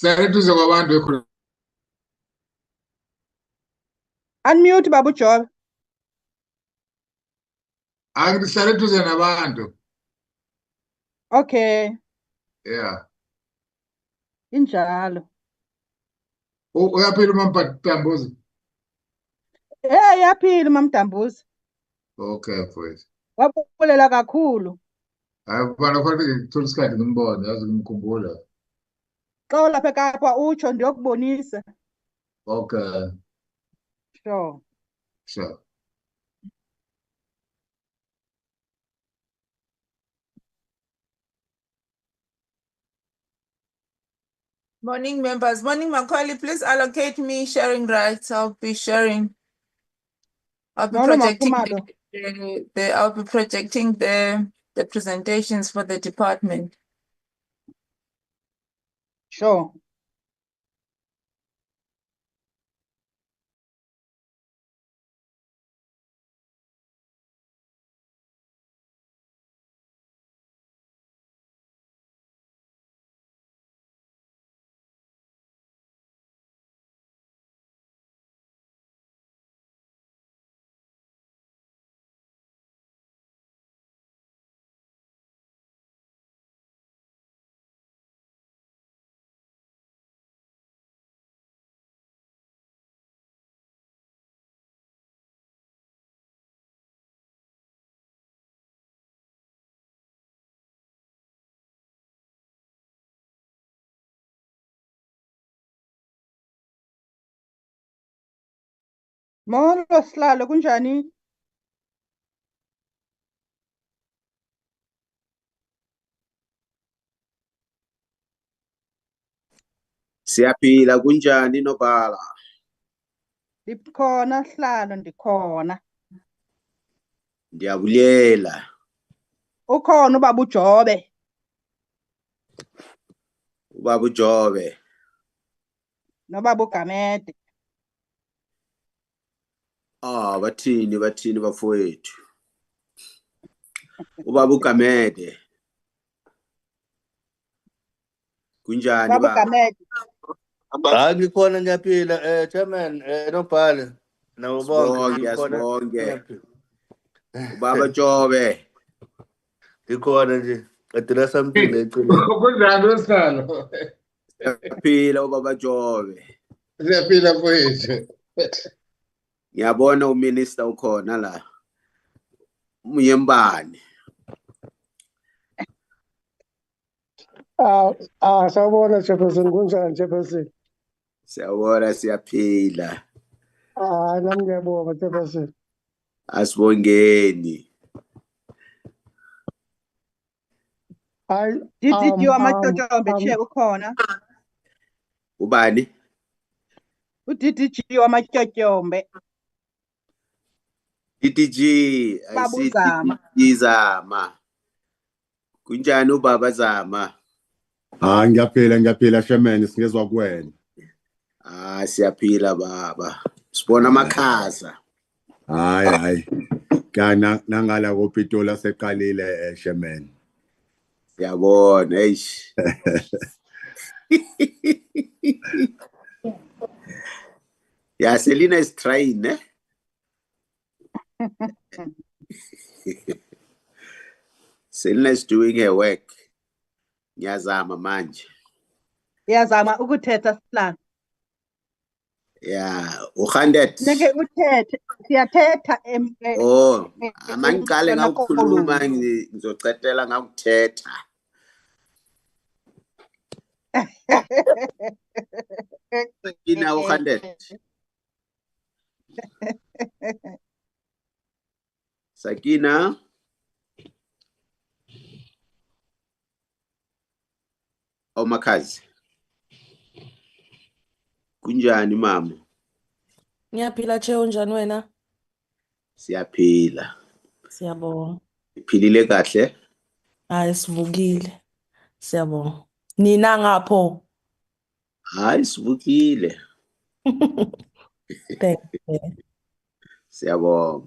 Sale eduze kwabantu ekhona. Unmute Babu Job. Angisale eduze nabantu. Okay. Yeah. Injalo. Uyaphila uMamtambuzi? Yaphila uMamtambuzi. Okay, mfowethu. Wabulela kakhulu. Hayi bana kufanele ngithola isikhathi ngimbone yazi ngimkhumbula. Xa lapha eKapa utsho ndiyokubonisa. Okay. Sure. Sure. Morning, members. Morning, Macaulay. Please allocate me sharing rights. I'll be sharing. I'll be projecting I'll be projecting the presentations for the department. Sure. Molo Sihlalo kunjani? Siyaphila kunjani nobhala? Ndikhona Sihlalo ndikhona. Ndiyabulela. Ukhona uBaba uJobe. Ubaba uJobe. Nobaba uGamede. Bathini bafowethu. Ubaba uGamede. Kunjani Baba baba? uGamede. Hayi ngikhona ngiyaphila chairman nobhala nabo bonke Sibonge. Ubaba Jobe. Ngikhona nje qedela something eceleni. Kunjani wesihlalo? Siyaphila ubaba Jobe. Siyaphila mfowethu. Ngiyabona uminister ukhona la. Uyembani. Sawubona Chairperson kunjani Chairperson? Siyabona siyaphila. Nami ngiyabonga Chairperson. Asibongeni. Did wamaTyotyombe chair ukhona? Ubani? UDDG wamaTyotyombe. DDG Babuzama. Zama. Kunjani ubaba Zama? Ngiyaphila chairman singezwa kuwena. Siyaphila baba. Sibona amakhaza. Hayi. Kana nangala koPitola seqalile chairman. Siyabona eish. Yeah, Selina is trying, eh? Selina is doing her work. Ngiyazama manje. Iyazama ukuthetha Sihlalo. Yeah, uhandet. Neke uthethe, siyathetha amangiqale ngawukhuluma ngizocetela ngakuthetha. Sakina uhandet. Sakina. Makazi. Kunjani mama? Ngiyaphila che unjani wena? Siyaphila. Siyabonga. Iphilile kahle? Hayi sivukile. Siyabonga. Nina ngapho? Hayi sivukile. Thank you. Siyabonga.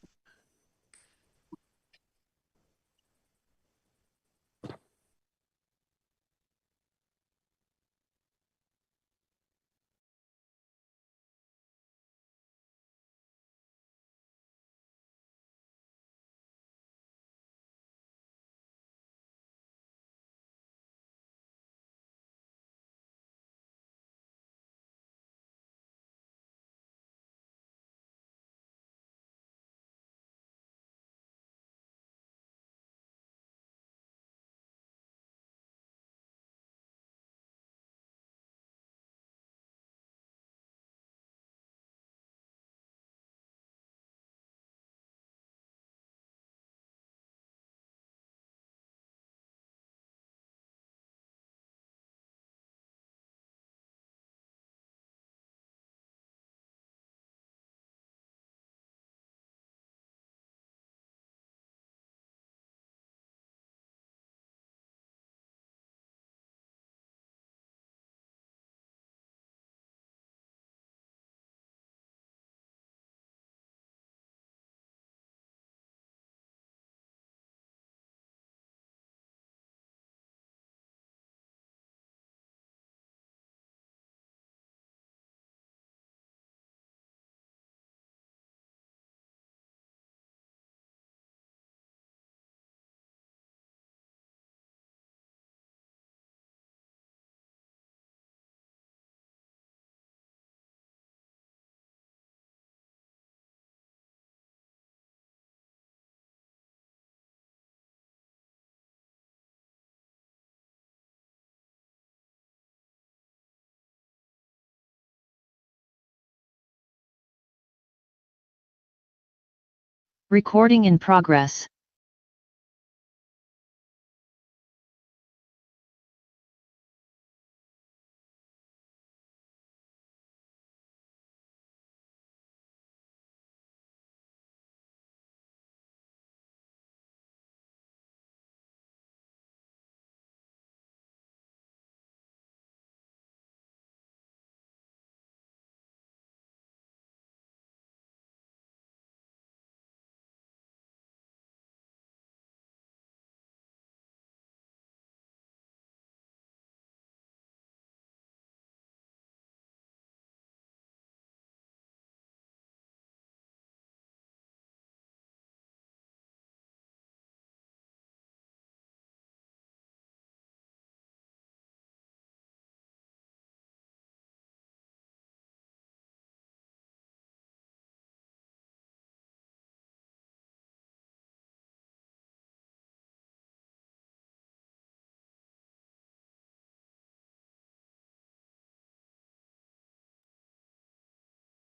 Recording in progress.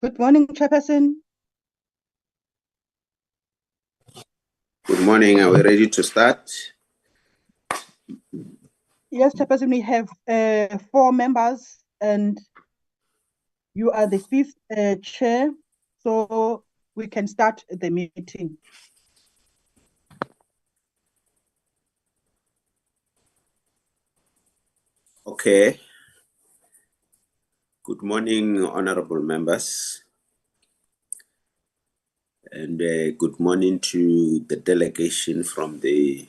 Good morning, Chairperson. Good morning. Are we ready to start? Yes, Chairperson, we have 4 members and you are the 5th chair, so we can start the meeting. Okay. Good morning, honorable members. And good morning to the delegation from the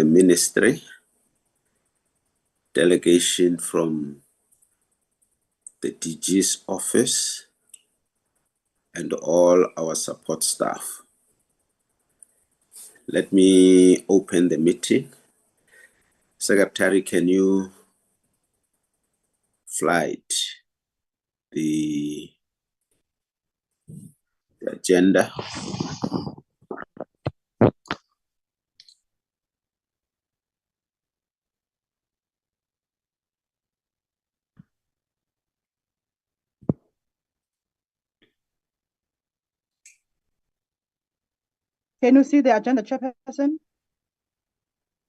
ministry, delegation from the DG's office, and all our support staff. Let me open the meeting. Secretary, can you flight the agenda? Can you see the agenda, Chairperson?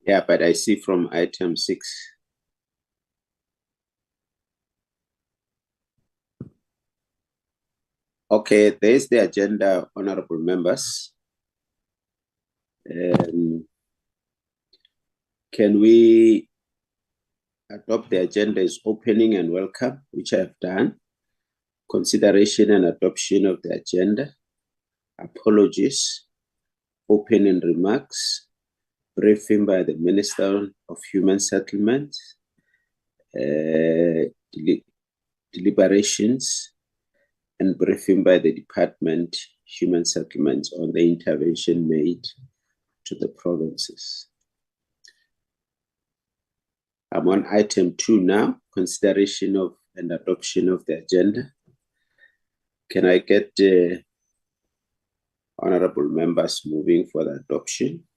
Yeah, but I see from item 6. Okay, there's the agenda, honorable members. Can we adopt the agenda as opening and welcome, which I have done? Consideration and adoption of the agenda. Apologies. Opening remarks. Briefing by the Minister of Human Settlements. Deliberations. And briefing by the Department Human Settlements on the intervention made to the provinces. I'm on item 2 now, consideration of and adoption of the agenda. Can I get honorable members moving for the adoption?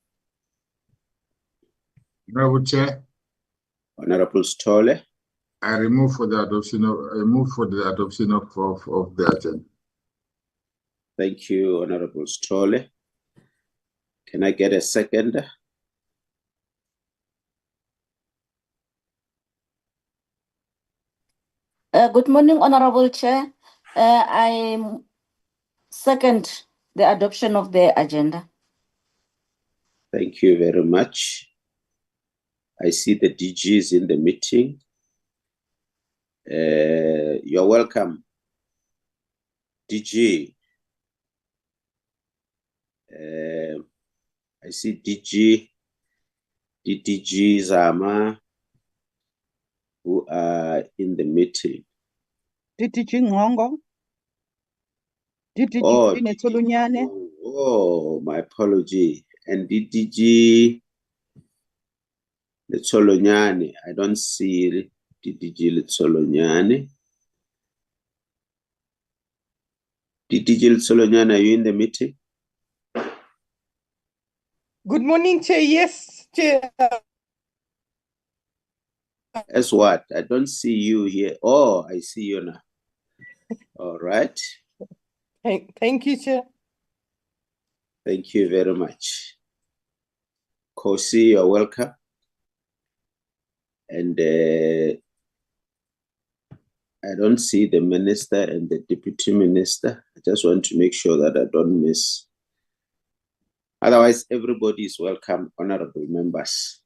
Honorable Chair, Honorable Stolle. I move for the adoption of the agenda. Thank you, Honorable Stolle. Can I get a second? Good morning, Honorable Chair. I second the adoption of the agenda. Thank you very much. I see the DGs in the meeting. You're welcome, DG. I see DG, DDG Zama, who are in the meeting. DDG Ngongo. DDG Oh, Netolunyane. oh, my apology. And DDG Letsolonyane. I don't see DDG Letsolonyane. DDG Letsolonyane, are you in the meeting? Good morning, Chair. Yes, Chair. As what? I don't see you here. Oh, I see you now. All right. Thank you, Chair. Thank you very much. Kosi, you're welcome. And I don't see the minister and the deputy minister. I just want to make sure that I don't miss. Otherwise, everybody is welcome, honorable members.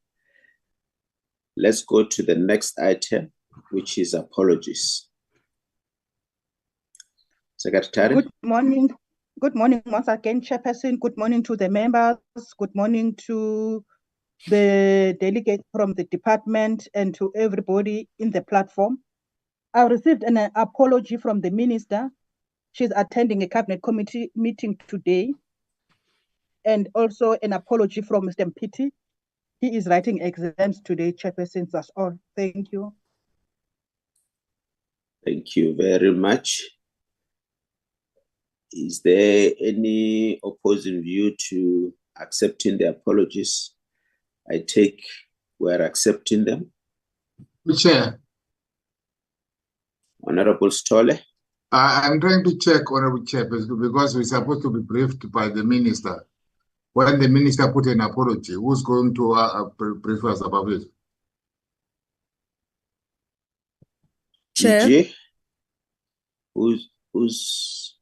Let's go to the next item, which is apologies. Secretary. Good morning. Good morning once again, Chairperson. Good morning to the members. Good morning to the delegates from the department and to everybody in the platform. I received an apology from the minister. She's attending a cabinet committee meeting today. And also an apology from Mr. Mpiti. He is writing exams today, Chairperson. That's all. Thank you. Thank you very much. Is there any opposing view to accepting the apologies? I take we're accepting them. Chair. Honorable Stolle. I'm trying to check, Honorable Chair, because we're supposed to be briefed by the minister. When the minister put an apology, who's going to brief us about it? Chair. DG? Who's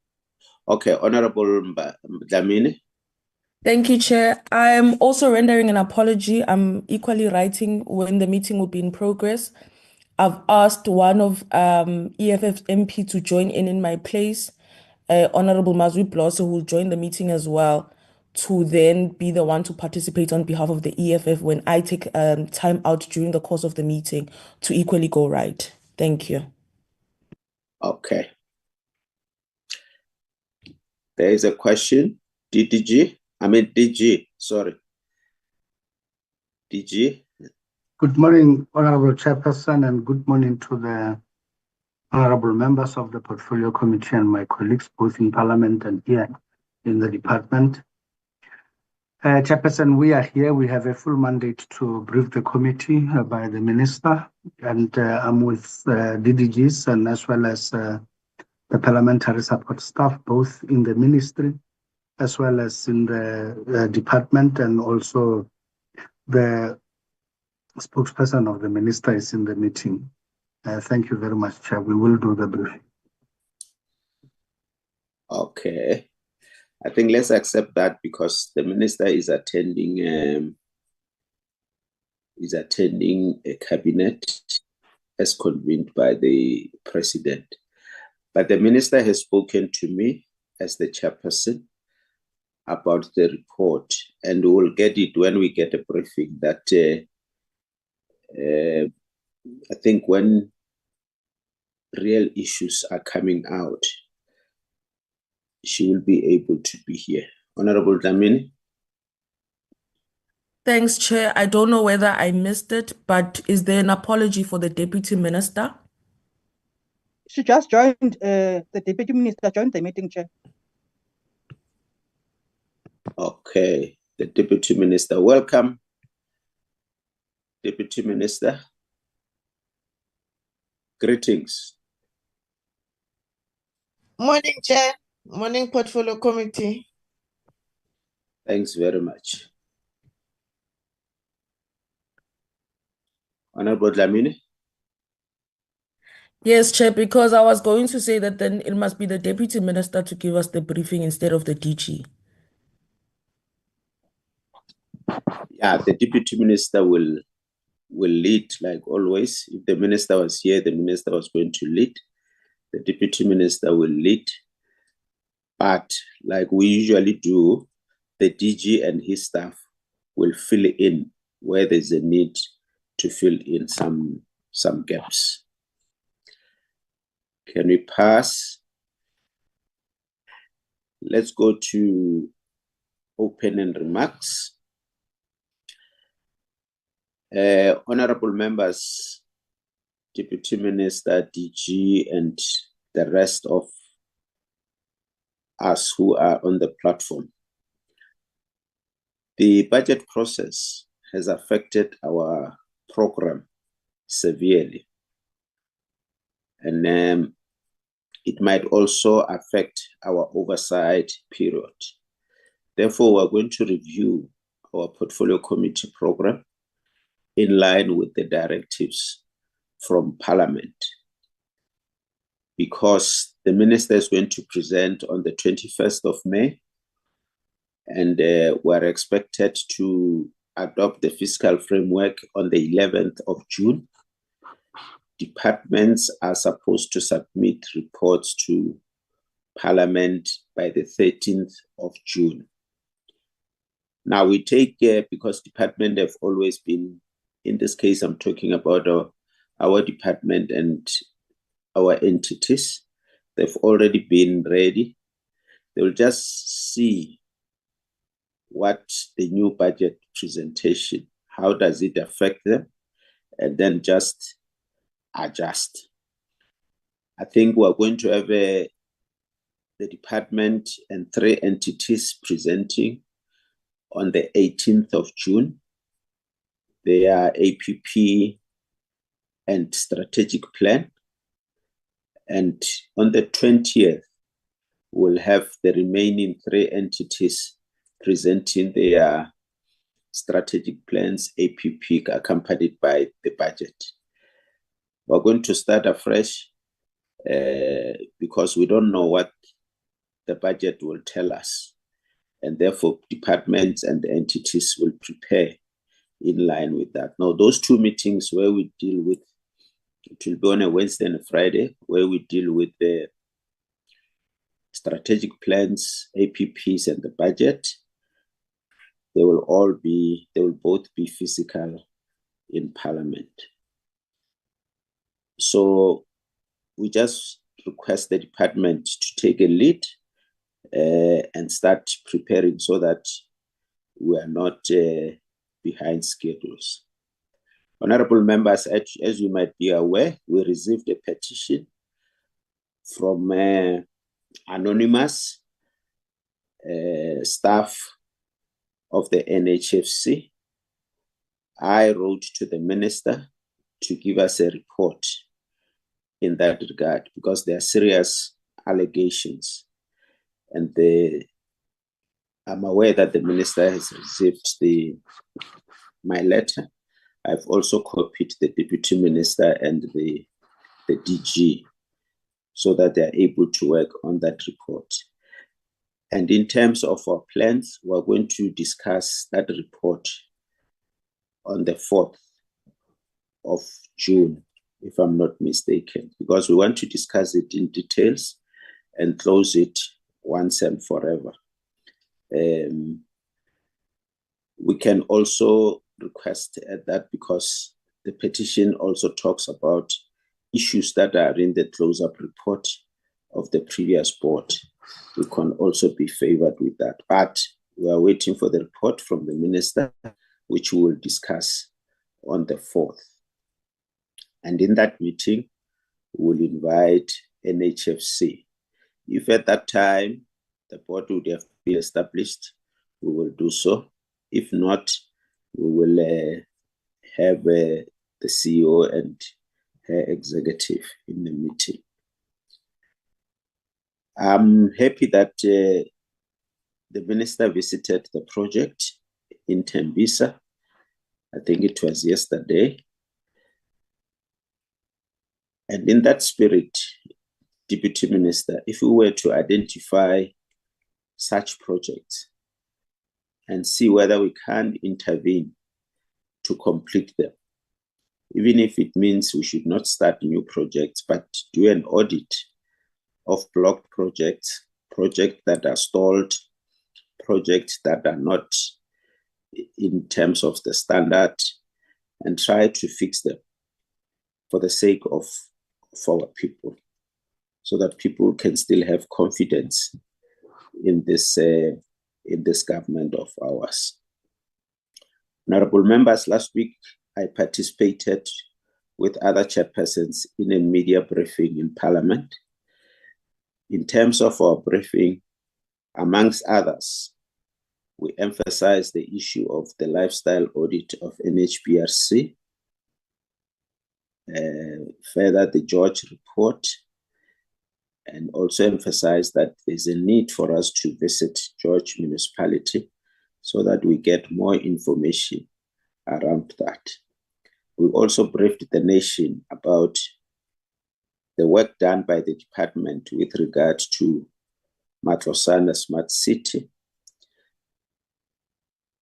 okay, Honorable Dlamini. Thank you, Chair. I'm also rendering an apology. I'm equally writing when the meeting will be in progress. I've asked one of EFF's MP to join in my place, Honorable Mazwi Blosso, who will join the meeting as well, to then be the one to participate on behalf of the EFF when I take time out during the course of the meeting to equally go right. Thank you. Okay. There is a question. DG, sorry. DG. Good morning, Honorable Chairperson, and good morning to the honorable members of the Portfolio Committee and my colleagues, both in Parliament and here in the department. Chairperson, we are here. We have a full mandate to brief the committee by the minister, and I'm with DDGs and as well as the parliamentary support staff, both in the ministry as well as in the department, and also the spokesperson of the minister is in the meeting. Thank you very much, Chair. We will do the briefing. Okay. I think let's accept that because the minister is attending a cabinet as convened by the president. But the minister has spoken to me as the chairperson about the report, and we will get it when we get a briefing that I think when real issues are coming out, she will be able to be here. Honorable Dlamini. Thanks, Chair. I don't know whether I missed it, but is there an apology for the Deputy Minister? She just joined, the Deputy Minister joined the meeting, Chair. Okay, the Deputy Minister, welcome. Deputy Minister, greetings. Morning, Chair. Morning, Portfolio Committee. Thanks very much. Honorable Dlamini. Yes, Chair, because I was going to say that then it must be the Deputy Minister to give us the briefing instead of the DG. Yeah, the Deputy Minister will lead like always. If the minister was here, the minister was going to lead. The Deputy Minister will lead. But like we usually do, the DG and his staff will fill in where there's a need to fill in some gaps. Can we pass? Let's go to opening remarks. Honorable members, Deputy Minister, DG, and the rest of us who are on the platform. The budget process has affected our program severely. And it might also affect our oversight period. Therefore, we're going to review our portfolio committee program in line with the directives from Parliament, because the minister is going to present on the 21st of May, and we're expected to adopt the fiscal framework on the 11th of June. Departments are supposed to submit reports to Parliament by the 13th of June. Now we take, because department have always been, in this case, I'm talking about our department and our entities. They've already been ready. They will just see what the new budget presentation, how does it affect them, and then just adjust. I think we're going to have the department and 3 entities presenting on the 18th of June. They are APP and strategic plan. And on the 20th, we'll have the remaining 3 entities presenting their strategic plans, APP, accompanied by the budget. We're going to start afresh because we don't know what the budget will tell us. And therefore, departments and the entities will prepare in line with that. Now, those 2 meetings where we deal with, it will be on a Wednesday and a Friday, where we deal with the strategic plans, APPs, and the budget. They will both be physical in Parliament. So we just request the department to take a lead and start preparing so that we are not behind schedules. Honorable members, as you might be aware, we received a petition from anonymous staff of the NHFC. I wrote to the minister to give us a report in that regard, because there are serious allegations. And I'm aware that the minister has received my letter. I've also copied the deputy minister and the DG so that they're able to work on that report. And in terms of our plans, we're going to discuss that report on the 4th of June, if I'm not mistaken, because we want to discuss it in details and close it once and forever. We can also request that, because the petition also talks about issues that are in the close-up report of the previous board. We can also be favored with that. But we are waiting for the report from the minister, which we will discuss on the 4th. And in that meeting, we will invite NHFC. If at that time the board would have been established, we will do so. If not, we will have the CEO and her executive in the meeting. I'm happy that the minister visited the project in Tembisa. I think it was yesterday. And in that spirit, Deputy Minister, if we were to identify such projects and see whether we can intervene to complete them, even if it means we should not start new projects, but do an audit of blocked projects, projects that are stalled, projects that are not in terms of the standard, and try to fix them for the sake of our people, so that people can still have confidence in this government of ours. Honorable members, last week I participated with other chairpersons in a media briefing in Parliament. In terms of our briefing, amongst others, we emphasized the issue of the lifestyle audit of NHBRC, further the George report, and also emphasize that there's a need for us to visit George municipality so that we get more information around that. We also briefed the nation about the work done by the department with regard to Matlosana Smart City.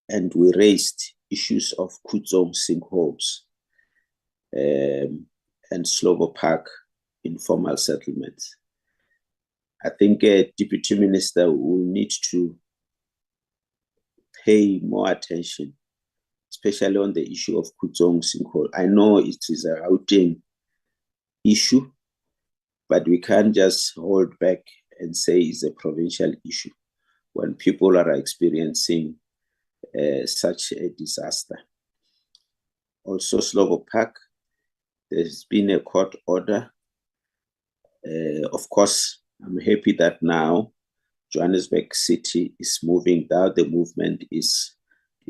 And we raised issues of Kudzong sinkholes and Slovo Park informal settlements. I think a deputy minister will need to pay more attention, especially on the issue of Kudzong sinkhole. I know it is a routing issue, but we can't just hold back and say it's a provincial issue when people are experiencing such a disaster. Also, Slovo Park, there's been a court order. Of course, I'm happy that now Johannesburg City is moving down. The movement is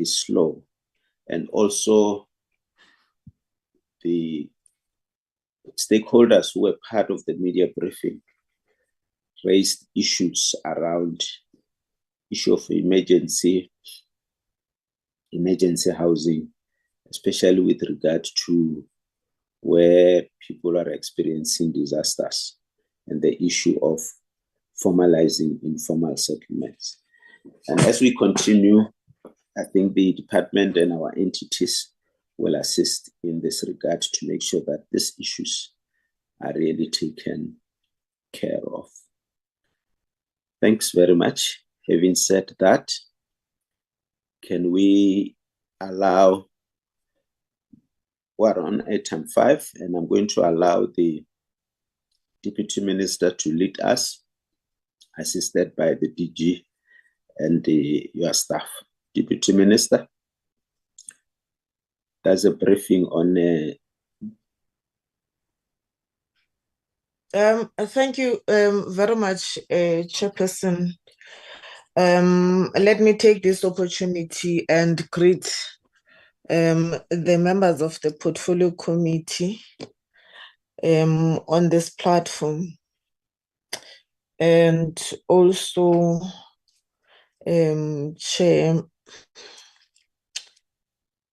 slow. And also the stakeholders who were part of the media briefing raised issues around issue of emergency housing, especially with regard to where people are experiencing disasters and the issue of formalizing informal settlements. And as we continue, I think the department and our entities will assist in this regard to make sure that these issues are really taken care of. Thanks very much. Having said that, can we allow, we're on item 5, and I'm going to allow the Deputy Minister to lead us, assisted by the DG and your staff. Deputy Minister, there's a briefing on thank you very much, Chairperson. Let me take this opportunity and greet the members of the Portfolio Committee on this platform, and also Chair,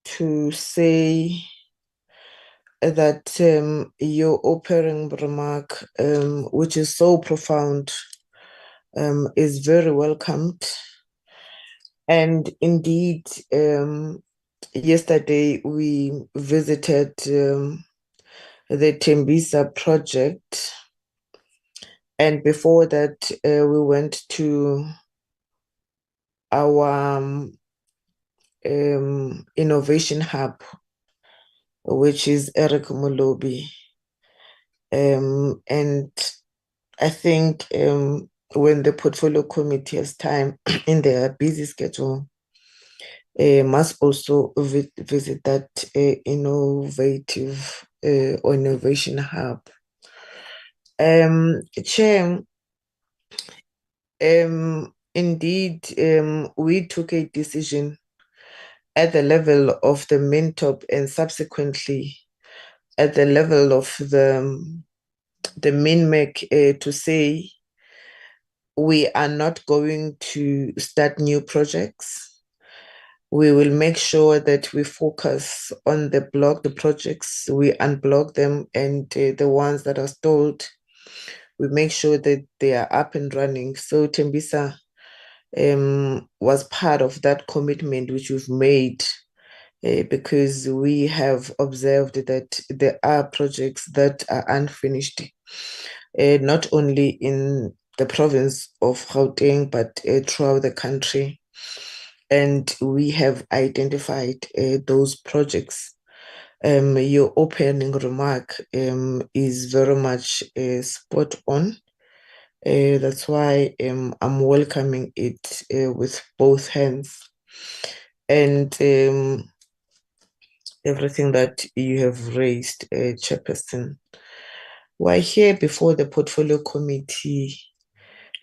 to say that your opening remark, which is so profound, is very welcomed. And indeed, yesterday we visited the Tembisa project, and before that we went to our innovation hub, which is Eric Molobi. And I think when the Portfolio Committee has time in their busy schedule, must also visit that innovative or innovation hub. Chair, indeed, we took a decision at the level of the MINTOP and subsequently at the level of the MINMEC to say we are not going to start new projects. We will make sure that we focus on the projects, we unblock them, and the ones that are stalled, we make sure that they are up and running. So Tembisa was part of that commitment which we've made, because we have observed that there are projects that are unfinished, not only in the province of Gauteng, but throughout the country. And we have identified those projects. Your opening remark is very much spot on. That's why I'm welcoming it with both hands. And everything that you have raised, Chairperson. We're here before the Portfolio Committee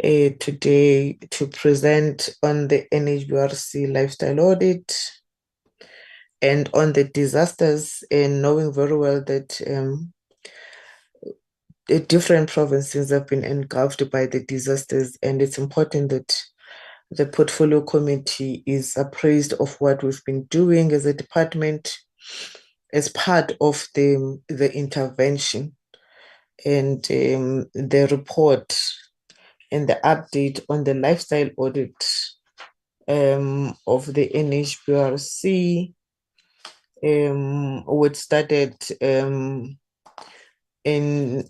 today to present on the NHBRC lifestyle audit and on the disasters, and knowing very well that different provinces have been engulfed by the disasters, and it's important that the portfolio committee is appraised of what we've been doing as a department as part of the intervention. And the report and the update on the lifestyle audit of the NHBRC, which started in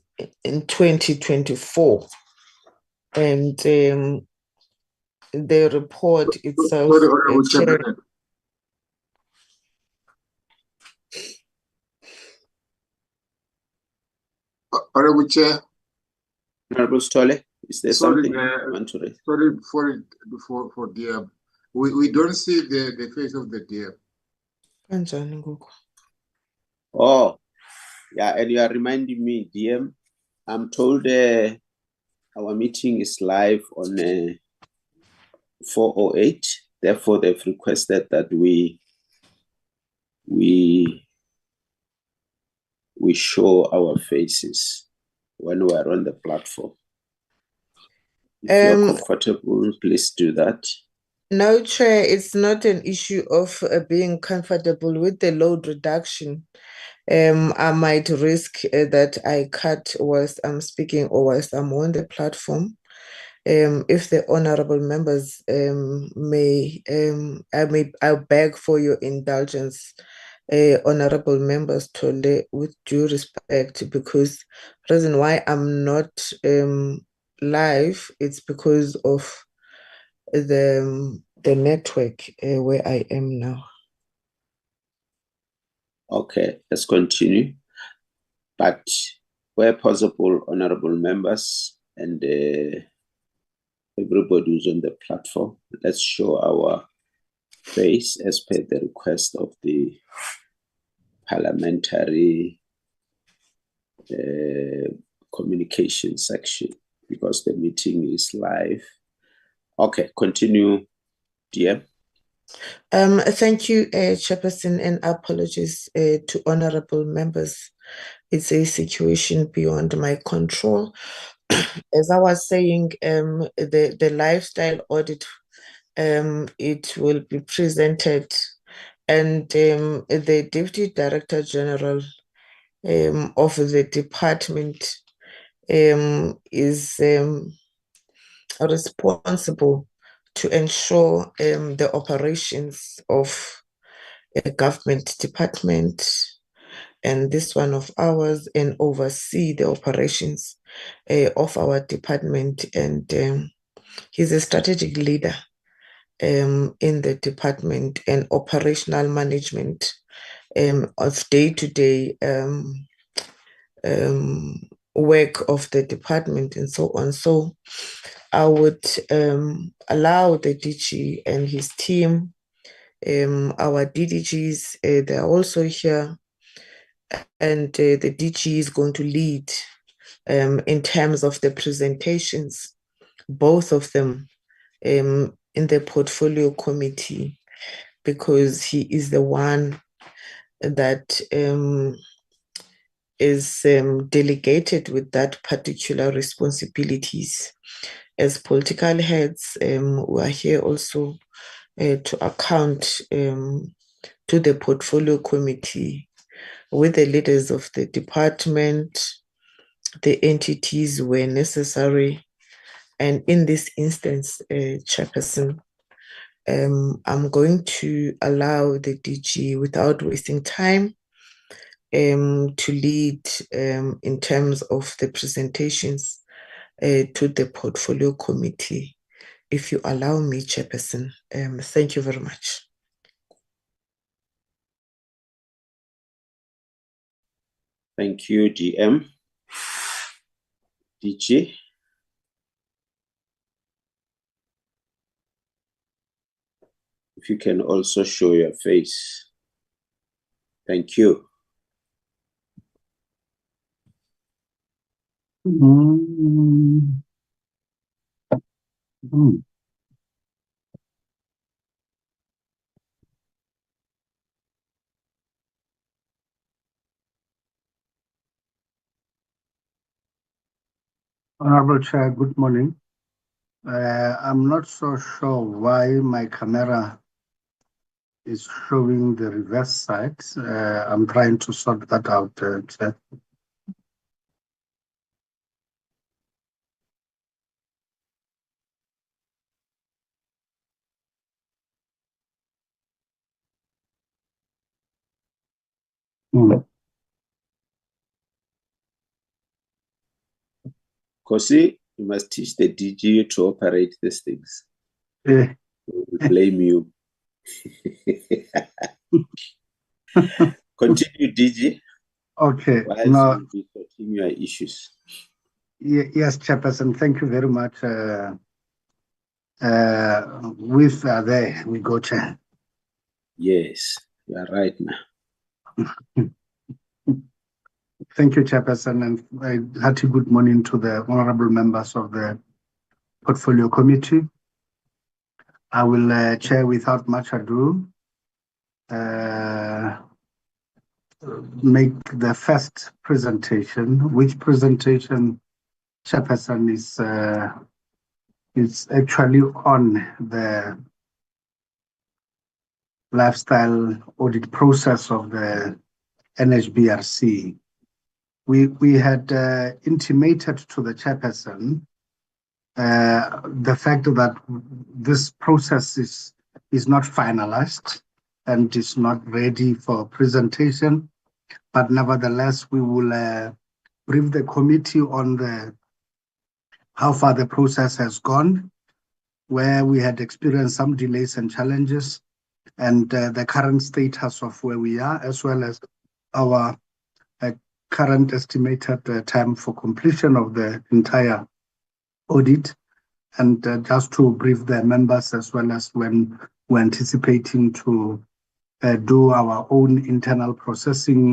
2024. And the report itself, Chair. Honorable Chair. Honorable Stole, is there something you want to raise? Sorry for the we don't see the face of the deer. Oh, yeah, and you are reminding me, DM, I'm told our meeting is live on 408. Therefore, they've requested that we show our faces when we are on the platform. If you're comfortable, please do that. No, Chair, it's not an issue of being comfortable with the load reduction. I might risk that I cut whilst I'm speaking or whilst I'm on the platform. If the honorable members I'll beg for your indulgence, honorable members, with due respect, because the reason why I'm not live, it's because of the network where I am now. Okay, let's continue. But where possible, honorable members and everybody who's on the platform, let's show our face as per the request of the parliamentary communication section, because the meeting is live. Okay, continue, DM. Thank you, Chairperson, and apologies to honorable members. It's a situation beyond my control. As I was saying, the lifestyle audit, it will be presented, and the Deputy Director General of the department is responsible to ensure the operations of a government department and this one of ours, and oversee the operations of our department. And he's a strategic leader in the department and operational management of day-to-day work of the department and so on. So I would allow the DG and his team, our DDGs, they're also here, and the DG is going to lead in terms of the presentations, both of them in the portfolio committee, because he is the one that is delegated with that particular responsibilities. As political heads, we are here also to account to the portfolio committee with the leaders of the department, the entities where necessary. And in this instance, Chairperson, I'm going to allow the DG, without wasting time, to lead in terms of the presentations to the portfolio committee. If you allow me, Chairperson. Thank you very much. Thank you, GM. DG. If you can also show your face. Thank you. Honorable Chair, good morning. I'm not so sure why my camera is showing the reverse side. I'm trying to sort that out, Chair. Kosi, you must teach the DG to operate these things. Eh. We blame you. Continue, DG. Okay. Whilst No. we'll be sorting your issues. Yes, Chairperson, thank you very much. There we go, Chair. Yes, you are right now. Thank you, Chairperson, and a hearty good morning to the honorable members of the Portfolio Committee. I will chair without much ado. Make the first presentation. Which presentation, Chairperson, is actually on the lifestyle audit process of the NHBRC. We had intimated to the Chairperson the fact that this process is not finalized and is not ready for presentation, but nevertheless we will brief the committee on how far the process has gone, where we had experienced some delays and challenges, and the current status of where we are, as well as our current estimated time for completion of the entire audit. And just to brief the members, as well as when we're anticipating to do our own internal processing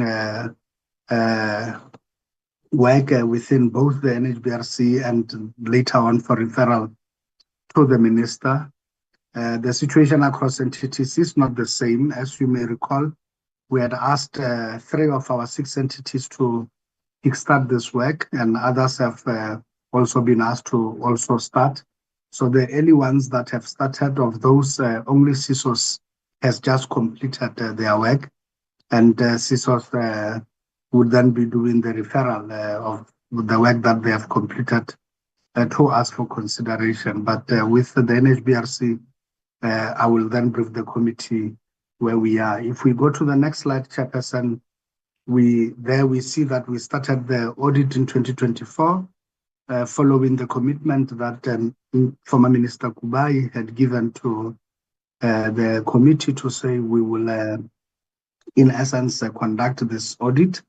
work within both the NHBRC and later on for referral to the minister. The situation across entities is not the same. As you may recall, we had asked 3 of our 6 entities to kickstart this work, and others have also been asked to also start. So the early ones that have started, of those, only CISOs has just completed their work, and CISOs would then be doing the referral of the work that they have completed to us for consideration. But with the NHBRC, I will then brief the committee where we are. If we go to the next slide, Chairperson, we see that we started the audit in 2024, following the commitment that former Minister Kubai had given to the committee to say we will, in essence, conduct this audit.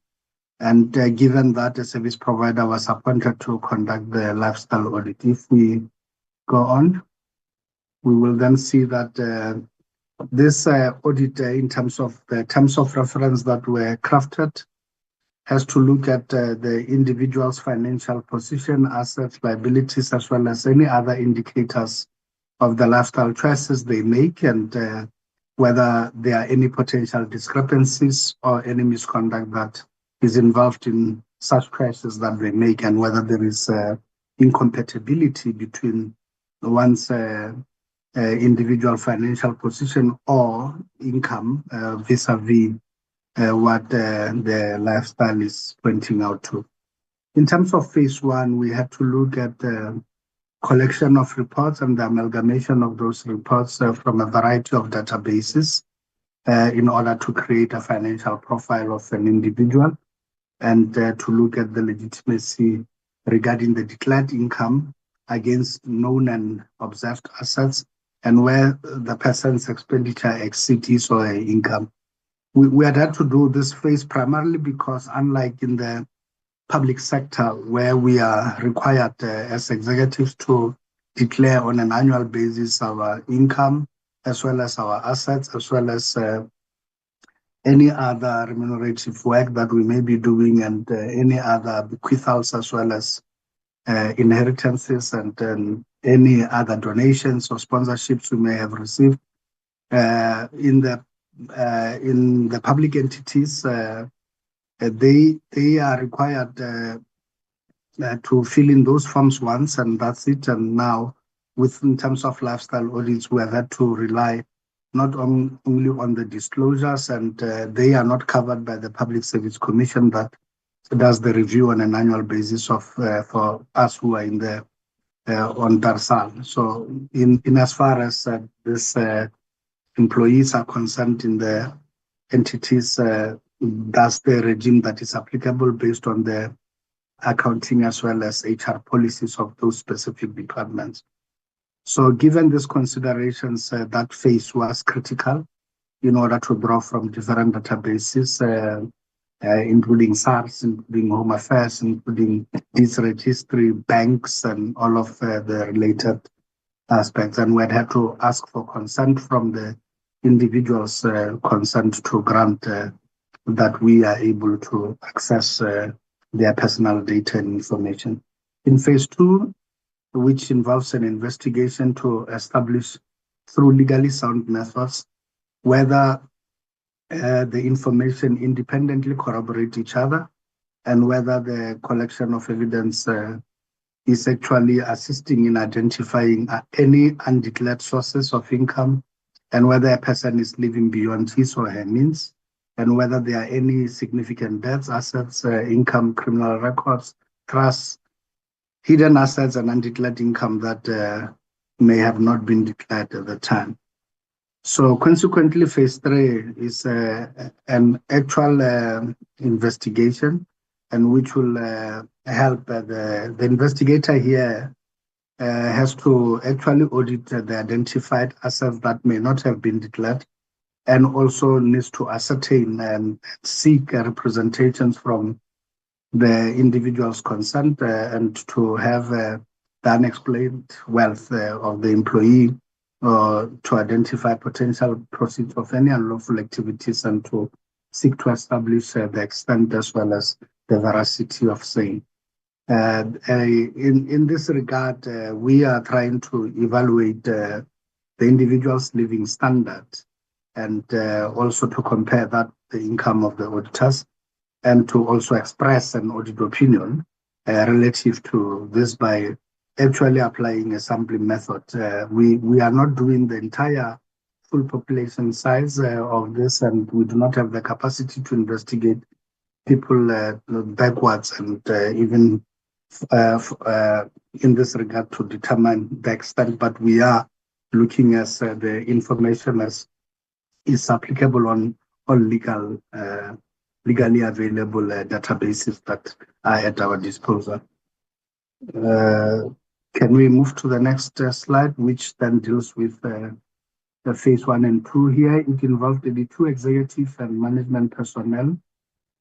And given that a service provider was appointed to conduct the lifestyle audit, if we go on, we will then see that this audit, in terms of the terms of reference that were crafted, has to look at the individual's financial position, assets, liabilities, as well as any other indicators of the lifestyle choices they make, and whether there are any potential discrepancies or any misconduct that is involved in such choices that they make, and whether there is incompatibility between one's individual financial position or income vis-a-vis what the lifestyle is pointing out to. In terms of phase 1, we had to look at the collection of reports and the amalgamation of those reports from a variety of databases in order to create a financial profile of an individual, and to look at the legitimacy regarding the declared income against known and observed assets, and where the person's expenditure exceeds his or her income. We had to do this phase primarily because, unlike in the public sector, where we are required as executives to declare on an annual basis our income, as well as our assets, as well as any other remunerative work that we may be doing, and any other bequeathals, as well as inheritances, and any other donations or sponsorships we may have received. In the public entities, they are required to fill in those forms once, and that's it. And now, in terms of lifestyle audits, we have had to rely not only on the disclosures, and they are not covered by the Public Service Commission that does the review on an annual basis of for us who are in the on Tarsal. So in as far as this employees are concerned in the entities, that's the regime that is applicable based on the accounting as well as HR policies of those specific departments. So given these considerations, that phase was critical in order to draw from different databases, including SARS, including Home Affairs, including this registry, banks, and all of the related aspects. And we had to ask for consent from the individuals consent to grant that we are able to access their personal data and information. In phase 2, which involves an investigation to establish through legally sound methods whether the information independently corroborate each other and whether the collection of evidence is actually assisting in identifying any undeclared sources of income, and whether a person is living beyond his or her means, and whether there are any significant debts, assets, income, criminal records, trusts, hidden assets, and undeclared income that may have not been declared at the time. So consequently, phase 3 is an actual investigation, and which will help the investigator here has to actually audit the identified assets that may not have been declared, and also needs to ascertain and seek representations from the individuals concerned and to have the unexplained wealth of the employee to identify potential proceeds of any unlawful activities and to seek to establish the extent as well as the veracity of same. In this regard, we are trying to evaluate the individual's living standard and also to compare that the income of the auditors, and to also express an audit opinion relative to this by actually applying a sampling method. We are not doing the entire full population size of this, and we do not have the capacity to investigate people backwards and even in this regard to determine the extent, but we are looking at the information as is applicable on all legally available databases that are at our disposal. Can we move to the next slide, which then deals with the phase 1 and 2 here? It involved the 2 executive and management personnel.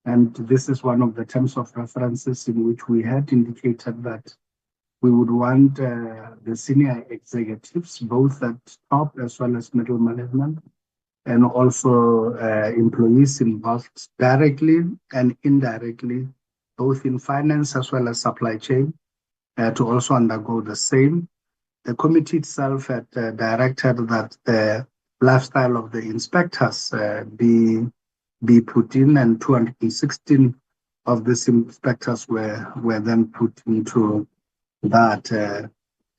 And this is one of the terms of references in which we had indicated that we would want the senior executives, both at top as well as middle management, and also employees involved directly and indirectly, both in finance as well as supply chain, to also undergo the same. The committee itself had directed that the lifestyle of the inspectors be put in, and 216 of these inspectors were then put into that.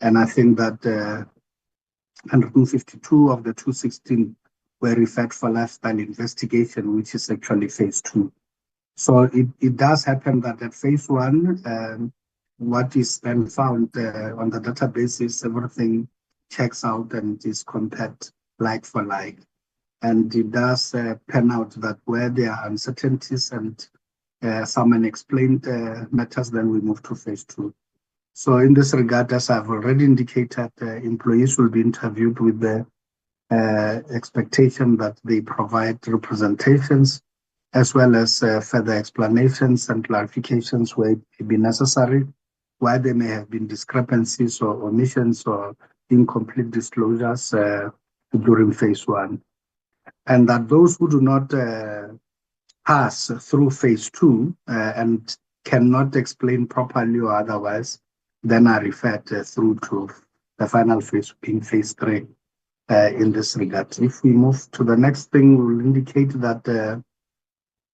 And I think that 152 of the 216 were referred for lifestyle investigation, which is actually phase 2. So it does happen that at phase 1, what is then found on the database is everything checks out and is compared like for like. And it does pan out that where there are uncertainties and some unexplained matters, then we move to phase 2. So in this regard, as I've already indicated, employees will be interviewed with the expectation that they provide representations as well as further explanations and clarifications where it may be necessary, where there may have been discrepancies or omissions or incomplete disclosures during phase 1. And that those who do not pass through phase 2 and cannot explain properly or otherwise, then are referred through to the final phase, being phase 3 in this regard. If we move to the next thing, we'll indicate that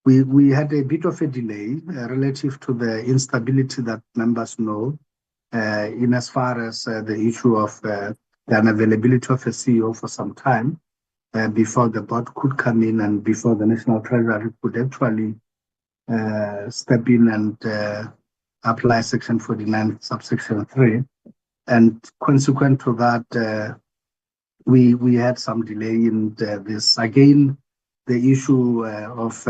We had a bit of a delay relative to the instability that members know in as far as the issue of the unavailability of a CEO for some time before the board could come in and before the National Treasury could actually step in and apply Section 49, subsection 3. And consequent to that, we had some delay in this. Again, the issue of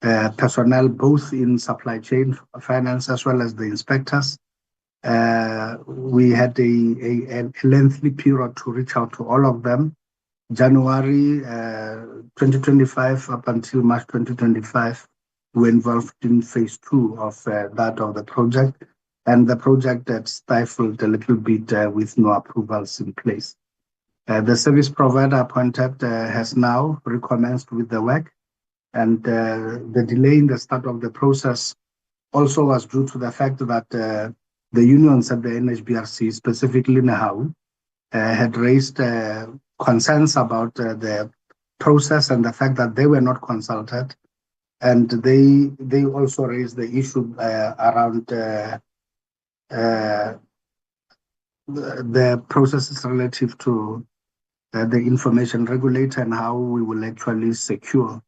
personnel, both in supply chain finance as well as the inspectors. We had a lengthy period to reach out to all of them. January 2025 up until March 2025, we're involved in phase 2 of that of the project. And the project that stifled a little bit with no approvals in place. The service provider appointed has now recommenced with the work. And the delay in the start of the process also was due to the fact that the unions at the NHBRC, specifically NHAU, had raised concerns about the process and the fact that they were not consulted. And they also raised the issue around the processes relative to the information regulator and how we will actually secure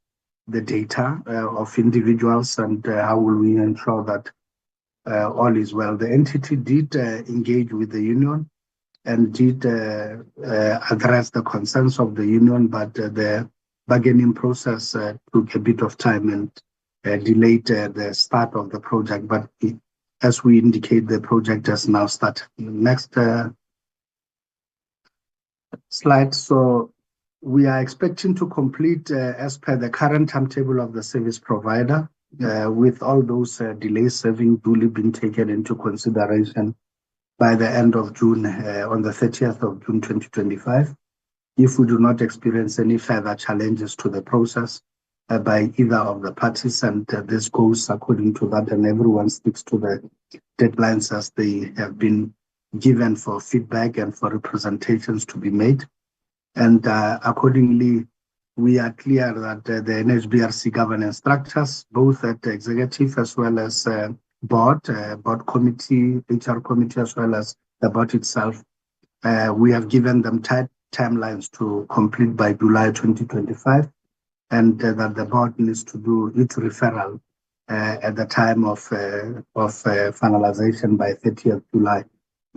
the data of individuals and how will we ensure that all is well. The entity did engage with the union and did address the concerns of the union, but the bargaining process took a bit of time and delayed the start of the project. But as we indicate, the project has now started. Next slide. So we are expecting to complete as per the current timetable of the service provider, with all those delays having duly been taken into consideration by the end of June, on the 30th of June 2025. If we do not experience any further challenges to the process by either of the parties, and this goes according to that, and everyone sticks to the deadlines as they have been given for feedback and for representations to be made. And accordingly, we are clear that the NHBRC governance structures, both at the executive as well as board committee, HR committee, as well as the board itself, we have given them tight timelines to complete by July 2025, and that the board needs to do its referral at the time of finalization by 30th July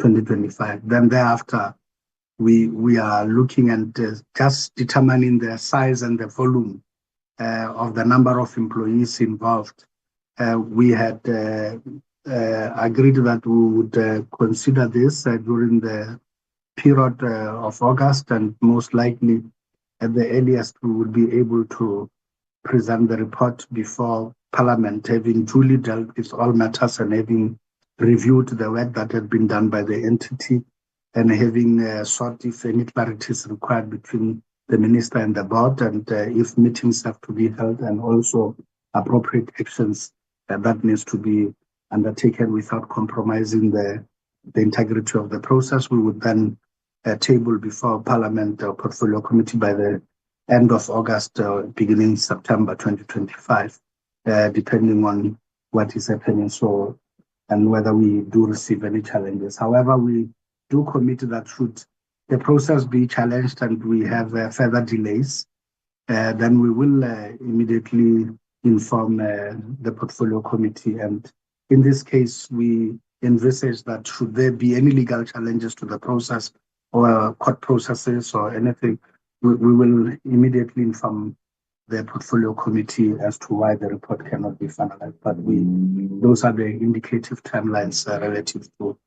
2025. Then thereafter, we are looking at just determining the size and the volume of the number of employees involved. We had agreed that we would consider this during the period of August, and most likely at the earliest we would be able to present the report before Parliament, having duly dealt with all matters and having reviewed the work that had been done by the entity, and having sought if any clarity is required between the minister and the board, and if meetings have to be held, and also appropriate actions that needs to be undertaken without compromising the integrity of the process. We would then table before Parliament or Portfolio Committee by the end of August, beginning September 2025, depending on what is happening, so, and whether we do receive any challenges. However, we do commit that should the process be challenged and we have further delays, then we will immediately inform the Portfolio Committee. And in this case, we envisage that should there be any legal challenges to the process or court processes or anything, we will immediately inform the Portfolio Committee as to why the report cannot be finalized. But those are the indicative timelines relative to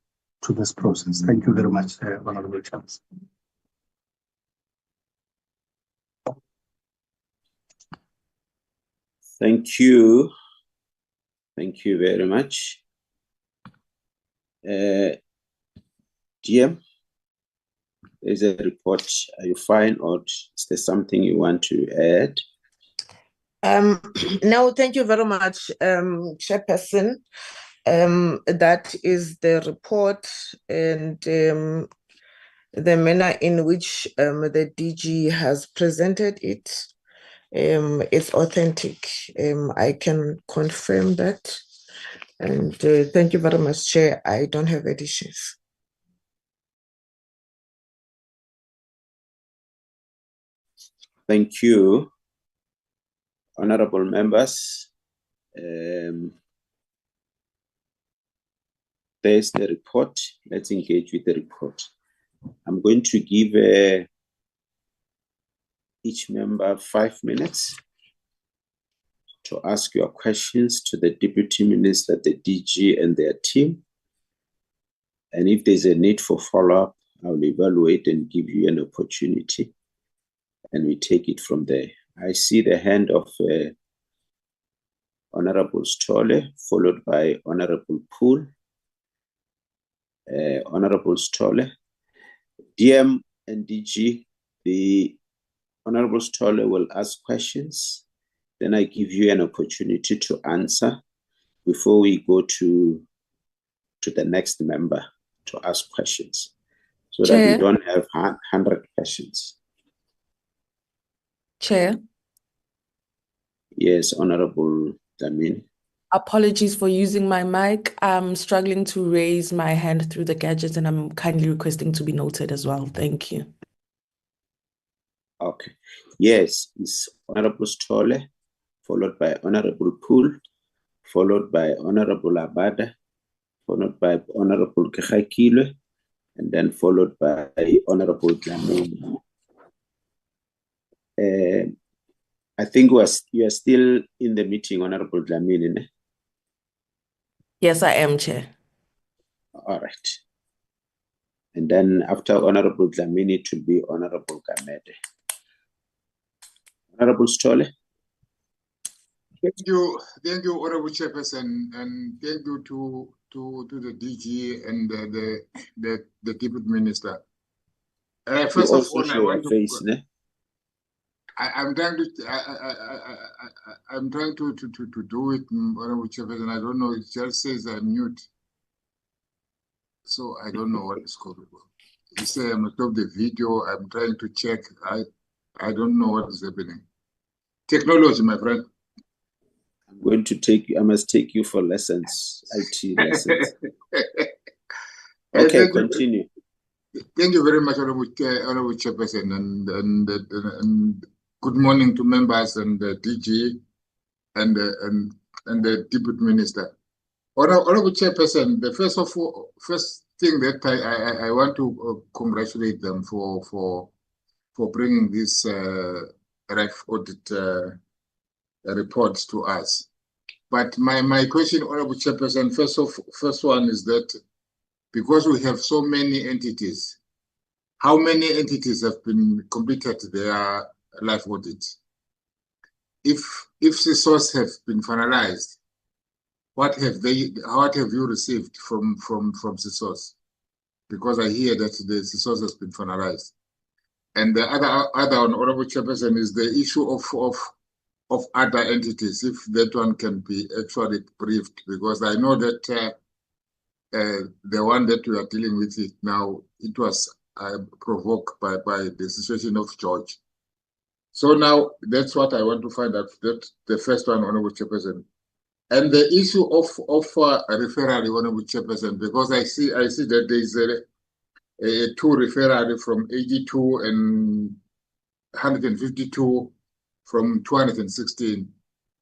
this process. Thank you very much, Honorable Chancellor. Thank you. Thank you very much. DM, there's a report. Are you fine, or is there something you want to add? No, thank you very much, Chairperson. That is the report and the manner in which the DG has presented it. it's authentic. I can confirm that. And thank you very much, Chair. I don't have additions. Thank you, honorable members. There's the report. Let's engage with the report. I'm going to give each member 5 minutes to ask your questions to the Deputy Minister, the DG, and their team. And if there's a need for follow-up, I'll evaluate and give you an opportunity, and we take it from there. I see the hand of Honorable Stolle, followed by Honorable Poole. Honorable Stolle, DM and DG, the Honorable Stolle will ask questions. Then I give you an opportunity to answer before we go to the next member to ask questions, so Chair. that we don't have 100 questions. Chair. Yes, Honorable Dlamini. Apologies for using my mic. I'm struggling to raise my hand through the gadget, and I'm kindly requesting to be noted as well. Thank you. Okay. Yes, it's Honorable Stolle, followed by Honorable Poole, followed by Honorable Abada, followed by Honorable Kekakile, and then followed by Honorable Dlamini. I think you are still in the meeting, Honorable Dlamini. Yes, I am, Chair. All right. And then after Honorable Dlamini, it will be Honorable Gamede. Honorable Stolle. Thank you, Honorable Chairperson, and thank you to the DG and the Deputy Minister. First of all, I want to. I'm trying to do it, Honorable Chairperson. I don't know. It just says I'm mute, so I don't know what is called. You say I'm on top of the video. I'm trying to check. I don't know what is happening. Technology, my friend. I'm going to take you. I must take you for lessons, IT lessons. Okay, continue. Thank you very much, Honorable Chairperson, and good morning to members and the DG and the Deputy Minister. Honorable Chairperson, the first thing that I want to congratulate them for bringing this REF audit reports to us. But my question, Honorable Chairperson, first one is that because we have so many entities, how many entities have been completed their life audits? If the source have been finalized, what have you received from the source? Because I hear that the source has been finalized. And the other Honorable Chairperson is the issue of other entities, if that one can be actually briefed, because I know that the one that we are dealing with it now, it was provoked by the situation of George. So now that's what I want to find out. That the first one, Honorable Chairperson, and the issue of referral, Honorable Chairperson, because I see that there is a two referral from 82 and 152 from 216.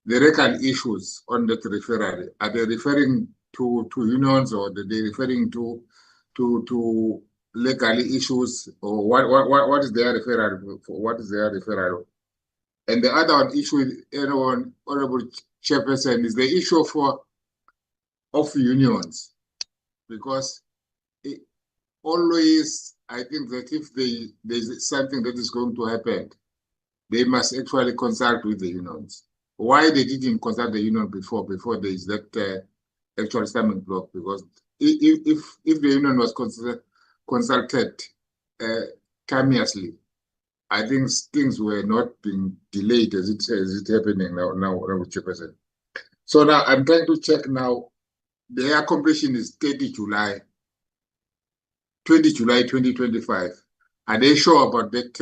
The record issues on that referral, are they referring to unions, or are they referring to legal issues, or what is their referral for? What is their referral? And the other issue, Honorable Chairperson, is the issue of unions, because always I think that if there's something that is going to happen, they must actually consult with the unions. Why they didn't consult the union before there is that actual stumbling block? Because if the union was consulted timeously, I think things were not being delayed as it's happening now, Honorable Chairperson. So now I'm trying to check now. Their completion is 20 July 2025. Are they sure about that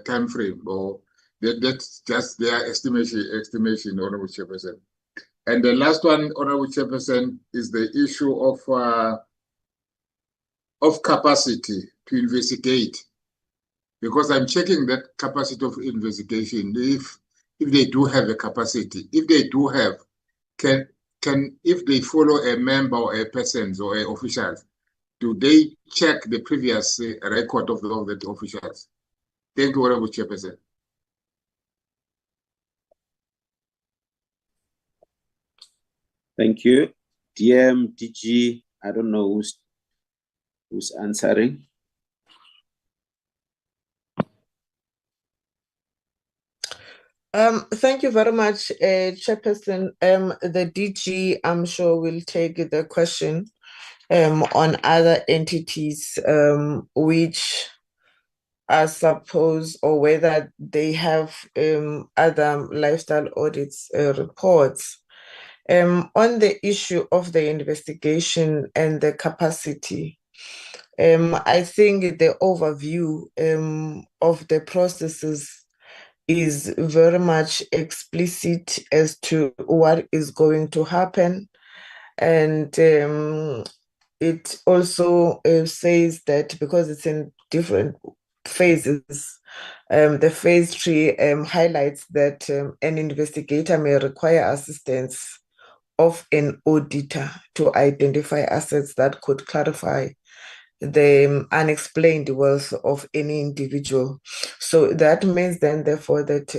time frame, or That's just their estimation, Honorable Chairperson. And the last one, Honorable Chairperson, is the issue of capacity to investigate. Because I'm checking that capacity of investigation, if they do have a capacity, if they do have, if they follow a member or a person or an official, do they check the previous record of the officials? Thank you, Honorable Chairperson. Thank you. DG, I don't know who's answering. Thank you very much, Chairperson. The DG, I'm sure, will take the question on other entities which I suppose, or whether they have other lifestyle audits reports. On the issue of the investigation and the capacity, I think the overview of the processes is very much explicit as to what is going to happen. And it also says that because it's in different phases, the phase 3 highlights that an investigator may require assistance of an auditor to identify assets that could clarify the unexplained wealth of any individual. So that means then, therefore, that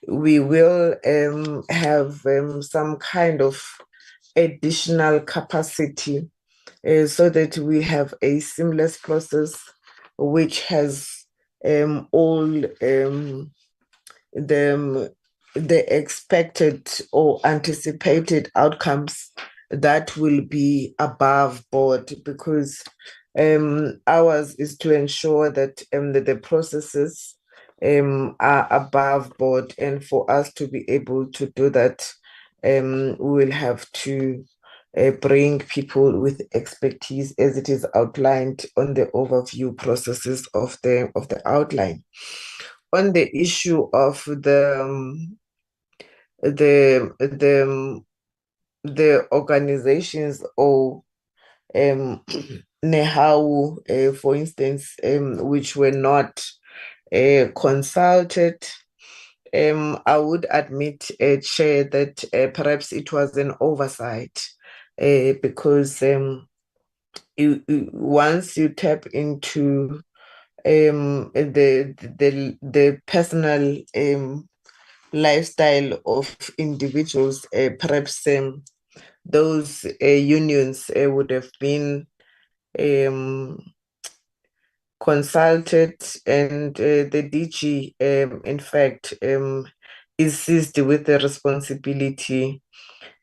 we will have some kind of additional capacity so that we have a seamless process which has all the expected or anticipated outcomes that will be above board, because ours is to ensure that the processes are above board, and for us to be able to do that, we will have to bring people with expertise as it is outlined on the overview processes of the outline. On the issue of the organizations or NEHAU, for instance, which were not consulted, I would admit, Chair, that perhaps it was an oversight because once you tap into the personal lifestyle of individuals, perhaps those unions would have been consulted, and the DG, in fact, is seized with the responsibility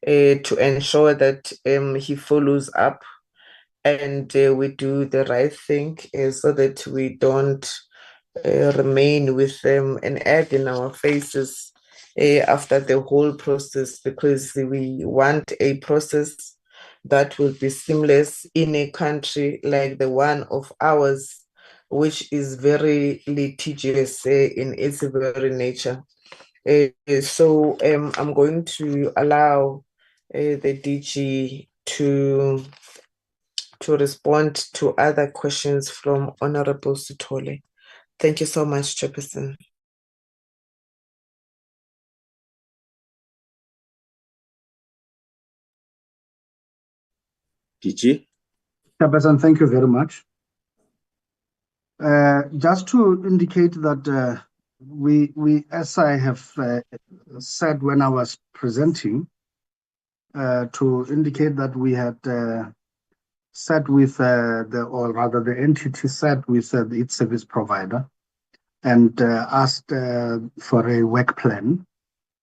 to ensure that he follows up and we do the right thing so that we don't remain with an egg in our faces after the whole process, because we want a process that will be seamless in a country like the one of ours, which is very litigious in its very nature. So I'm going to allow the DG to respond to other questions from Honorable Sithole. Thank you so much, Chairperson. DG? Chairperson, thank you very much. Just to indicate that we, as I have said when I was presenting, to indicate that we had sat with the entity sat with its service provider and asked for a work plan.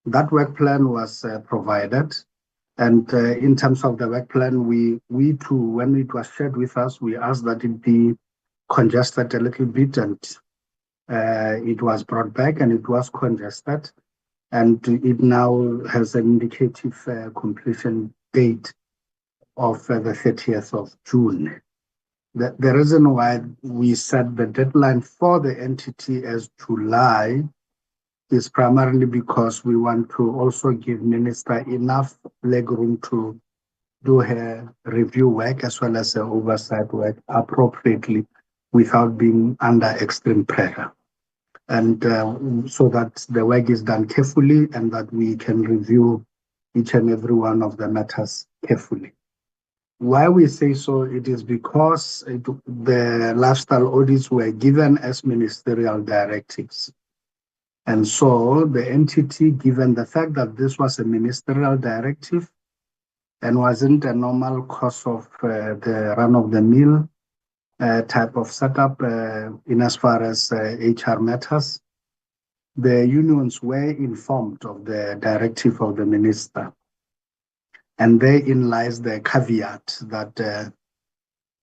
That work plan was provided. And in terms of the work plan, we too, when it was shared with us, we asked that it be congested a little bit, and it was brought back and it was congested. And it now has an indicative completion date of the 30th of June. The reason why we set the deadline for the entity as July is primarily because we want to also give Minister enough legroom to do her review work as well as her oversight work appropriately without being under extreme pressure. And so that the work is done carefully and that we can review each and every one of the matters carefully. Why we say so, it is because the lifestyle audits were given as ministerial directives. And so the entity, given the fact that this was a ministerial directive and wasn't a normal course of the run-of-the-mill type of setup in as far as HR matters, the unions were informed of the directive of the minister. And therein lies the caveat that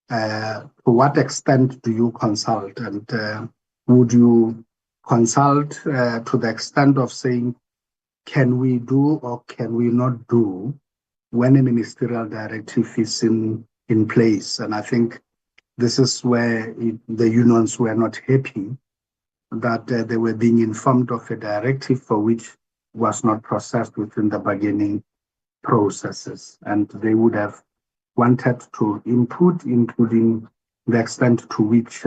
to what extent do you consult? And would you consult to the extent of saying, can we do or can we not do when a ministerial directive is in place? And I think this is where the unions were not happy that they were being informed of a directive for which was not processed within the bargaining processes. And they would have wanted to input, including the extent to which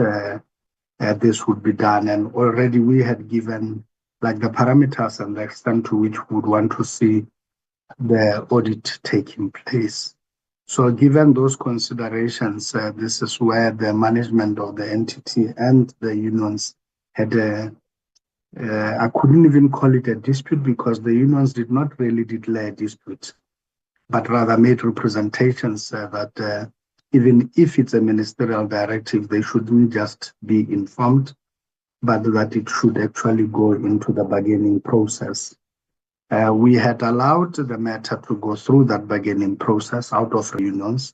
this would be done. And already we had given like the parameters and the extent to which we would want to see the audit taking place. So given those considerations, this is where the management of the entity and the unions had I couldn't even call it a dispute because the unions did not really declare a dispute, but rather made representations that even if it's a ministerial directive, they shouldn't just be informed, but that it should actually go into the bargaining process. We had allowed the matter to go through that bargaining process out of unions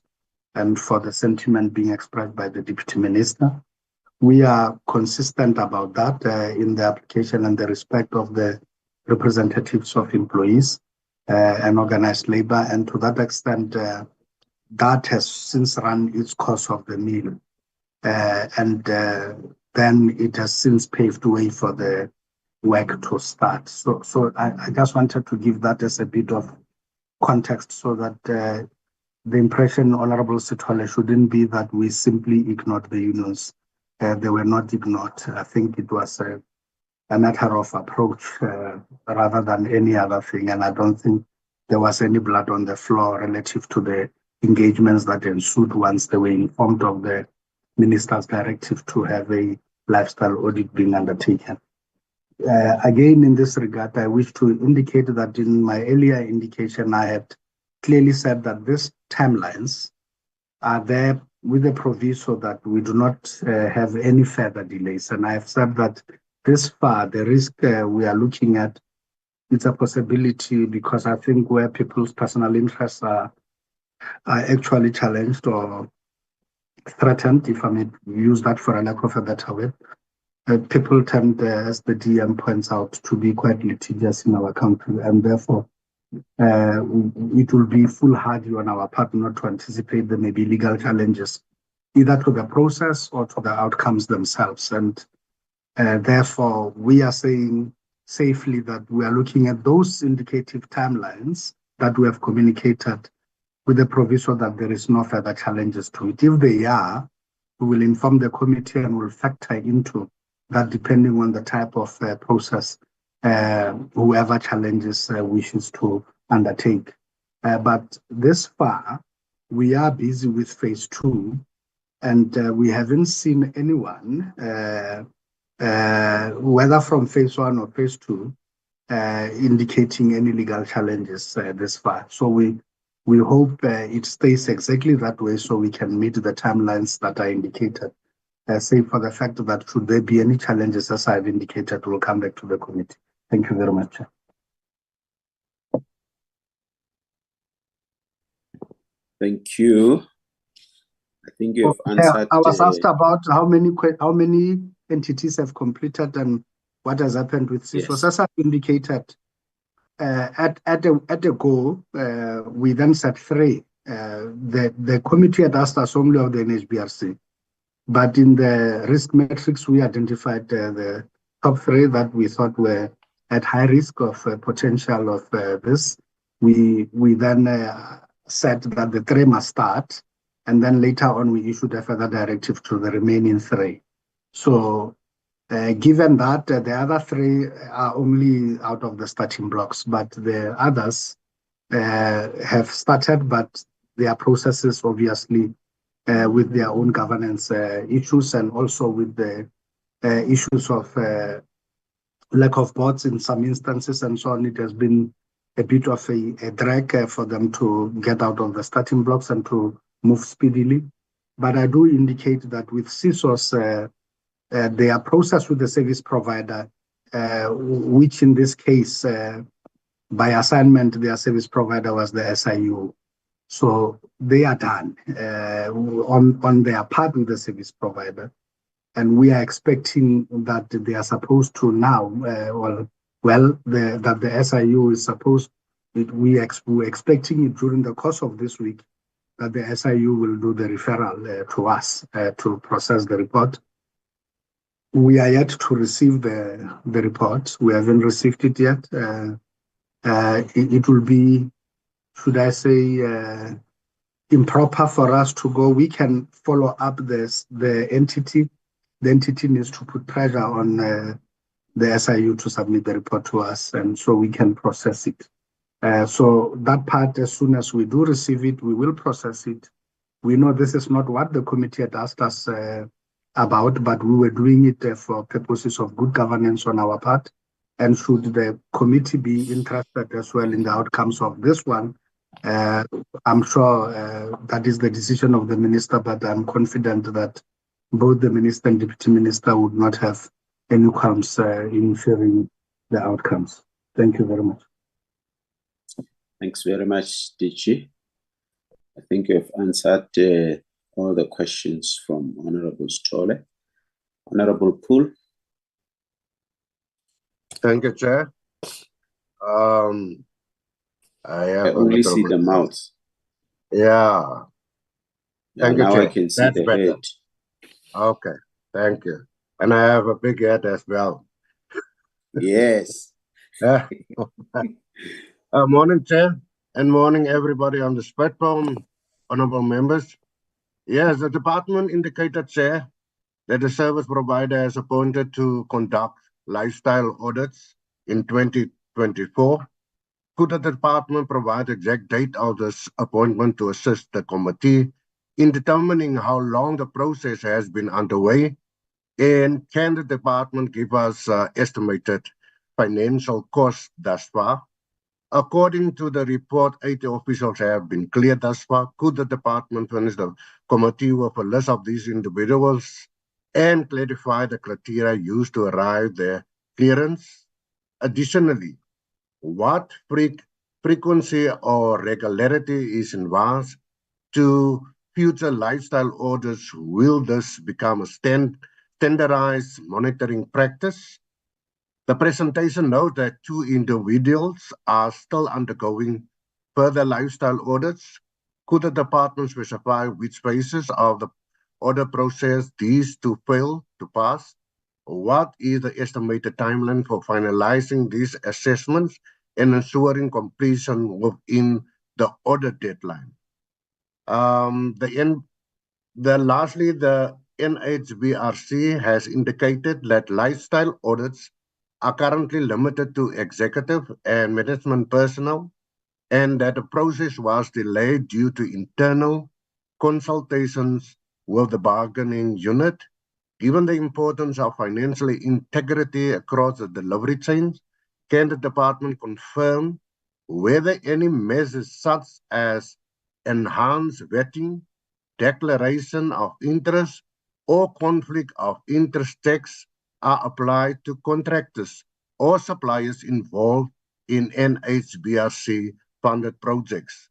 and for the sentiment being expressed by the Deputy Minister. We are consistent about that in the application and the respect of the representatives of employees and organized labor. And to that extent, that has since run its course of the mill. And then it has since paved way for the work to start. So I just wanted to give that as a bit of context so that the impression, Honorable Sithole, shouldn't be that we simply ignored the unions. They were not ignored. I think it was a matter of approach rather than any other thing. And I don't think there was any blood on the floor relative to the engagements that ensued once they were informed of the minister's directive to have a lifestyle audit being undertaken. Again, in this regard, I wish to indicate that in my earlier indication, I had clearly said that these timelines are there with the proviso that we do not have any further delays. And I have said that this far, the risk we are looking at, it's a possibility because I think where people's personal interests are actually challenged or threatened, if I may use that for a lack of a better word, people tend, as the DM points out, to be quite litigious in our country, and therefore it will be foolhardy on our part not to anticipate there may be legal challenges, either to the process or to the outcomes themselves. And therefore, we are saying safely that we are looking at those indicative timelines that we have communicated with the proviso that there is no further challenges to it. If they are, we will inform the committee and will factor into that depending on the type of process whoever challenges wishes to undertake. But this far, we are busy with phase 2, and we haven't seen anyone, whether from phase 1 or phase 2, indicating any legal challenges this far. So we hope it stays exactly that way so we can meet the timelines that are indicated. Save for the fact that should there be any challenges, as I've indicated, we'll come back to the committee. Thank you very much. Thank you. I think you've answered. I was asked about how many entities have completed and what has happened with CISO. Yes. As I've indicated, at the goal, we then said 3. The committee had asked us only of the NHBRC. But in the risk matrix, we identified the top 3 that we thought were at high risk of potential of this. We then said that the 3 must start, and then later on we issued a further directive to the remaining 3. So given that the other 3 are only out of the starting blocks, but the others have started, but their processes obviously with their own governance issues, and also with the issues of lack of boards in some instances and so on. It has been a bit of a drag for them to get out of the starting blocks and to move speedily. But I do indicate that with CISOs, their process with the service provider, which in this case, by assignment, their service provider was the SIU. So they are done on their part with the service provider. And we are expecting that they are supposed to now, that the SIU is supposed, we're expecting it during the course of this week, that the SIU will do the referral to us to process the report. We are yet to receive the report. We haven't received it yet. It will be, should I say, improper for us to go. We can follow up the entity. The entity needs to put pressure on the SIU to submit the report to us, and so we can process it. So that part, as soon as we do receive it, we will process it. We know this is not what the committee had asked us about, but we were doing it for purposes of good governance on our part. And should the committee be interested as well in the outcomes of this one, I'm sure that is the decision of the minister, but I'm confident that both the minister and deputy minister would not have any qualms in sharing the outcomes. Thank you very much. Thanks very much, DG. I think you've answered all the questions from Honorable Stole. Honorable Poole. Thank you, Chair. I only see the mouth. Yeah. Thank you, now Chair. I can see That's the better. head. Okay, thank you. And I have a big head as well. Yes. Morning, Chair, and morning, everybody on the platform, honorable members. Yes, the department indicated, Chair, that the service provider is appointed to conduct lifestyle audits in 2024. Could the department provide exact date of this appointment to assist the committee in determining how long the process has been underway? And can the department give us estimated financial costs thus far? According to the report, 80 officials have been cleared thus far. Could the department furnish the committee with a list of these individuals and clarify the criteria used to arrive their clearance? Additionally, what frequency or regularity is involved to future lifestyle audits? Will this become a standardized monitoring practice? The presentation notes that 2 individuals are still undergoing further lifestyle audits. Could the department specify which phases of the audit process these to fail to pass? What is the estimated timeline for finalizing these assessments and ensuring completion within the audit deadline? Lastly, the NHBRC has indicated that lifestyle audits are currently limited to executive and management personnel, and that the process was delayed due to internal consultations with the bargaining unit. Given the importance of financial integrity across the delivery chains, can the department confirm whether any measures such as enhanced vetting, declaration of interest, or conflict of interest checks are applied to contractors or suppliers involved in NHBRC funded projects,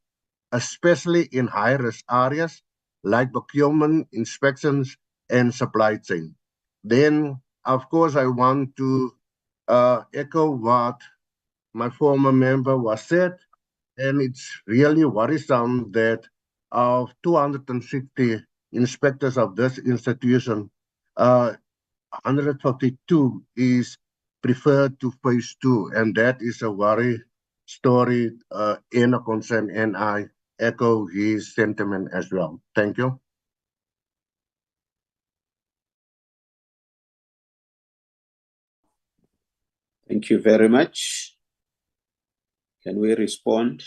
especially in high-risk areas like procurement, inspections, and supply chain? Then, of course, I want to echo what my former member was said, and it's really worrisome that of 260 inspectors of this institution, 152 is prefer to phase 2, and that is a worry story and a concern, and I echo his sentiment as well. Thank you. Thank you very much. Can we respond?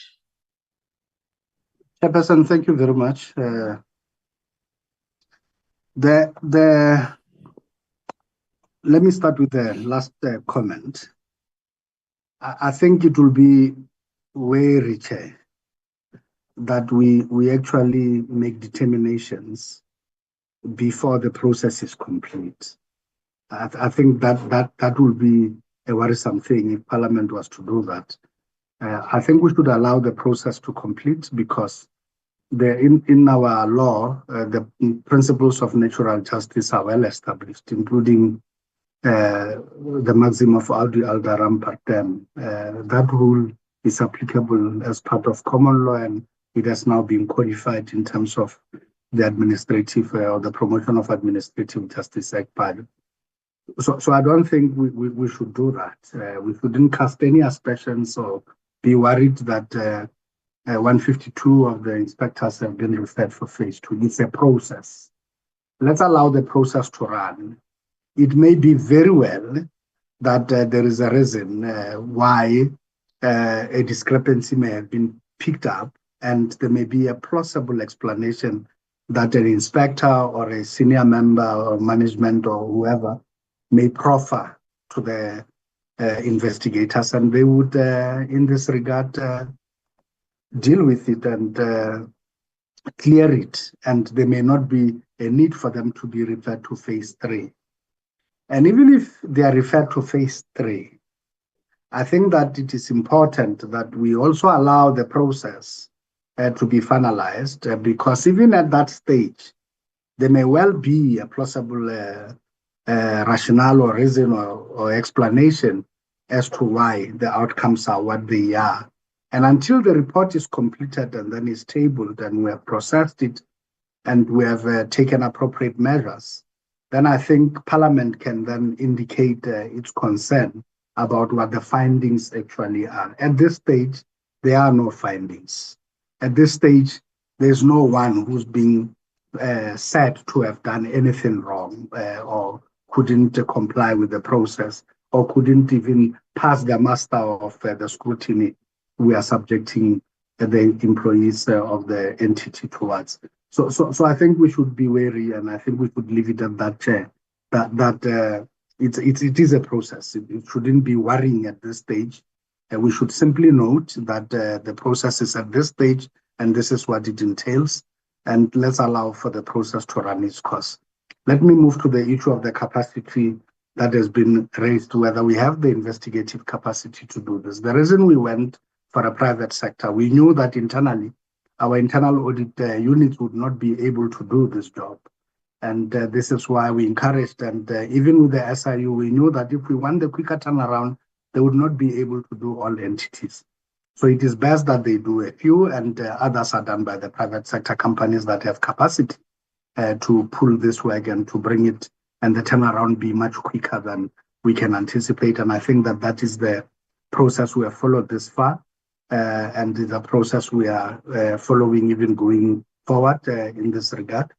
Chairperson, thank you very much. Let me start with the last comment. I think it will be very Chair, that we actually make determinations before the process is complete. I think that will be a worrisome thing if Parliament was to do that. I think we should allow the process to complete, because in our law, the principles of natural justice are well established, including the maxim of audi alderam partem. That rule is applicable as part of common law, and it has now been codified in terms of the administrative or the Promotion of Administrative Justice Act. So I don't think we should do that. We shouldn't cast any aspersions or be worried that 152 of the inspectors have been referred for phase 2. It's a process. Let's allow the process to run. It may be very well that there is a reason why a discrepancy may have been picked up, and there may be a plausible explanation that an inspector or a senior member or management or whoever may proffer to the investigators, and they would, in this regard, deal with it and clear it, and there may not be a need for them to be referred to phase 3. And even if they are referred to phase 3, I think that it is important that we also allow the process to be finalized, because even at that stage, there may well be a plausible rationale or reason or explanation as to why the outcomes are what they are. And until the report is completed and then is tabled and we have processed it and we have taken appropriate measures, then I think Parliament can then indicate its concern about what the findings actually are. At this stage, there are no findings. At this stage, there's no one who's being said to have done anything wrong or couldn't comply with the process or couldn't even pass the muster of the scrutiny we are subjecting the employees of the entity towards. So I think we should be wary, and I think we should leave it at that, Chair, that it is a process. It shouldn't be worrying at this stage. We should simply note that the process is at this stage, and this is what it entails, and let's allow for the process to run its course. Let me move to the issue of the capacity that has been raised, whether we have the investigative capacity to do this. The reason we went for a private sector, we knew that internally, our internal audit units would not be able to do this job. And this is why we encouraged, and even with the SIU, we knew that if we want the quicker turnaround, they would not be able to do all entities. So it is best that they do a few, and others are done by the private sector companies that have capacity to pull this work and to bring it, and the turnaround be much quicker than we can anticipate. And I think that that is the process we have followed this far, and the process we are following even going forward in this regard.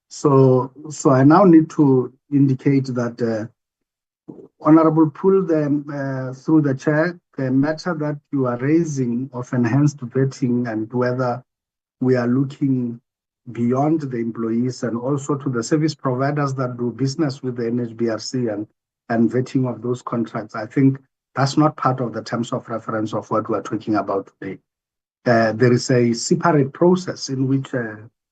So I now need to indicate that Honorable Poole, through the Chair, the matter that you are raising of enhanced vetting and whether we are looking beyond the employees and also to the service providers that do business with the NHBRC and vetting of those contracts, I think that's not part of the terms of reference of what we're talking about today. There is a separate process in which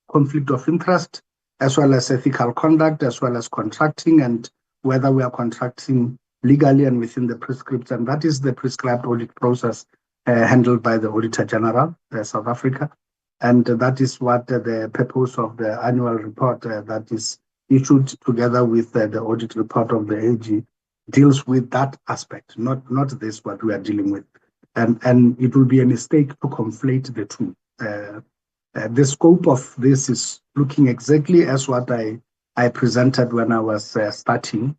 conflict of interest, as well as ethical conduct, as well as contracting, and whether we are contracting legally and within the prescripts, and that is the prescribed audit process handled by the Auditor General, South Africa. And that is what the purpose of the annual report that is issued together with the audit report of the AG deals with that aspect, not this what we are dealing with. And it will be a mistake to conflate the two. The scope of this is looking exactly as what I presented when I was starting.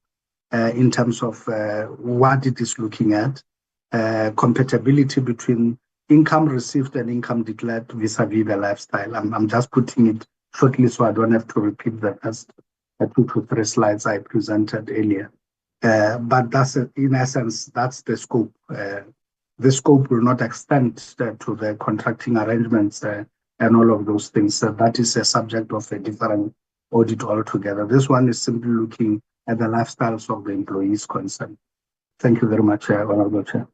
in terms of what it is looking at, compatibility between income received and income declared vis-a-vis the lifestyle. I'm just putting it shortly so I don't have to repeat the first 2 to 3 slides I presented earlier. But that's, in essence, that's the scope. The scope will not extend to the contracting arrangements and all of those things. That is a subject of a different audit altogether. This one is simply looking at the lifestyles of the employees concerned. Thank you very much, Honorable Chair.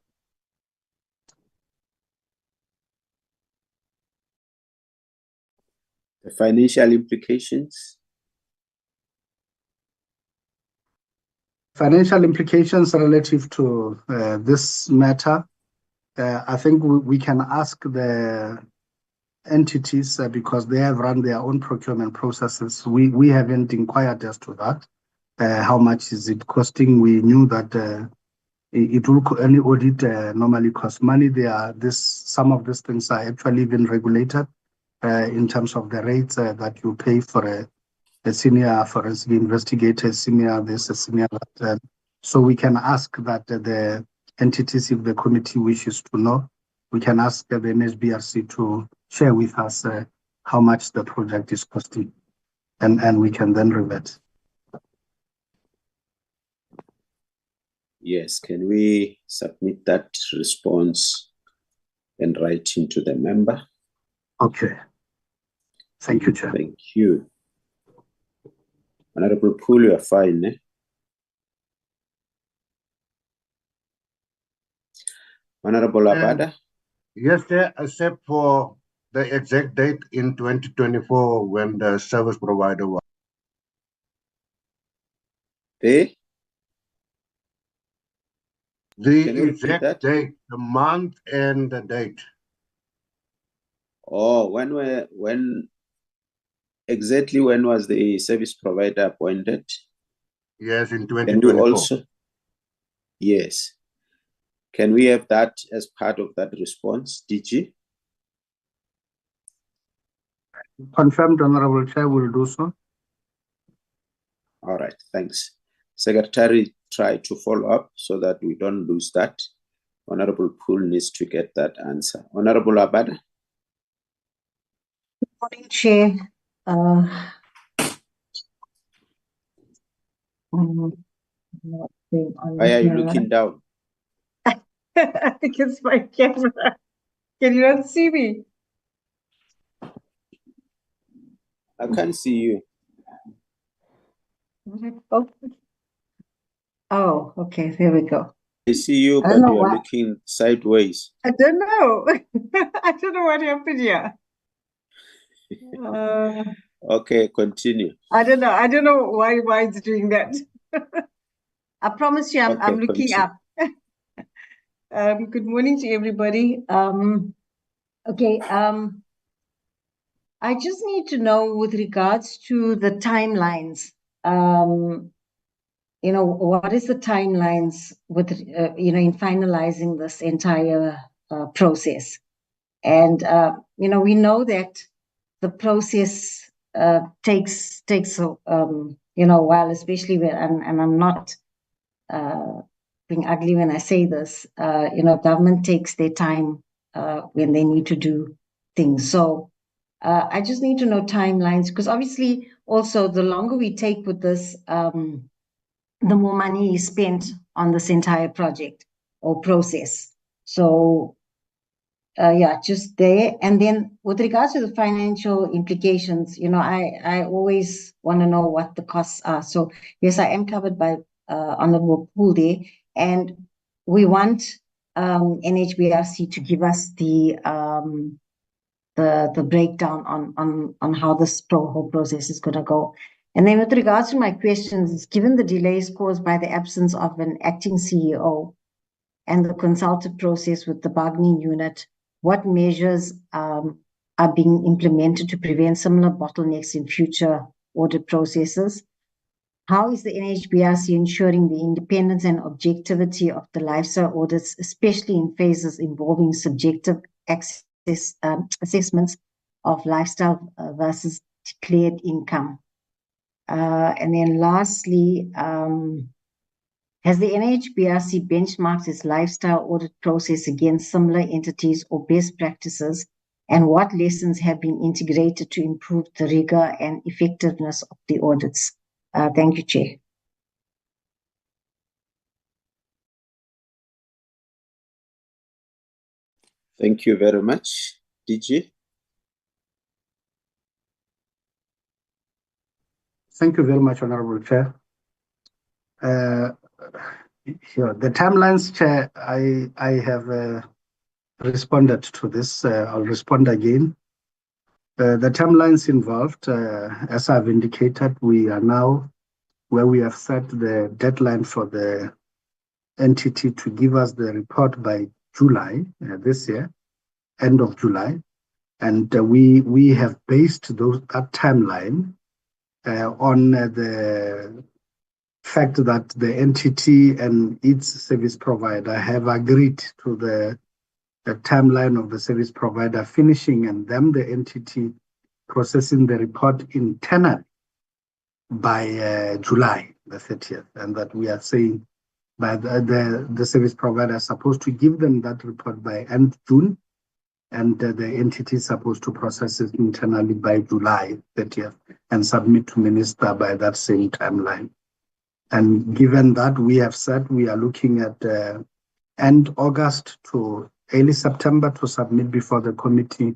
The financial implications. Financial implications relative to this matter, I think we can ask the entities because they have run their own procurement processes. We haven't inquired as to that. How much is it costing? We knew that it will any audit normally cost money. Some of these things are actually even regulated in terms of the rates that you pay for a senior forensic investigator, senior this, a senior that. So we can ask that the entities, if the committee wishes to know, we can ask the NHBRC to share with us how much the project is costing, and we can then revert. Yes, can we submit that response and write into the member? Okay. Thank you, Chair. Thank you. Honorable Poole, you are fine, eh? Honorable Abada? Yes, Chair, except for the exact date in 2024 when the service provider was. The exact date, the month and the date. Oh, exactly when was the service provider appointed? Yes, in 2024. Can we also? Yes. Can we have that as part of that response, DG? Confirmed, Honorable Chair, will do so. All right, thanks. Secretary, try to follow up so that we don't lose that. Honorable Poole needs to get that answer. Honorable Abada? Good morning, Chair. Why are you looking down? I think it's my camera. Can you not see me? I can't see you. Oh, okay, there we go. I see you, but you are looking sideways. I don't know. I don't know what happened here. Okay, continue. I don't know. I don't know why it's doing that. I promise you, I'm looking up. Good morning to everybody. Okay. I just need to know with regards to the timelines. What is the timelines with in finalizing this entire process? And we know that the process takes a while, especially when, and I'm not being ugly when I say this. Government takes their time when they need to do things. So I just need to know timelines, because obviously also the longer we take with this, the more money is spent on this entire project or process. So just there. And then with regards to the financial implications, I always want to know what the costs are. So yes, I am covered by Honorable Poole there, and we want NHBRC to give us the breakdown on how this whole process is going to go. And then with regards to my questions, given the delays caused by the absence of an acting CEO and the consultative process with the bargaining unit, what measures are being implemented to prevent similar bottlenecks in future audit processes? How is the NHBRC ensuring the independence and objectivity of the lifestyle audits, especially in phases involving subjective assessments of lifestyle versus declared income? And then lastly, Has the NHBRC benchmarked its lifestyle audit process against similar entities or best practices, and what lessons have been integrated to improve the rigor and effectiveness of the audits? Thank you, Chair. Thank you very much. DG? Thank you very much, Honorable Chair. Sure. The timelines, Chair, I have responded to this. I'll respond again. The timelines involved, as I've indicated, we are now where we have set the deadline for the entity to give us the report by July this year, end of July. And we have based that timeline on the fact that the entity and its service provider have agreed to the timeline of the service provider finishing and then the entity processing the report internally by July the 30th, and that we are saying by the service provider is supposed to give them that report by end June, and the entity is supposed to process it internally by July 30th and submit to Minister by that same timeline. And given that, we have said we are looking at end August to early September to submit before the committee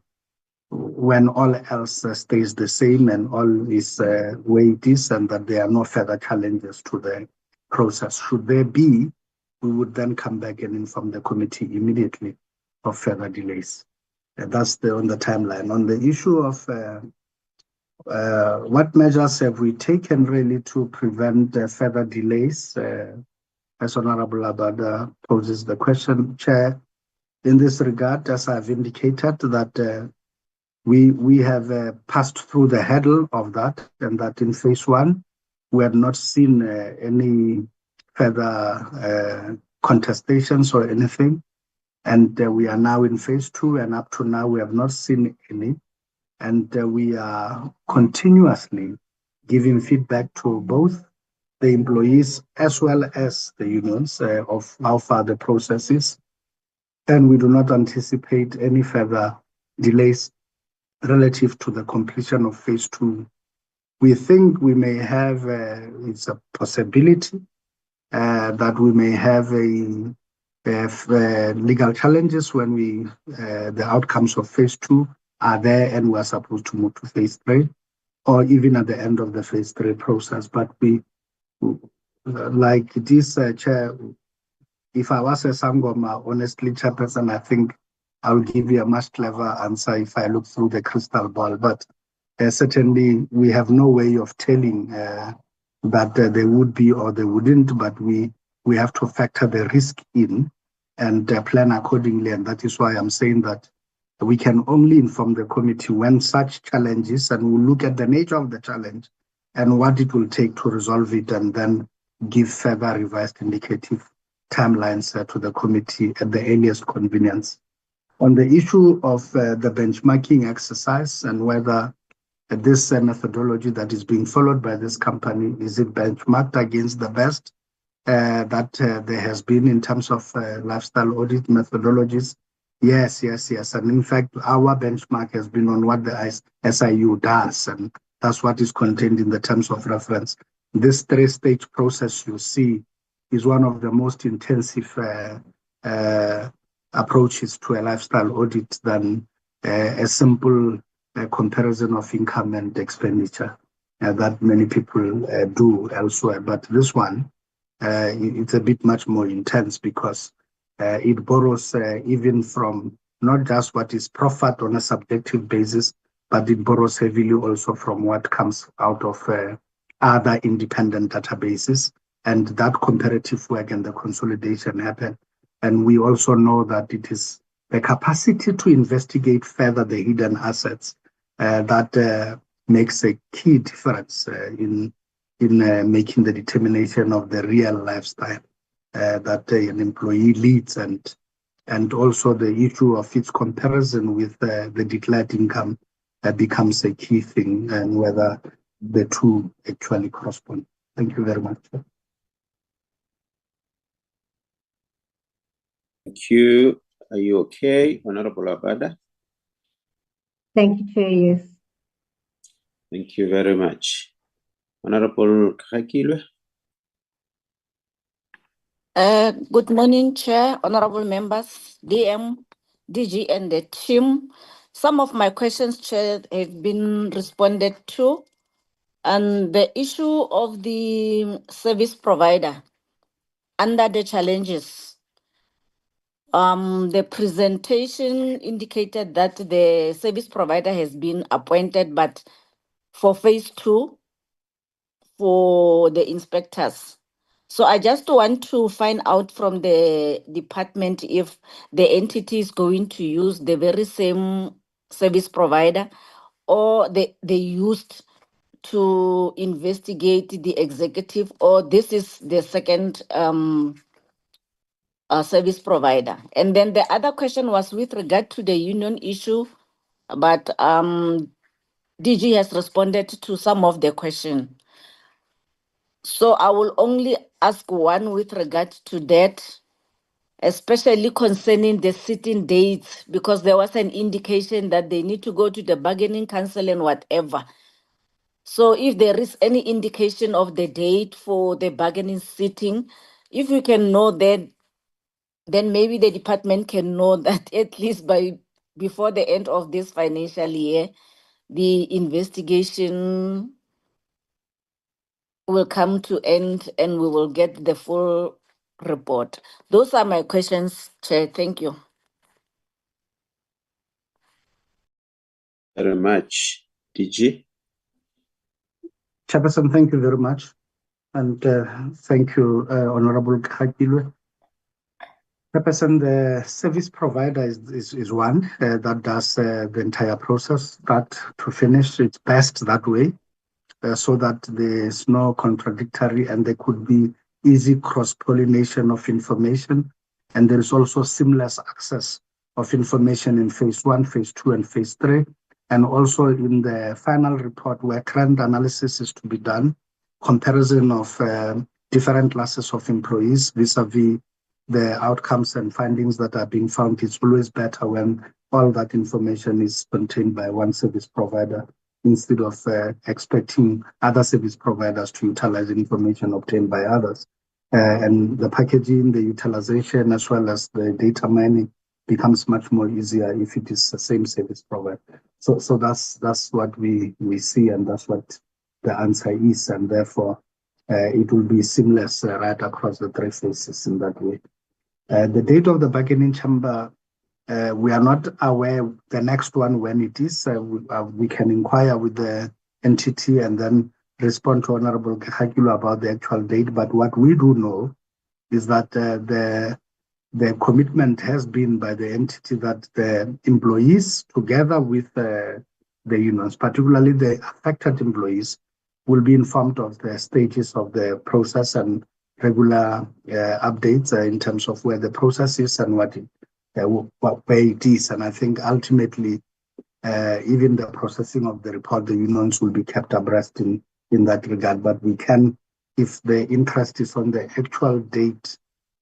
when all else stays the same and all is where it is, and that there are no further challenges to the process. Should there be, we would then come back and inform the committee immediately of further delays. That's on the timeline. On the issue of what measures have we taken really to prevent further delays, as Honorable Abada poses the question, Chair. In this regard, as I've indicated, that we have passed through the hurdle of that, and that in phase 1, we have not seen any further contestations or anything. And we are now in phase 2, and up to now, we have not seen any. And we are continuously giving feedback to both the employees as well as the unions of how far the process is. And we do not anticipate any further delays relative to the completion of phase 2. We think we may have, it's a possibility that we may have legal challenges when the outcomes of phase 2 are there and we're supposed to move to phase 3, or even at the end of the phase 3 process. But we, like this, Chair, if I was a Sangoma, honestly, Chairperson, I think I'll give you a much clever answer if I look through the crystal ball. But certainly, we have no way of telling that they would be or they wouldn't, but we have to factor the risk in and plan accordingly. And that is why I'm saying that we can only inform the committee when such challenges, and we'll look at the nature of the challenge and what it will take to resolve it, and then give further revised indicative timelines to the committee at the earliest convenience. On the issue of the benchmarking exercise and whether this methodology that is being followed by this company, is it benchmarked against the best that there has been in terms of lifestyle audit methodologies? Yes. And in fact, our benchmark has been on what the SIU does, and that's what is contained in the terms of reference. This 3-stage process you see is one of the most intensive approaches to a lifestyle audit than a simple comparison of income and expenditure that many people do elsewhere. But this one, it's a bit much more intense because it borrows even from not just what is proffered on a subjective basis, but it borrows heavily also from what comes out of other independent databases, and that comparative work and the consolidation happen. And we also know that it is the capacity to investigate further the hidden assets that makes a key difference in making the determination of the real lifestyle that an employee leads, and also the issue of its comparison with the declared income becomes a key thing, and whether the two actually correspond. Thank you very much. Thank you. Are you okay, Honorable Abada? Thank you, Chair. Yes. Thank you very much. Honorable Kakilwe? Good morning, Chair, honorable members, DM, DG, and the team. Some of my questions, Chair, have been responded to. And the issue of the service provider under the challenges, the presentation indicated that the service provider has been appointed, but for phase 2 for the inspectors. So I just want to find out from the department if the entity is going to use the very same service provider or they used to investigate the executive, or this is the second service provider. And then the other question was with regard to the union issue, but DG has responded to some of the question. So I will only ask one with regard to that, especially concerning the sitting dates, because there was an indication that they need to go to the bargaining council and whatever. So if there is any indication of the date for the bargaining sitting, if we can know that, then maybe the department can know that at least before the end of this financial year, the investigation will come to end and we will get the full report. Those are my questions, Chair. Thank you. Very much. DG? Chairperson, thank you very much. And thank you, Honorable Kakilwe. Chairperson, the service provider is one that does the entire process, start to finish. It's best that way, so that there's no contradictory and there could be easy cross-pollination of information. And there is also seamless access of information in phase 1, phase 2, and phase 3. And also in the final report where trend analysis is to be done, comparison of different classes of employees vis-a-vis the outcomes and findings that are being found. It's always better when all that information is contained by one service provider instead of expecting other service providers to utilize information obtained by others. And the packaging, the utilization, as well as the data mining becomes much more easier if it is the same service provider. So that's what we see, and that's what the answer is, and therefore it will be seamless right across the 3 phases in that way. The date of the bargaining chamber, we are not aware the next one when it is. We can inquire with the entity and then respond to Honorable Kakilwe about the actual date. But what we do know is that the commitment has been by the entity that the employees, together with the unions, particularly the affected employees, will be informed of the stages of the process and regular updates in terms of where the process is and where it is. And I think ultimately, even the processing of the report, the unions will be kept abreast in that regard. But we can, if the interest is on the actual date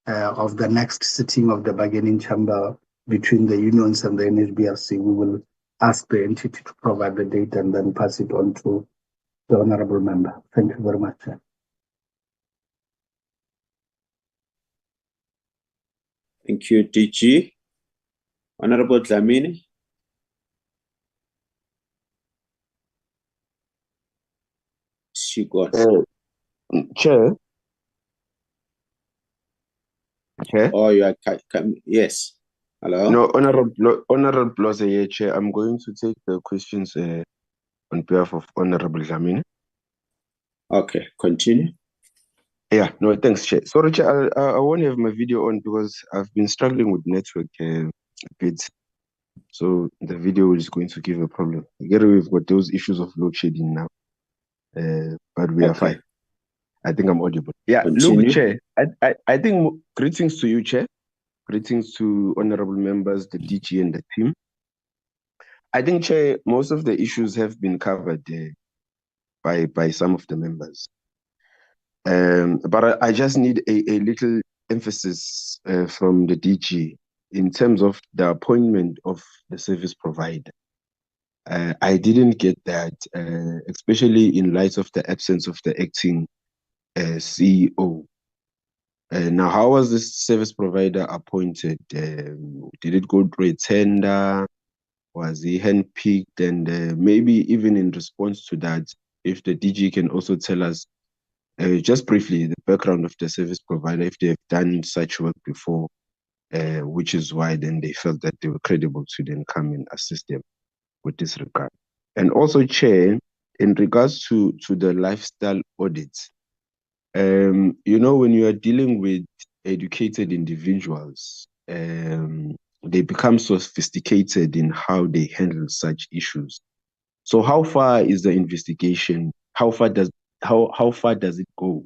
of the next sitting of the bargaining chamber between the unions and the NHBRC, we will ask the entity to provide the date and then pass it on to the honorable member. Thank you very much. Thank you, DG. Honorable Dlamini? She got. Chair? Chair? Oh, you are, yes. Hello? No, Honorable Bloze, Chair. I'm going to take the questions on behalf of Honorable Dlamini. Okay, continue. Yeah, no, thanks, Chair. Sorry, Chair, I won't have my video on because I've been struggling with network a bit. So the video is going to give a problem. Again, we've got those issues of load shedding now. But we are fine. I think I'm audible. Yeah, continue. Look, Chair, I think greetings to you, Chair. Greetings to honorable members, the DG and the team. I think, Chair, most of the issues have been covered by some of the members. But I just need a little emphasis from the DG in terms of the appointment of the service provider. I didn't get that, especially in light of the absence of the acting CEO. Now, how was this service provider appointed? Did it go through a tender? Was he handpicked? And maybe even in response to that, if the DG can also tell us just briefly the background of the service provider, if they have done such work before, which is why then they felt that they were credible to then come and assist them with this regard. And also, Chair, in regards to the lifestyle audits, you know, when you are dealing with educated individuals, they become sophisticated in how they handle such issues. So how far is the investigation? How far does it go?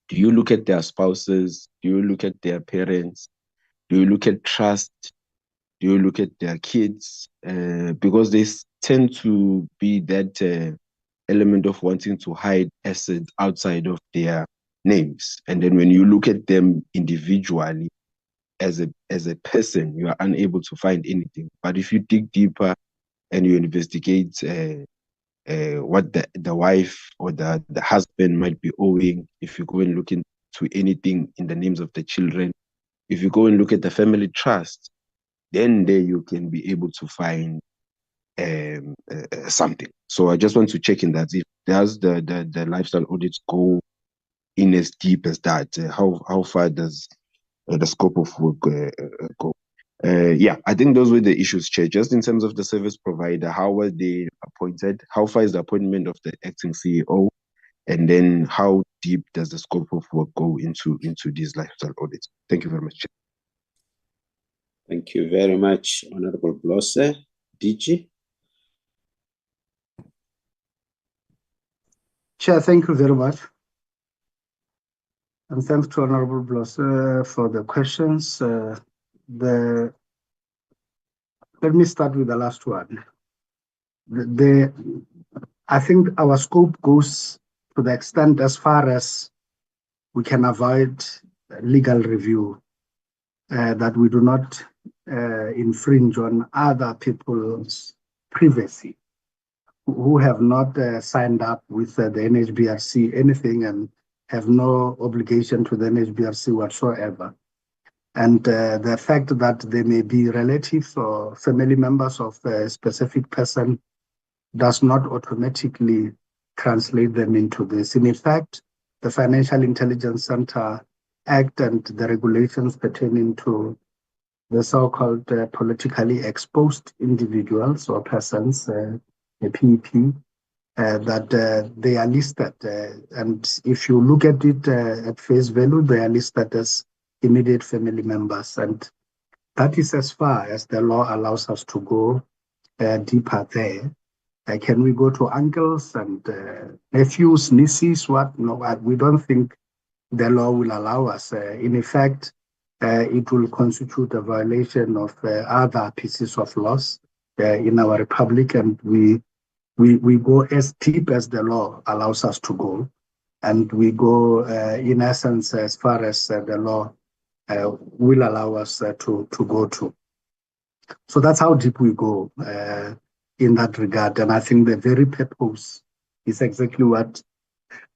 Do you look at their spouses? Do you look at their parents? Do you look at trust? Do you look at their kids? Because they tend to be that element of wanting to hide assets outside of their names. And then when you look at them individually as a person, you are unable to find anything. But if you dig deeper and you investigate what the wife or the husband might be owing, if you go and look into anything in the names of the children, if you go and look at the family trust, then there you can be able to find something. So I just want to check in that. If does the lifestyle audits go in as deep as that? How far does the scope of work go? Yeah, I think those were the issues, Chair. Just in terms of the service provider, how were they appointed? How far is the appointment of the acting CEO? And then how deep does the scope of work go into these lifestyle audits? Thank you very much, Chair. Thank you very much, Honorable Blosse. DG? Chair, thank you very much. And thanks to Honorable Blosse for the questions. Let me start with the last one. I think our scope goes to the extent as far as we can avoid legal review, that we do not infringe on other people's privacy who have not signed up with the NHBRC anything and have no obligation to the NHBRC whatsoever. And the fact that they may be relatives or family members of a specific person does not automatically translate them into this. In effect, the Financial Intelligence Center Act and the regulations pertaining to the so-called politically exposed individuals or persons, the PEP, that they are listed. And if you look at it at face value, they are listed as immediate family members. And that is as far as the law allows us to go deeper there. Can we go to uncles and nephews, nieces, what? No, we don't think the law will allow us. In effect, it will constitute a violation of other pieces of laws in our republic, and we go as deep as the law allows us to go, and we go in essence as far as the law will allow us to go to. So that's how deep we go in that regard, and I think the very purpose is exactly what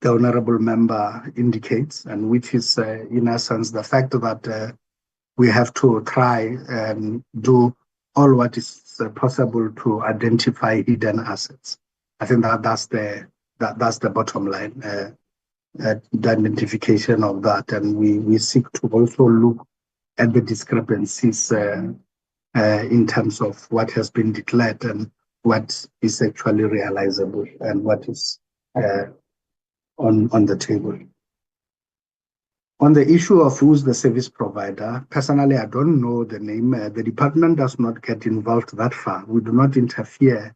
the honourable member indicates, and which is in essence the fact that we have to try and do all what is possible to identify hidden assets. I think that's the bottom line, the identification of that, and we seek to also look at the discrepancies in terms of what has been declared and what is actually realizable and what is on the table. On the issue of who's the service provider, personally, I don't know the name. The department does not get involved that far. We do not interfere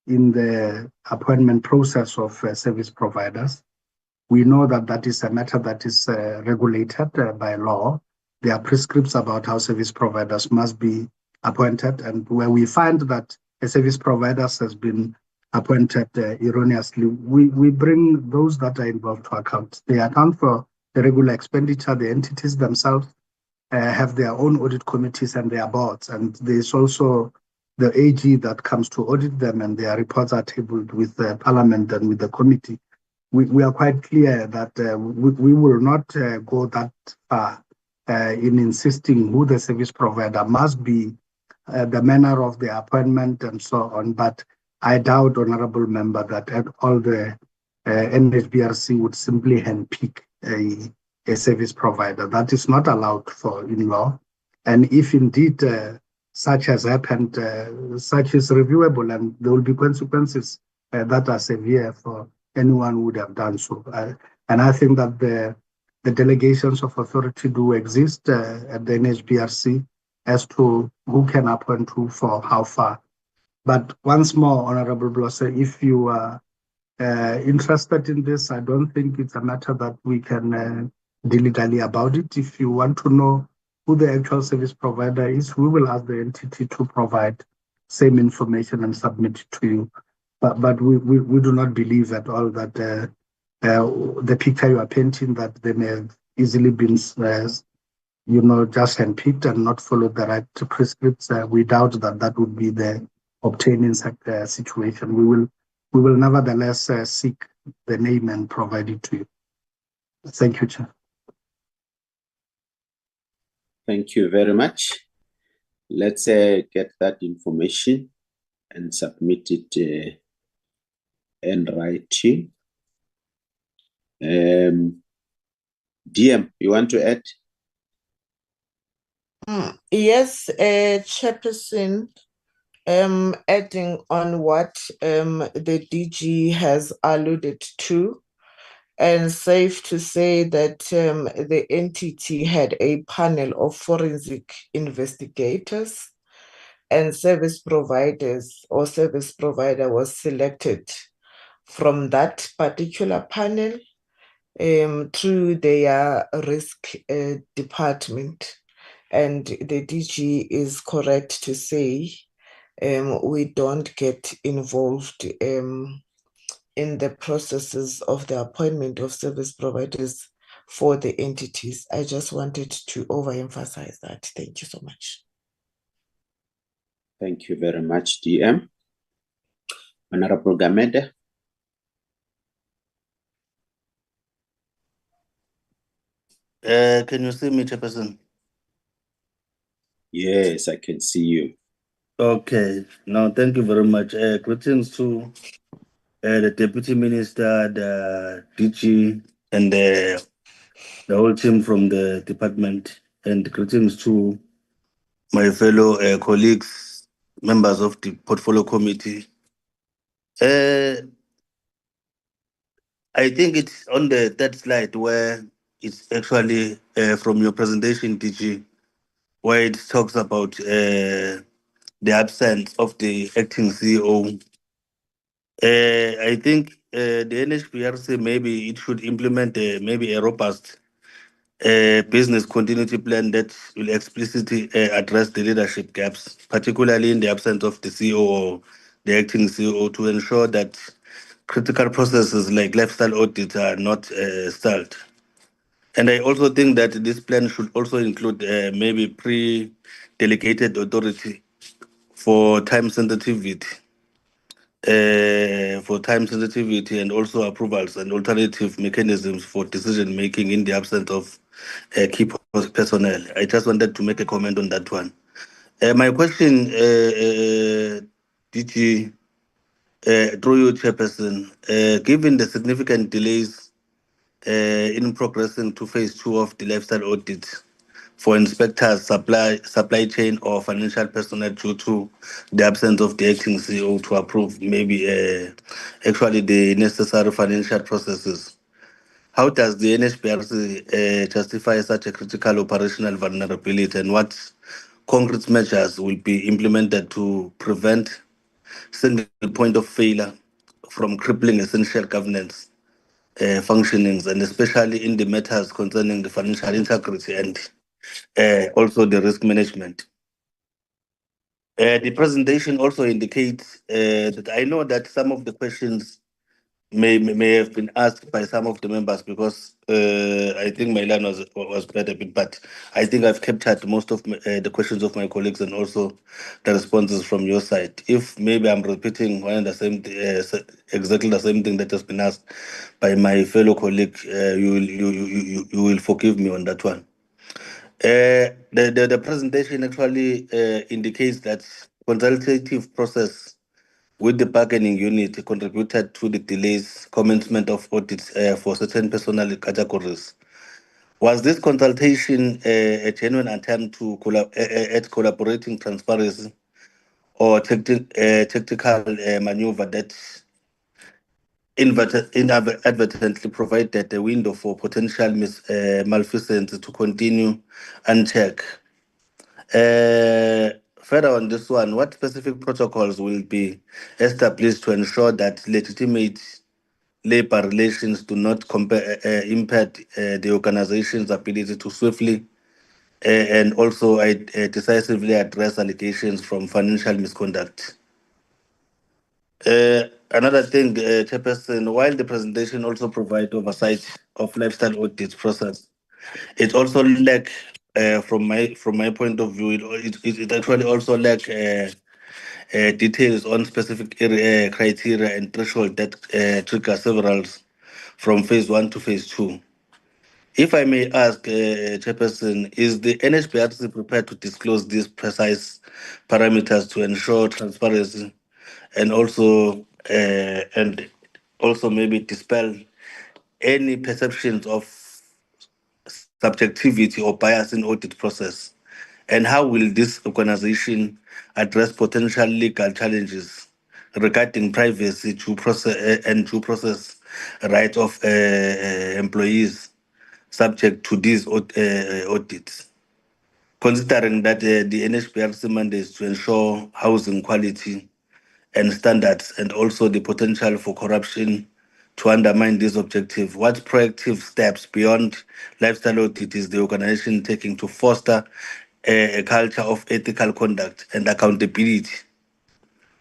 in the appointment process of service providers. We know that that is a matter that is regulated by law. There are prescripts about how service providers must be appointed, and where we find that a service provider has been appointed erroneously, we bring those that are involved to account. They account for regular expenditure. The entities themselves have their own audit committees and their boards, and there's also the AG that comes to audit them, and their reports are tabled with the Parliament and with the committee. We are quite clear that we will not go that far in insisting who the service provider must be, the manner of the appointment and so on. But I doubt, Honourable Member, that all the NHBRC would simply handpick a service provider. That is not allowed in law. And if indeed such has happened, such is reviewable, and there will be consequences that are severe for anyone who would have done so. And I think that the delegations of authority do exist at the NHBRC as to who can appoint who for how far. But once more, Honourable Blosse, if you are interested in this, I don't think it's a matter that we can dilly-dally about it. If you want to know who the actual service provider is, we will ask the entity to provide same information and submit it to you. But we do not believe at all that the picture you are painting, that they may have easily been just handpicked and not followed the right prescripts. We doubt that would be the obtaining situation. We will nevertheless seek the name and provide it to you. Thank you, Chair. Thank you very much. Let's get that information and submit it in writing. DM, you want to add? Yes, Chairperson, adding on what the DG has alluded to, and safe to say that the entity had a panel of forensic investigators and service providers, or service provider was selected from that particular panel through their risk department. And the DG is correct to say we don't get involved in the processes of the appointment of service providers for the entities. I just wanted to overemphasize that. Thank you so much. Thank you very much, DM. Honorable Gamede. Can you see me, Chairperson? Yes, I can see you. Okay. No, thank you very much. Greetings to the Deputy Minister, the DG, and the whole team from the department, and greetings to my fellow colleagues, members of the Portfolio Committee. I think it's on the third slide where it's actually from your presentation, DG, where it talks about the absence of the acting CEO. I think the NHBRC, maybe it should implement maybe a robust business continuity plan that will explicitly address the leadership gaps, particularly in the absence of the CEO or the acting CEO, to ensure that critical processes like lifestyle audit are not stalled. And I also think that this plan should also include maybe pre-delegated authority for time sensitivity. And also approvals and alternative mechanisms for decision making in the absence of key personnel. I just wanted to make a comment on that one. My question, DG, through you, Chairperson, given the significant delays in progressing to phase 2 of the lifestyle audit for inspectors, supply chain, or financial personnel due to the absence of the acting CEO to approve maybe actually the necessary financial processes, how does the NHBRC justify such a critical operational vulnerability, and what concrete measures will be implemented to prevent single point of failure from crippling essential governance functionings, and especially in the matters concerning the financial integrity and also the risk management? The presentation also indicates that I know that some of the questions may have been asked by some of the members, because I think my line was bad a bit, but I think I've captured most of the questions of my colleagues and also the responses from your side. If maybe I'm repeating one and the same, exactly the same thing that has been asked by my fellow colleague, you will forgive me on that one. The presentation actually indicates that consultative process with the bargaining unit contributed to the delays commencement of audits for certain personnel categories. Was this consultation a genuine attempt to at collaborating transparency, or tactical maneuver that inadvertently provided a window for potential malfeasance to continue unchecked? Further on this one, what specific protocols will be established to ensure that legitimate labor relations do not impact the organization's ability to swiftly and also decisively address allegations from financial misconduct? Another thing, Chairperson, while the presentation also provides oversight of lifestyle audit process, it also lack, from my point of view, it actually also lack details on specific criteria and threshold that trigger several from phase 1 to phase 2. If I may ask, Chairperson, is the NHBRC prepared to disclose these precise parameters to ensure transparency and also maybe dispel any perceptions of subjectivity or bias in audit process? And how will this organization address potential legal challenges regarding privacy due process right of employees subject to these audits? Considering that the NHBRC mandate is to ensure housing quality and standards, and also the potential for corruption to undermine this objective, what proactive steps beyond lifestyle audit is the organization taking to foster a culture of ethical conduct and accountability?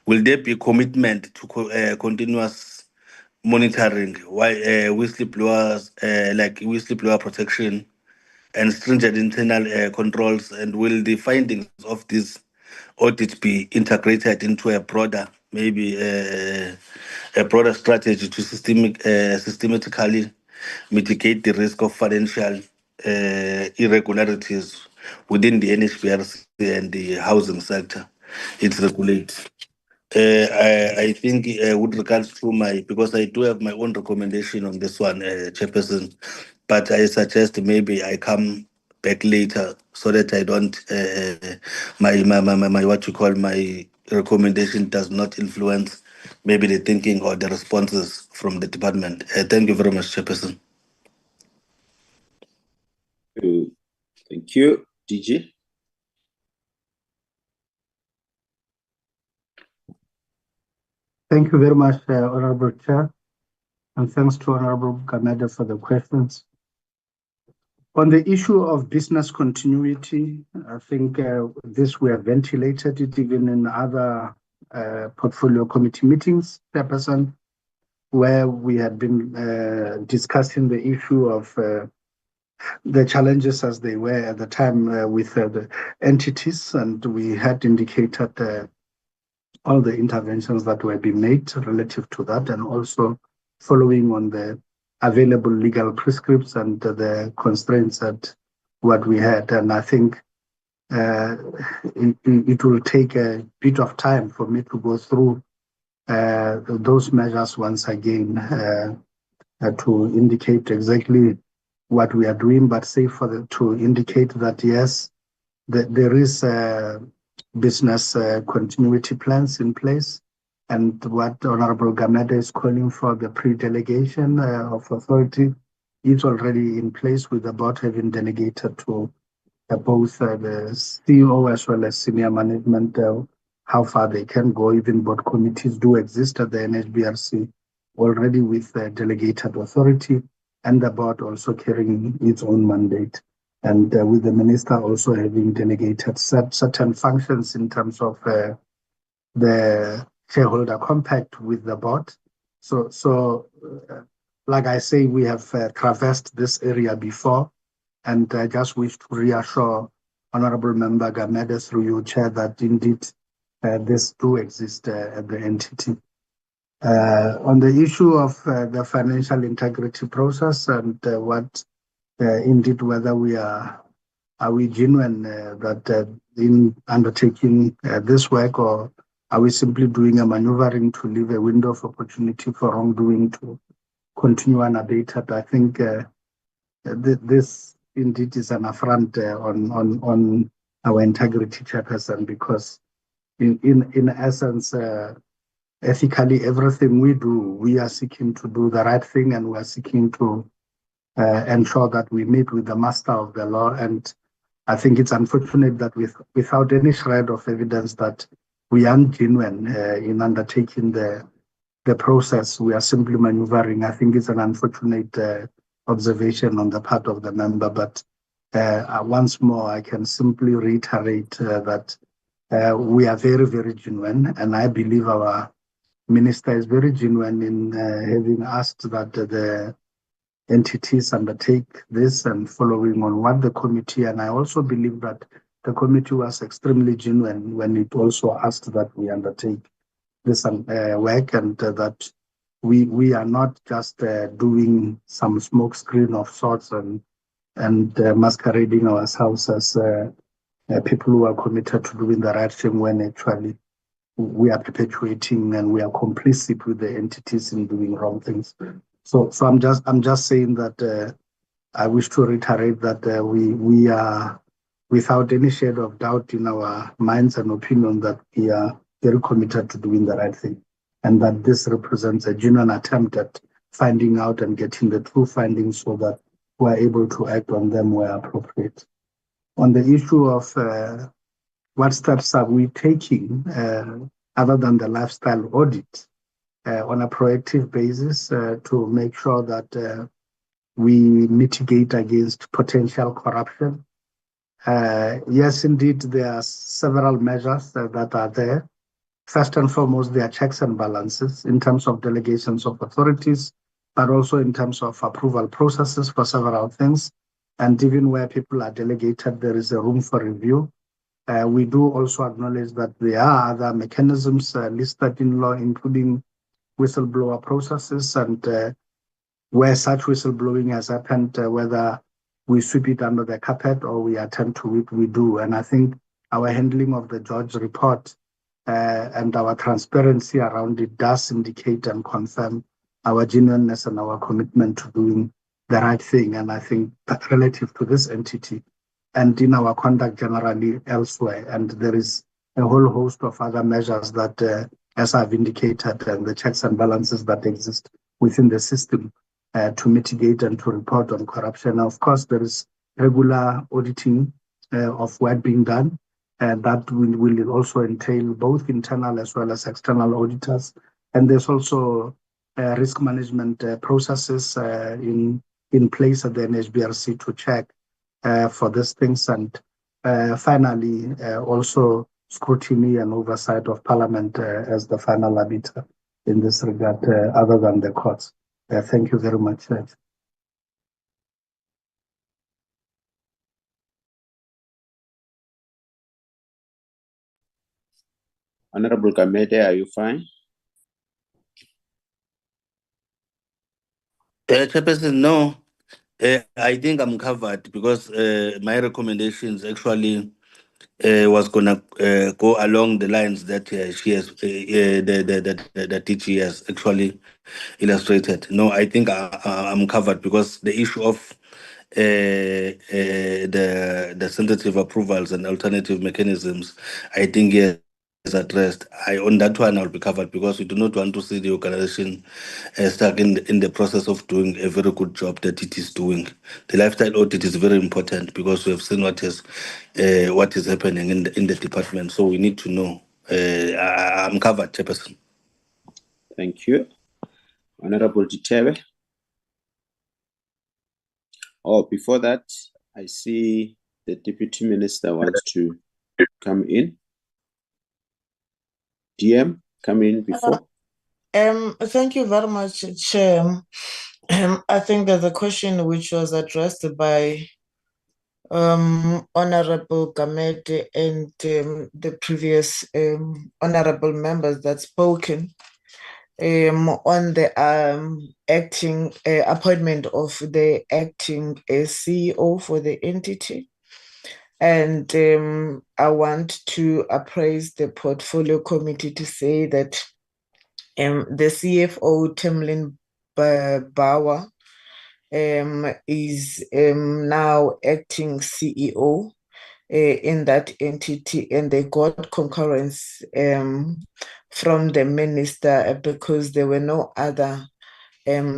Will there be commitment to continuous monitoring, while whistleblowers, like whistleblower protection and stringent internal controls? And will the findings of this audit be integrated into a broader, maybe a broader strategy to systematically mitigate the risk of financial irregularities within the NHBRC and the housing sector it regulates? I think with regards to because I do have my own recommendation on this one, Chairperson, but I suggest maybe I come back later so that I don't, my what you call my recommendation does not influence maybe the thinking or the responses from the department. Thank you very much, Chairperson. Thank you, DG. Thank you very much, Honorable Chair, and thanks to Honorable Gameda for the questions. On the issue of business continuity, I think this we have ventilated it even in other portfolio committee meetings, Chairperson, where we had been discussing the issue of the challenges as they were at the time with the entities, and we had indicated all the interventions that were being made relative to that, and also following on the available legal prescripts and the constraints that what we had. And I think it will take a bit of time for me to go through those measures once again to indicate exactly what we are doing, but say to indicate that yes, there is business continuity plans in place, and what Honorable Gameda is calling for, the pre-delegation of authority, is already in place, with the board having delegated to both the CEO as well as senior management how far they can go. Even board committees do exist at the NHBRC already with delegated authority, and the board also carrying its own mandate, and with the minister also having delegated certain functions in terms of the shareholder compact with the board. Like I say, we have traversed this area before, and I just wish to reassure Honorable Member Gamede through you, Chair, that indeed this do exist at the entity. On the issue of the financial integrity process and what indeed whether are we genuine that in undertaking this work, or are we simply doing a maneuvering to leave a window of opportunity for wrongdoing to continue unabated? I think this indeed is an affront on our integrity, Chairperson, because in essence, ethically, everything we do, we are seeking to do the right thing, and we are seeking to ensure that we meet with the master of the law. And I think it's unfortunate that without any shred of evidence that we aren't genuine in undertaking the process, we are simply maneuvering. I think it's an unfortunate observation on the part of the member. But once more, I can simply reiterate that we are very, very genuine, and I believe our Minister is very genuine in having asked that the entities undertake this and following on what the committee, and I also believe that the committee was extremely genuine when it also asked that we undertake this work, and that we are not just doing some smoke screen of sorts and masquerading ourselves as people who are committed to doing the right thing, when actually we are perpetuating and we are complicit with the entities in doing wrong things. So I'm just saying that I wish to reiterate that we are without any shade of doubt in our minds and opinion that we are very committed to doing the right thing, and that this represents a genuine attempt at finding out and getting the true findings so that we're able to act on them where appropriate. On the issue of what steps are we taking other than the lifestyle audit on a proactive basis to make sure that we mitigate against potential corruption? Yes, indeed, there are several measures that are there. First and foremost, there are checks and balances in terms of delegations of authorities, but also in terms of approval processes for several things. And even where people are delegated, there is a room for review. We do also acknowledge that there are other mechanisms listed in law, including whistleblower processes, and where such whistleblowing has happened, whether we sweep it under the carpet or we attend to it, we do. And I think our handling of the George report and our transparency around it does indicate and confirm our genuineness and our commitment to doing the right thing. And I think that relative to this entity and in our conduct generally elsewhere, and there is a whole host of other measures that, as I've indicated, and the checks and balances that exist within the system to mitigate and to report on corruption. Of course, there is regular auditing of work being done, and that will also entail both internal as well as external auditors. And there's also risk management processes in place at the NHBRC to check for these things. And finally, also scrutiny and oversight of Parliament as the final arbiter in this regard, other than the courts. Thank you very much. Honorable Gamede, are you fine? Chairperson, no. I think I'm covered because my recommendations actually was gonna go along the lines that she has, the DG has actually illustrated. No, I think I'm covered because the issue of the sensitive approvals and alternative mechanisms, I think is addressed. On that one, I'll be covered because we do not want to see the organization stuck in the process of doing a very good job that it is doing. The lifestyle audit is very important because we have seen what is happening in the department. So we need to know. I'm covered, Chairperson. Thank you. Honorable Ditewe. Oh, before that, I see the Deputy Minister wants to come in. DM, come in before. Thank you very much, Chair. I think there's a question which was addressed by Honorable Gamete and the previous honorable members that spoken on the acting appointment of the acting CEO for the entity. And I want to appraise the portfolio committee to say that the CFO, Timlin Bauer, is now acting CEO in that entity, and they got concurrence from the minister because there were no other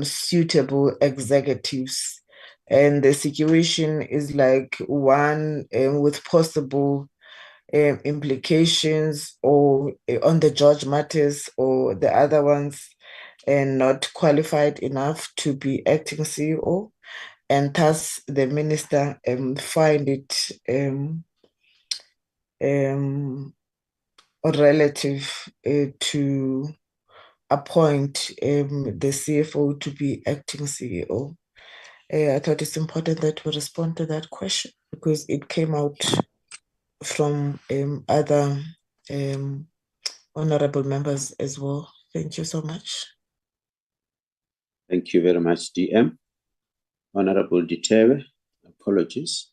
suitable executives. And the situation is like one with possible implications or on the judge matters, or the other ones not qualified enough to be acting CEO, and thus the minister find it relative to appoint the CFO to be acting CEO. I thought it's important that we respond to that question because it came out from other honorable members as well. Thank you so much. Thank you very much, DM. Honorable Ditewe, apologies.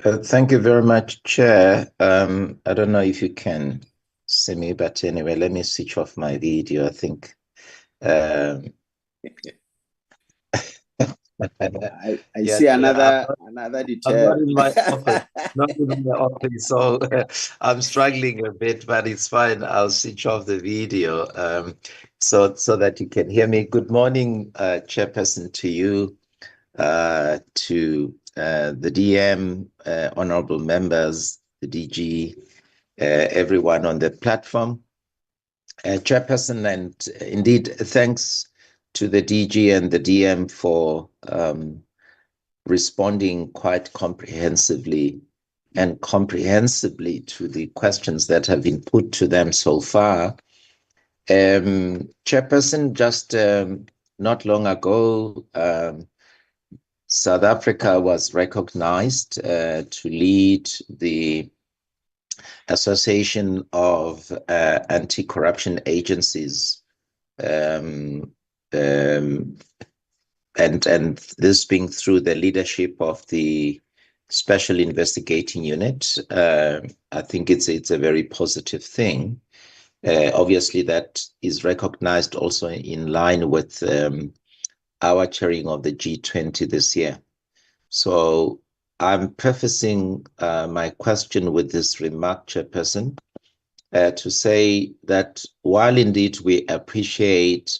Thank you very much, Chair. I don't know if you can see me, but anyway, let me switch off my video, I think. I see another detail. I'm not in my office, not in my office, so I'm struggling a bit, but it's fine. I'll switch off the video so that you can hear me. Good morning, Chairperson, to you, to the DM, honorable members, the DG, everyone on the platform. Chairperson, and indeed, thanks to the DG and the DM for responding quite comprehensively to the questions that have been put to them so far. Chairperson, just not long ago, South Africa was recognized to lead the Association of Anti-Corruption Agencies, and this being through the leadership of the Special Investigating Unit. I think it's a very positive thing. Obviously, that is recognized also in line with our chairing of the G20 this year. So I'm prefacing my question with this remark, Chairperson, to say that while indeed we appreciate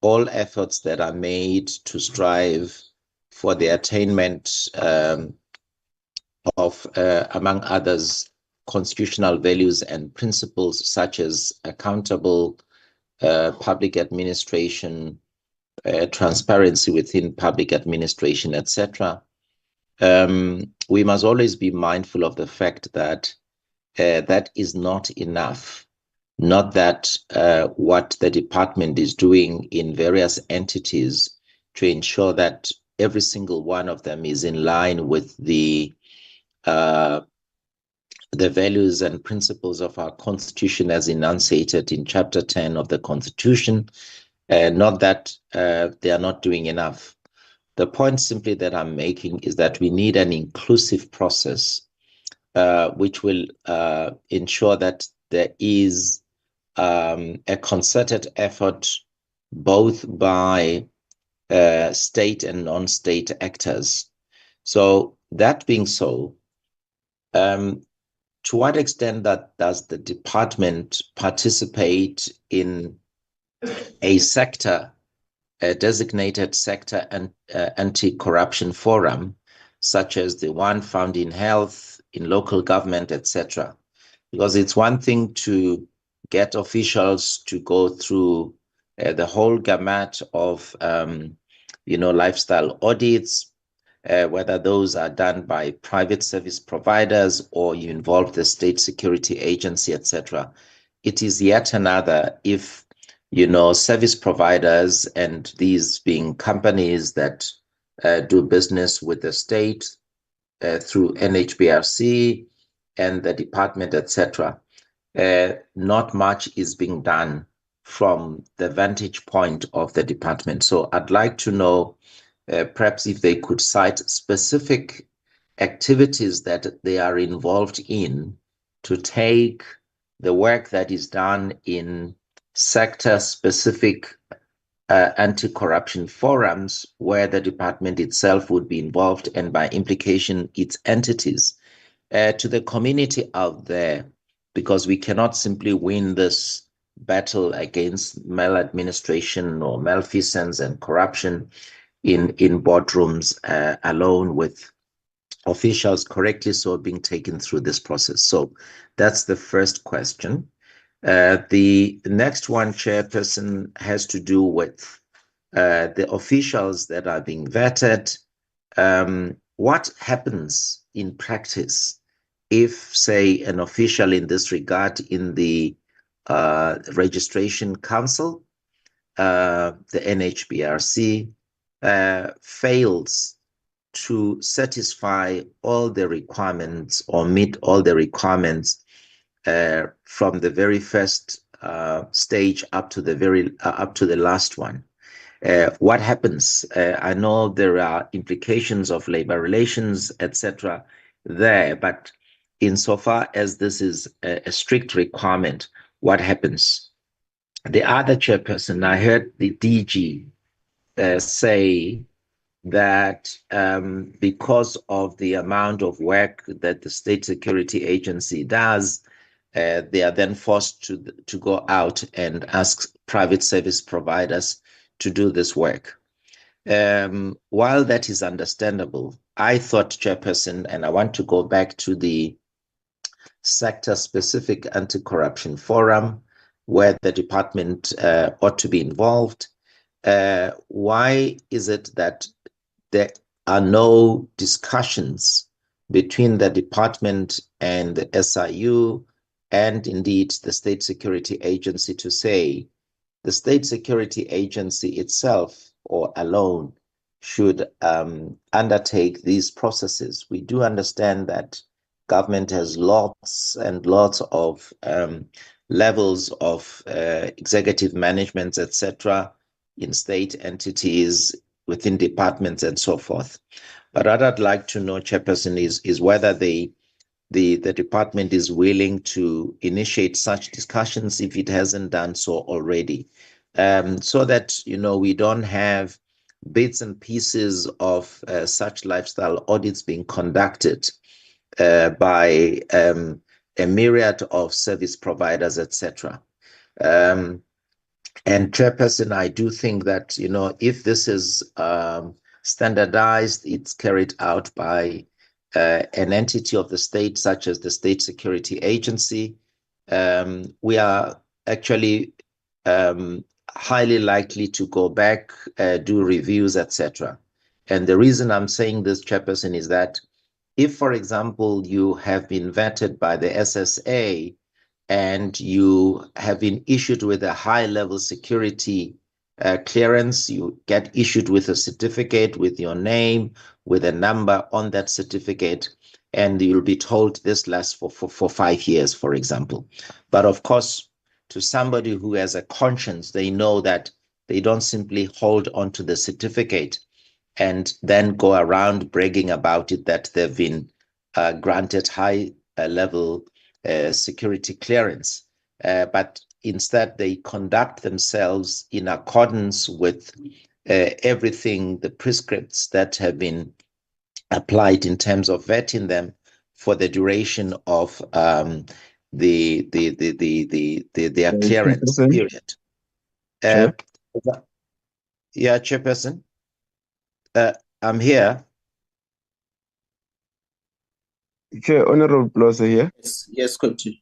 all efforts that are made to strive for the attainment of, among others, constitutional values and principles such as accountable public administration, transparency within public administration, etc., we must always be mindful of the fact that that is not enough. Not that what the department is doing in various entities to ensure that every single one of them is in line with the values and principles of our Constitution as enunciated in Chapter 10 of the Constitution, not that they are not doing enough. The point simply that I'm making is that we need an inclusive process which will ensure that there is a concerted effort both by state and non-state actors. So that being so, to what extent does the department participate in a sector, a designated sector and anti-corruption forum, such as the one found in health, in local government, etc.? Because it's one thing to get officials to go through the whole gamut of, lifestyle audits, whether those are done by private service providers or you involve the state security agency, etc. it is yet another if, service providers and these being companies that do business with the state through NHBRC and the department, etc. Not much is being done from the vantage point of the department. So I'd like to know perhaps if they could cite specific activities that they are involved in to take the work that is done in sector-specific anti-corruption forums where the department itself would be involved and by implication its entities to the community out there, because we cannot simply win this battle against maladministration or malfeasance and corruption in boardrooms alone with officials correctly so being taken through this process. So that's the first question. The next one, Chairperson, has to do with the officials that are being vetted. What happens in practice if, say, an official in this regard in the Registration Council, the NHBRC, fails to satisfy all the requirements or meet all the requirements from the very first stage up to the last one? What happens? I know there are implications of labor relations, etc. there, but insofar as this is a strict requirement, what happens? The other chairperson, I heard the DG say that because of the amount of work that the State Security Agency does, they are then forced to go out and ask private service providers to do this work. While that is understandable, I thought, Chairperson, and I want to go back to the sector-specific anti-corruption forum where the department ought to be involved. Why is it that there are no discussions between the department and the SIU and indeed the State Security Agency to say the State Security Agency itself or alone should undertake these processes? We do understand that government has lots and lots of levels of executive management, etc., in state entities, within departments and so forth. But what I'd like to know, Chairperson, is whether the department is willing to initiate such discussions if it hasn't done so already, so that, we don't have bits and pieces of such lifestyle audits being conducted by a myriad of service providers, etc. And Chairperson, I do think that, if this is standardized, it's carried out by an entity of the state, such as the State Security Agency, we are actually highly likely to go back, do reviews, etc. And the reason I'm saying this, Chairperson, is that if, for example, you have been vetted by the SSA and you have been issued with a high-level security clearance, you get issued with a certificate with your name, with a number on that certificate, and you'll be told this lasts for 5 years, for example. But of course, to somebody who has a conscience, they know that they don't simply hold on to the certificate and then go around bragging about it that they've been granted high-level security clearance, but instead they conduct themselves in accordance with everything, the prescripts that have been applied in terms of vetting them for the duration of their clearance period. Yeah, Chairperson, I'm here. Chair, Honorable Blosa here. Yes, continue.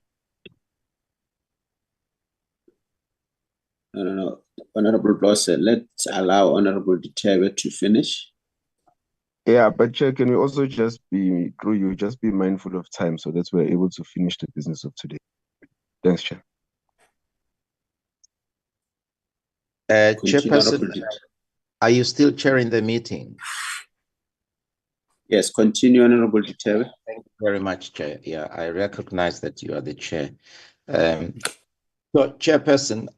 No. Honorable Blosa, let's allow Honorable Detabe to finish. Yeah, but Chair, can we also just be mindful of time so that we're able to finish the business of today? Thanks, Chair. Chairperson, are you still chairing the meeting? Yes, continue, Honorable Duterte. Thank you very much, Chair. Yeah, I recognize that you are the chair. So, Chairperson,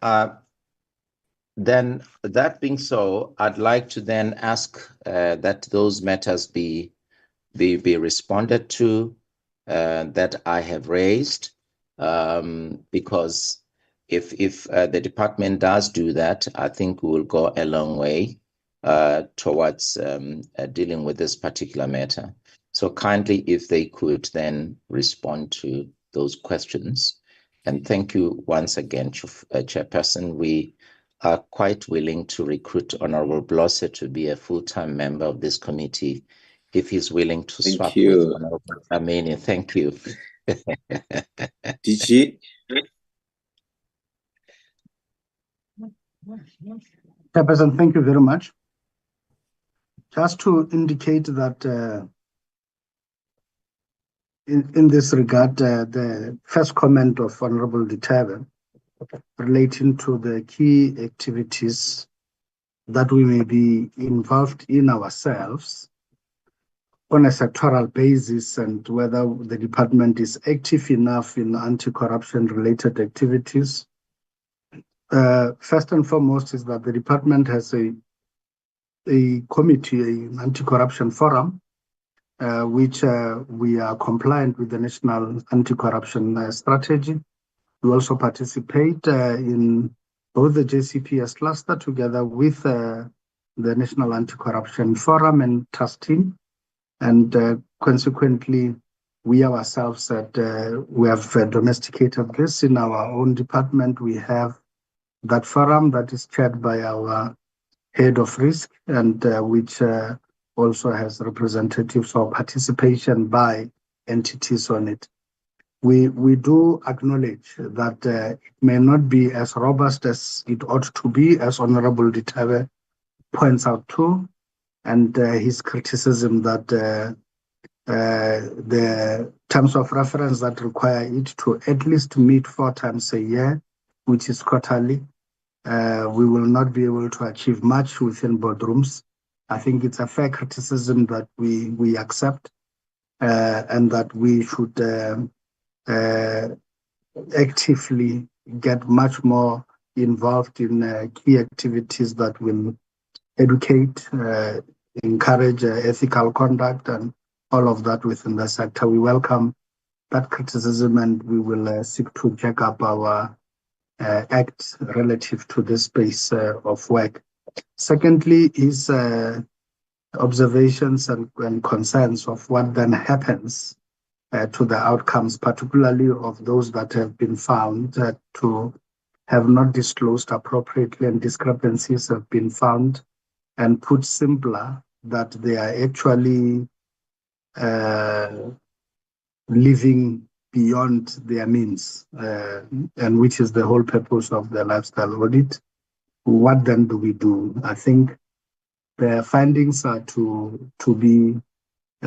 then that being so, I'd like to then ask that those matters be responded to that I have raised, because if the department does do that, I think we will go a long way towards dealing with this particular matter. So kindly, if they could then respond to those questions. And thank you once again, Chairperson. We are quite willing to recruit Honorable Blosser to be a full-time member of this committee if he's willing to swap with Honorable Amini. Thank you. DG. Chairperson, thank you very much. Just to indicate that in this regard, the first comment of Honorable Duterte relating to the key activities that we may be involved in ourselves on a sectoral basis, and whether the department is active enough in anti-corruption related activities. First and foremost is that the department has a committee, an anti-corruption forum, which we are compliant with the National Anti-Corruption Strategy. We also participate in both the JCPS cluster together with the National Anti-Corruption Forum and Trust Team. And consequently, we ourselves we have domesticated this in our own department. We have that forum that is chaired by our head of risk, and which also has representatives or participation by entities on it. We do acknowledge that it may not be as robust as it ought to be, as Honorable Duterte points out too, and his criticism that the terms of reference that require it to at least meet 4 times a year, which is quarterly, we will not be able to achieve much within boardrooms. I think it's a fair criticism that we accept, and that we should actively get much more involved in key activities that will educate, encourage ethical conduct and all of that within the sector. We welcome that criticism, and we will seek to check up our act relative to this space of work. Secondly is observations and concerns of what then happens to the outcomes, particularly of those that have been found to have not disclosed appropriately, and discrepancies have been found, and put simpler, that they are actually living beyond their means, and which is the whole purpose of the lifestyle audit. What then do we do? I think the findings are to be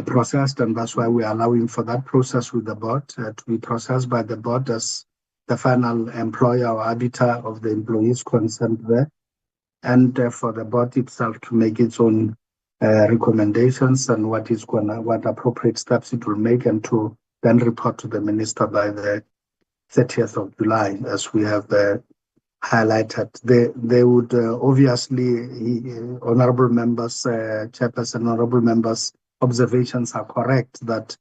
processed, and that's why we are allowing for that process with the board to be processed by the board as the final employer or arbiter of the employees concerned there, and for the board itself to make its own recommendations and what appropriate steps it will make, and to then report to the minister by the 30th of July, as we have highlighted. They would obviously, honorable members, chairperson, honorable members, observations are correct that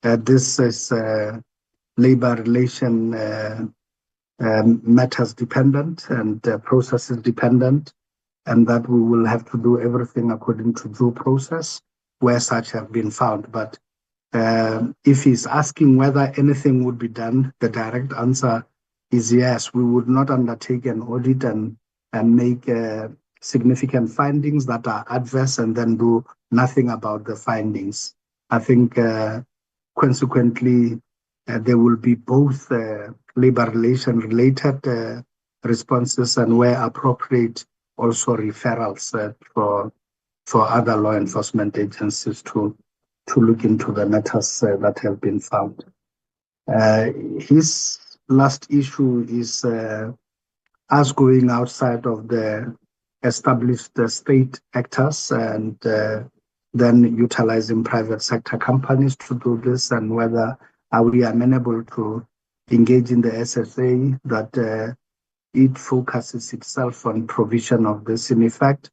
this is labor relation matters dependent and processes dependent, and that we will have to do everything according to due process where such have been found. But if he's asking whether anything would be done, the direct answer is yes. We would not undertake an audit and make significant findings that are adverse and then do nothing about the findings. I think consequently there will be both labor relation related responses, and where appropriate also referrals for other law enforcement agencies to look into the matters that have been found. His last issue is us going outside of the established state actors and then utilizing private sector companies to do this, and whether are we amenable to engage in the SSA that it focuses itself on provision of this. In effect,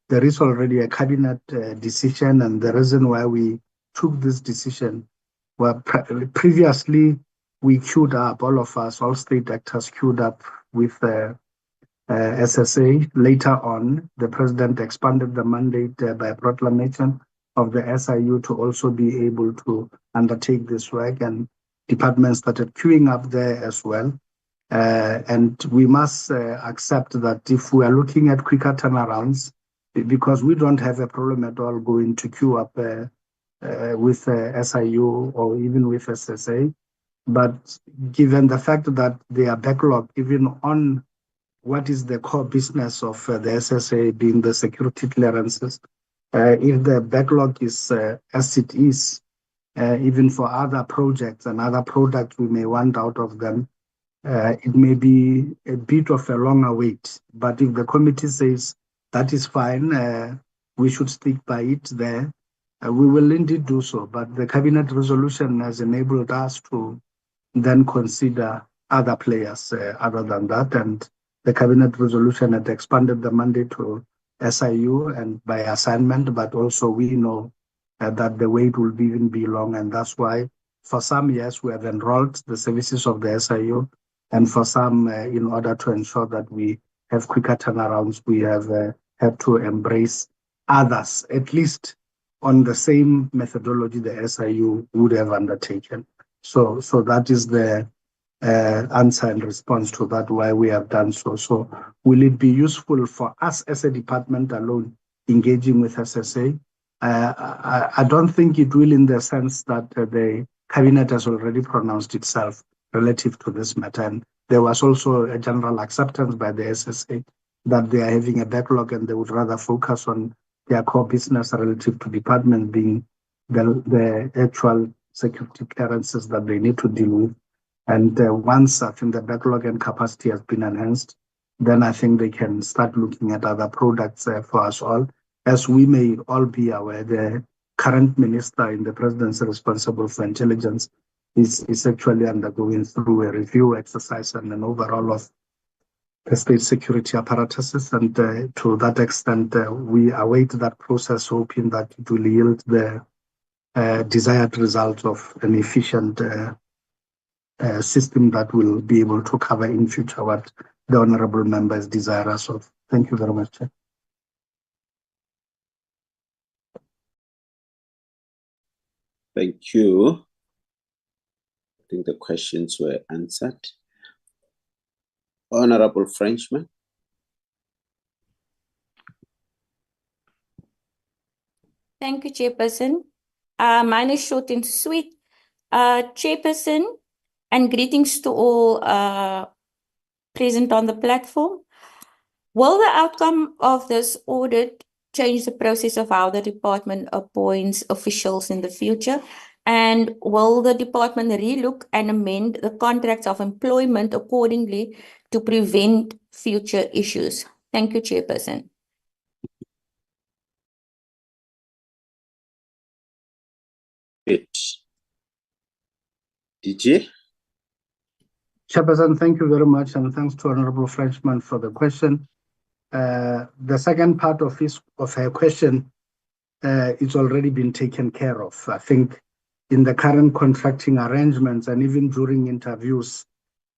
there is already a cabinet decision, and the reason why we took this decision was previously we queued up, all of us, all state actors queued up with SSA. Later on, the president expanded the mandate by proclamation of the SIU to also be able to undertake this work, and departments started queuing up there as well. And we must accept that if we are looking at quicker turnarounds, because we don't have a problem at all going to queue up with SIU or even with SSA, but given the fact that they are backlogged even on what is the core business of the SSA being the security clearances, if the backlog is as it is, even for other projects and other products we may want out of them, it may be a bit of a longer wait. But if the committee says that is fine, we should stick by it there, we will indeed do so. But the cabinet resolution has enabled us to then consider other players other than that. And the cabinet resolution had expanded the mandate to SIU and by assignment, but also we know that the wait will even be long. And that's why for some years we have enrolled the services of the SIU, and for some, in order to ensure that we have quicker turnarounds, we have had to embrace others, at least on the same methodology the SIU would have undertaken. So that is the answer and response to that, why we have done so. So will it be useful for us as a department alone engaging with SSA? I don't think it will, in the sense that the cabinet has already pronounced itself relative to this matter. And there was also a general acceptance by the SSA that they are having a backlog and they would rather focus on their core business relative to department being the actual security clearances that they need to deal with. And once I think the backlog and capacity has been enhanced, then I think they can start looking at other products for us all. As we may all be aware, the current minister in the presidency responsible for intelligence is actually undergoing through a review exercise and an overall of the state security apparatuses. And to that extent, we await that process, hoping that it will yield the desired result of an efficient system that will be able to cover in future what the honorable members desire us of. Thank you very much, Chair. Thank you. I think the questions were answered. Honorable Frenchman. Thank you, Chairperson. Mine is short and sweet. Chairperson, and greetings to all present on the platform. Will the outcome of this audit change the process of how the department appoints officials in the future? And will the department relook and amend the contracts of employment accordingly to prevent future issues? Thank you, Chairperson. DG? Chairperson, thank you very much, and thanks to Honorable Frenchman for the question. The second part of her question, it's already been taken care of. I think in the current contracting arrangements and even during interviews,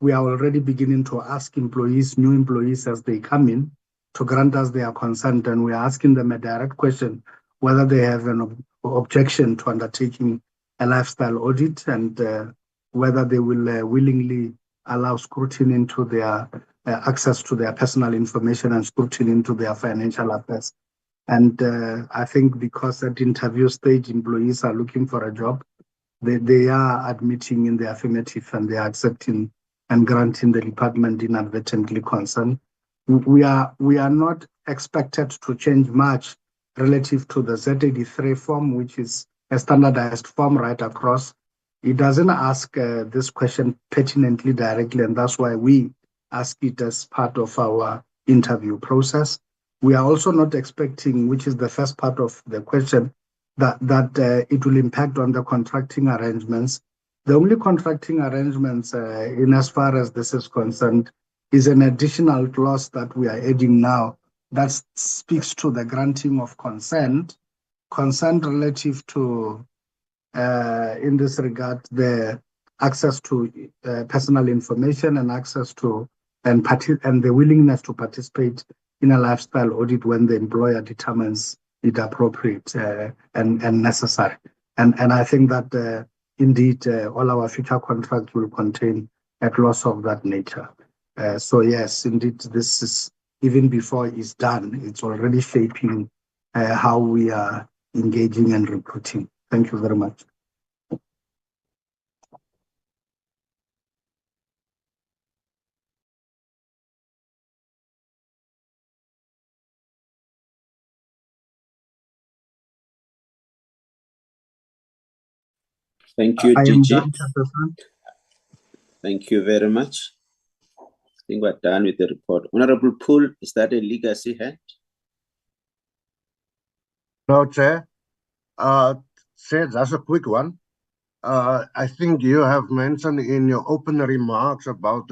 we are already beginning to ask employees, new employees as they come in, to grant us their consent, and we are asking them a direct question whether they have an objection to undertaking a lifestyle audit, and whether they will willingly allow scrutiny into their access to their personal information and scrutiny into their financial affairs. And I think because at interview stage, employees are looking for a job, they are admitting in the affirmative and they are accepting and granting the department inadvertently consent. We are not expected to change much relative to the Z83 form, which is a standardized form right across. It doesn't ask this question pertinently directly, and that's why we ask it as part of our interview process. We are also not expecting, which is the first part of the question, that it will impact on the contracting arrangements. The only contracting arrangements in as far as this is concerned is an additional clause that we are adding now that speaks to the granting of consent relative to, in this regard, the access to personal information and access to and the willingness to participate in a lifestyle audit when the employer determines it appropriate and necessary. And I think that indeed all our future contracts will contain a clause of that nature. So yes, indeed, this is, even before it's done, it's already shaping how we are engaging and recruiting. Thank you very much. Thank you, I am DG. done, Chairperson. Thank you very much. I think we're done with the report. Honorable Poole, is that a legacy hand? No, Chair. Chair, that's a quick one. I think you have mentioned in your opening remarks about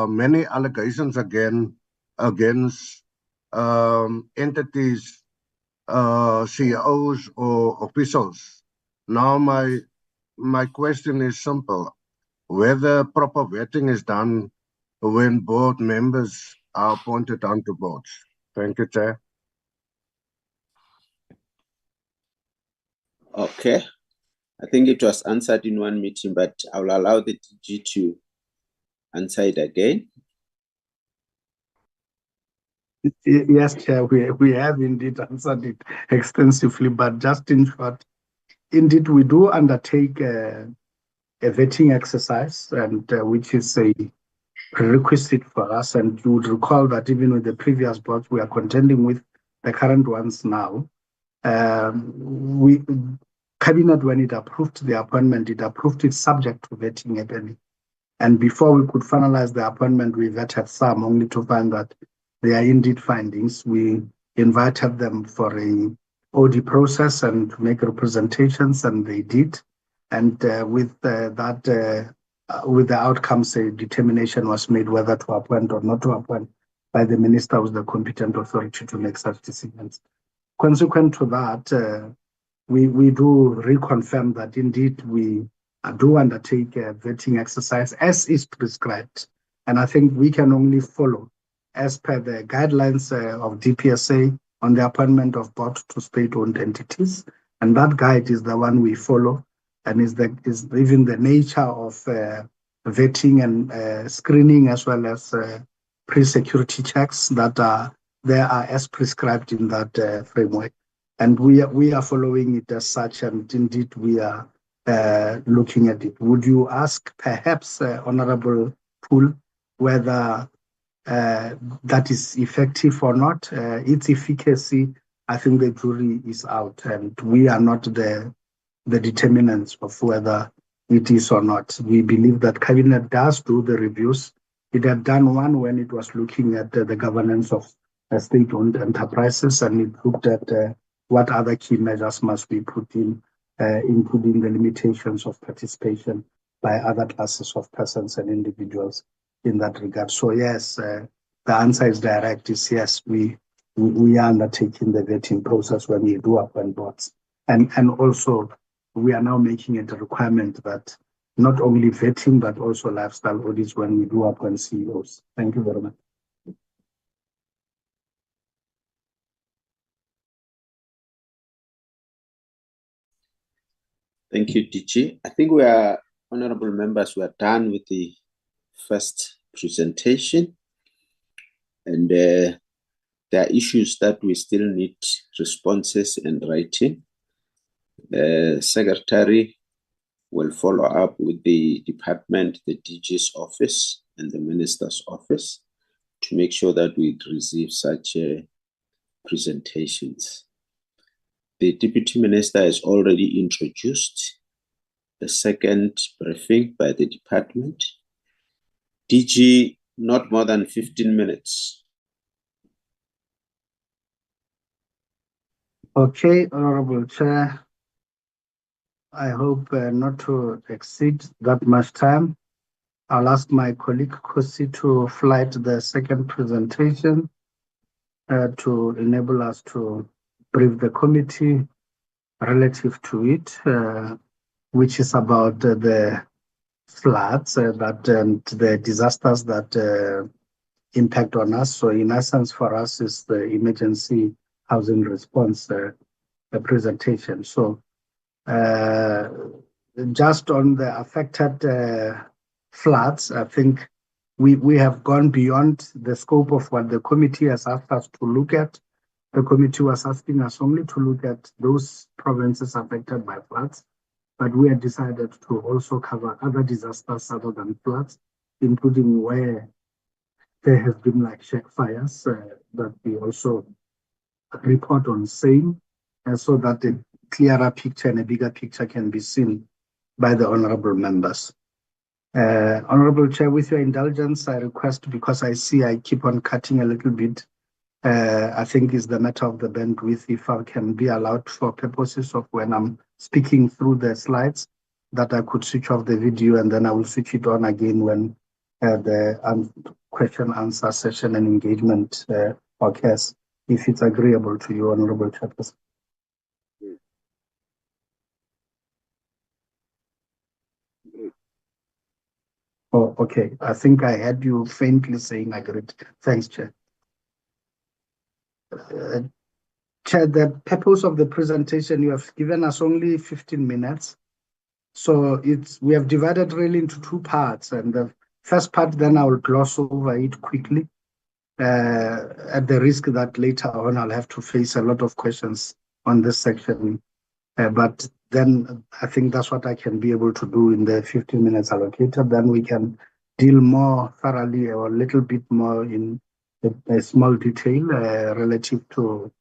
many allegations against entities, CEOs or officials. Now my question is simple: whether proper vetting is done when board members are appointed onto boards. Thank you, Chair. Okay. I think it was answered in one meeting, but I will allow the DG to answer it again. Yes, Chair, we have indeed answered it extensively, but just in short, indeed, we do undertake a vetting exercise, and which is a prerequisite for us. And you would recall that even with the previous boards, we are contending with the current ones now. Cabinet, when it approved the appointment, it approved it subject to vetting happening. And before we could finalize the appointment, we vetted some, only to find that they are indeed findings. We invited them for a audit process and to make representations, and they did. And with the outcomes, a determination was made whether to appoint or not to appoint by the minister, who is the competent authority to make such decisions. Consequent to that, we do reconfirm that indeed we do undertake a vetting exercise as is prescribed. And I think we can only follow as per the guidelines of DPSA on the appointment of board to state-owned entities. And that guide is the one we follow, and is even the nature of vetting and screening, as well as pre-security checks that are as prescribed in that framework. And we are following it as such, and indeed we are looking at it. Would you ask perhaps, Honorable Poole, whether that is effective or not? Its efficacy, I think the jury is out, and we are not the determinants of whether it is or not. We believe that Cabinet does do the reviews. It had done one when it was looking at the governance of state-owned enterprises, and it looked at what other key measures must be put in, including the limitations of participation by other classes of persons and individuals in that regard. So yes, the answer is direct, is yes, we are undertaking the vetting process when we do appoint boards. And also, we are now making it a requirement that not only vetting, but also lifestyle audits when we do appoint CEOs. Thank you very much. Thank you, DG. I think we are, honorable members, we are done with the first presentation. And there are issues that we still need responses and writing. Secretary will follow up with the department, the DG's office, and the minister's office to make sure that we receive such presentations. The deputy minister has already introduced the second briefing by the department. DG, not more than 15 minutes. Okay, Honorable Chair. I hope not to exceed that much time. I'll ask my colleague Kosi to flight the second presentation to enable us to brief the committee relative to it, which is about the floods that and the disasters that impact on us. So in essence, for us, is the emergency housing response presentation. So just on the affected floods, I think we have gone beyond the scope of what the committee has asked us to look at. The committee was asking us only to look at those provinces affected by floods, but we had decided to also cover other disasters other than floods, including where there have been like shack fires that we also report on same, so that a clearer picture and a bigger picture can be seen by the honorable members. Honorable Chair, with your indulgence, I request, because I see I keep on cutting a little bit, I think it's the matter of the bandwidth, if I can be allowed for purposes of when I'm speaking through the slides, that I could switch off the video and then I will switch it on again when the question answer session and engagement occurs, if it's agreeable to you, Honorable Chairperson. Oh, okay. I think I had you faintly saying agreed. Thanks, Chair. Chair, the purpose of the presentation, you have given us only 15 minutes. So we have divided really into two parts. And the first part, then I will gloss over it quickly at the risk that later on I'll have to face a lot of questions on this section. But then I think that's what I can be able to do in the 15 minutes allocated. Then we can deal more thoroughly or a little bit more in a small detail relative to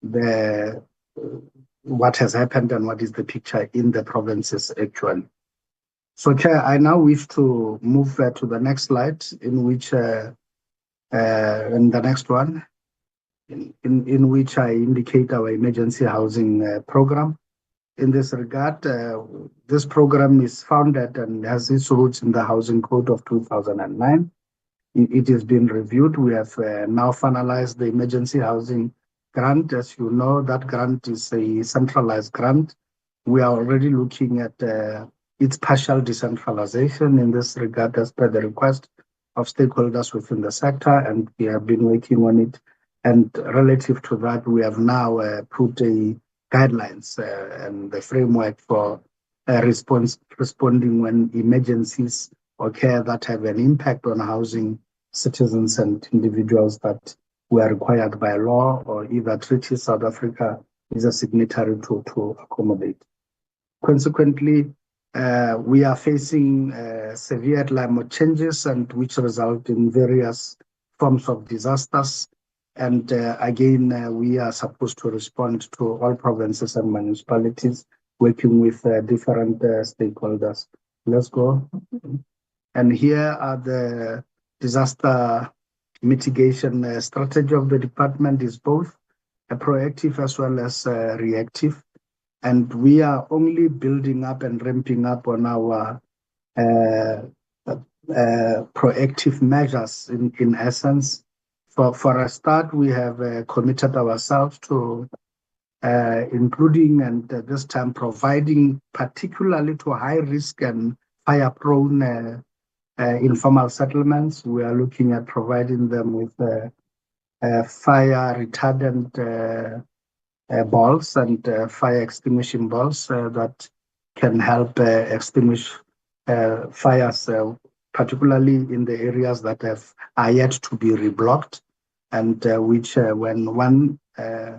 the what has happened and what is the picture in the provinces actually. So, Chair, I now wish to move to the next slide, in which, in the next one, in which I indicate our emergency housing program. In this regard, this program is founded and has its roots in the Housing Code of 2009. It has been reviewed. We have now finalized the emergency housing grant. As you know, that grant is a centralized grant. We are already looking at its partial decentralization in this regard as per the request of stakeholders within the sector, and we have been working on it. And relative to that, we have now put a guidelines and the framework for responding when emergencies occur that have an impact on housing citizens and individuals that were required by law or either treaties South Africa is a signatory to accommodate. Consequently, we are facing severe climate changes and which result in various forms of disasters. And again, we are supposed to respond to all provinces and municipalities, working with different stakeholders. Let's go. And here are the disaster mitigation strategy of the department is both a proactive as well as reactive. And we are only building up and ramping up on our proactive measures in essence. For a start, we have committed ourselves to including and this time providing particularly to high risk and fire-prone informal settlements. We are looking at providing them with fire retardant balls and fire extinguishing balls that can help extinguish fires, particularly in the areas that are yet to be reblocked, and which when one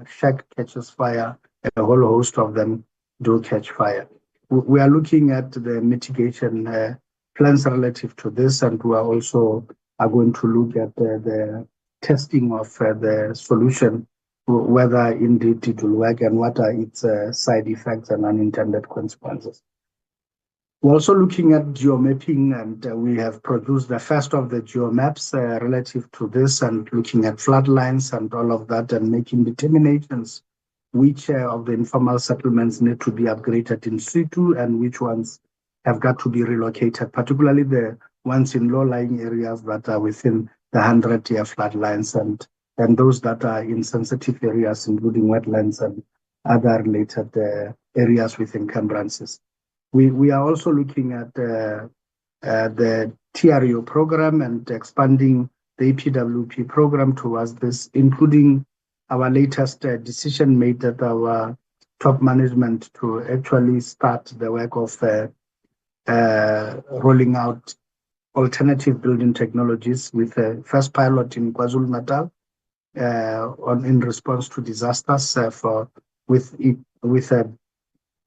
shack catches fire, a whole host of them do catch fire. We are looking at the mitigation plans relative to this, and we are also going to look at the testing of the solution, whether indeed it will work and what are its side effects and unintended consequences. We're also looking at geomapping, and we have produced the first of the geomaps relative to this, and looking at flood lines and all of that, and making determinations which of the informal settlements need to be upgraded in situ and which ones have got to be relocated, particularly the ones in low-lying areas that are within the 100-year flood lines, and those that are in sensitive areas, including wetlands and other related areas with encumbrances. We are also looking at the TRO program and expanding the EPWP program towards this, including our latest decision made at our top management to actually start the work of rolling out alternative building technologies with a first pilot in KwaZulu-Natal in response to disasters with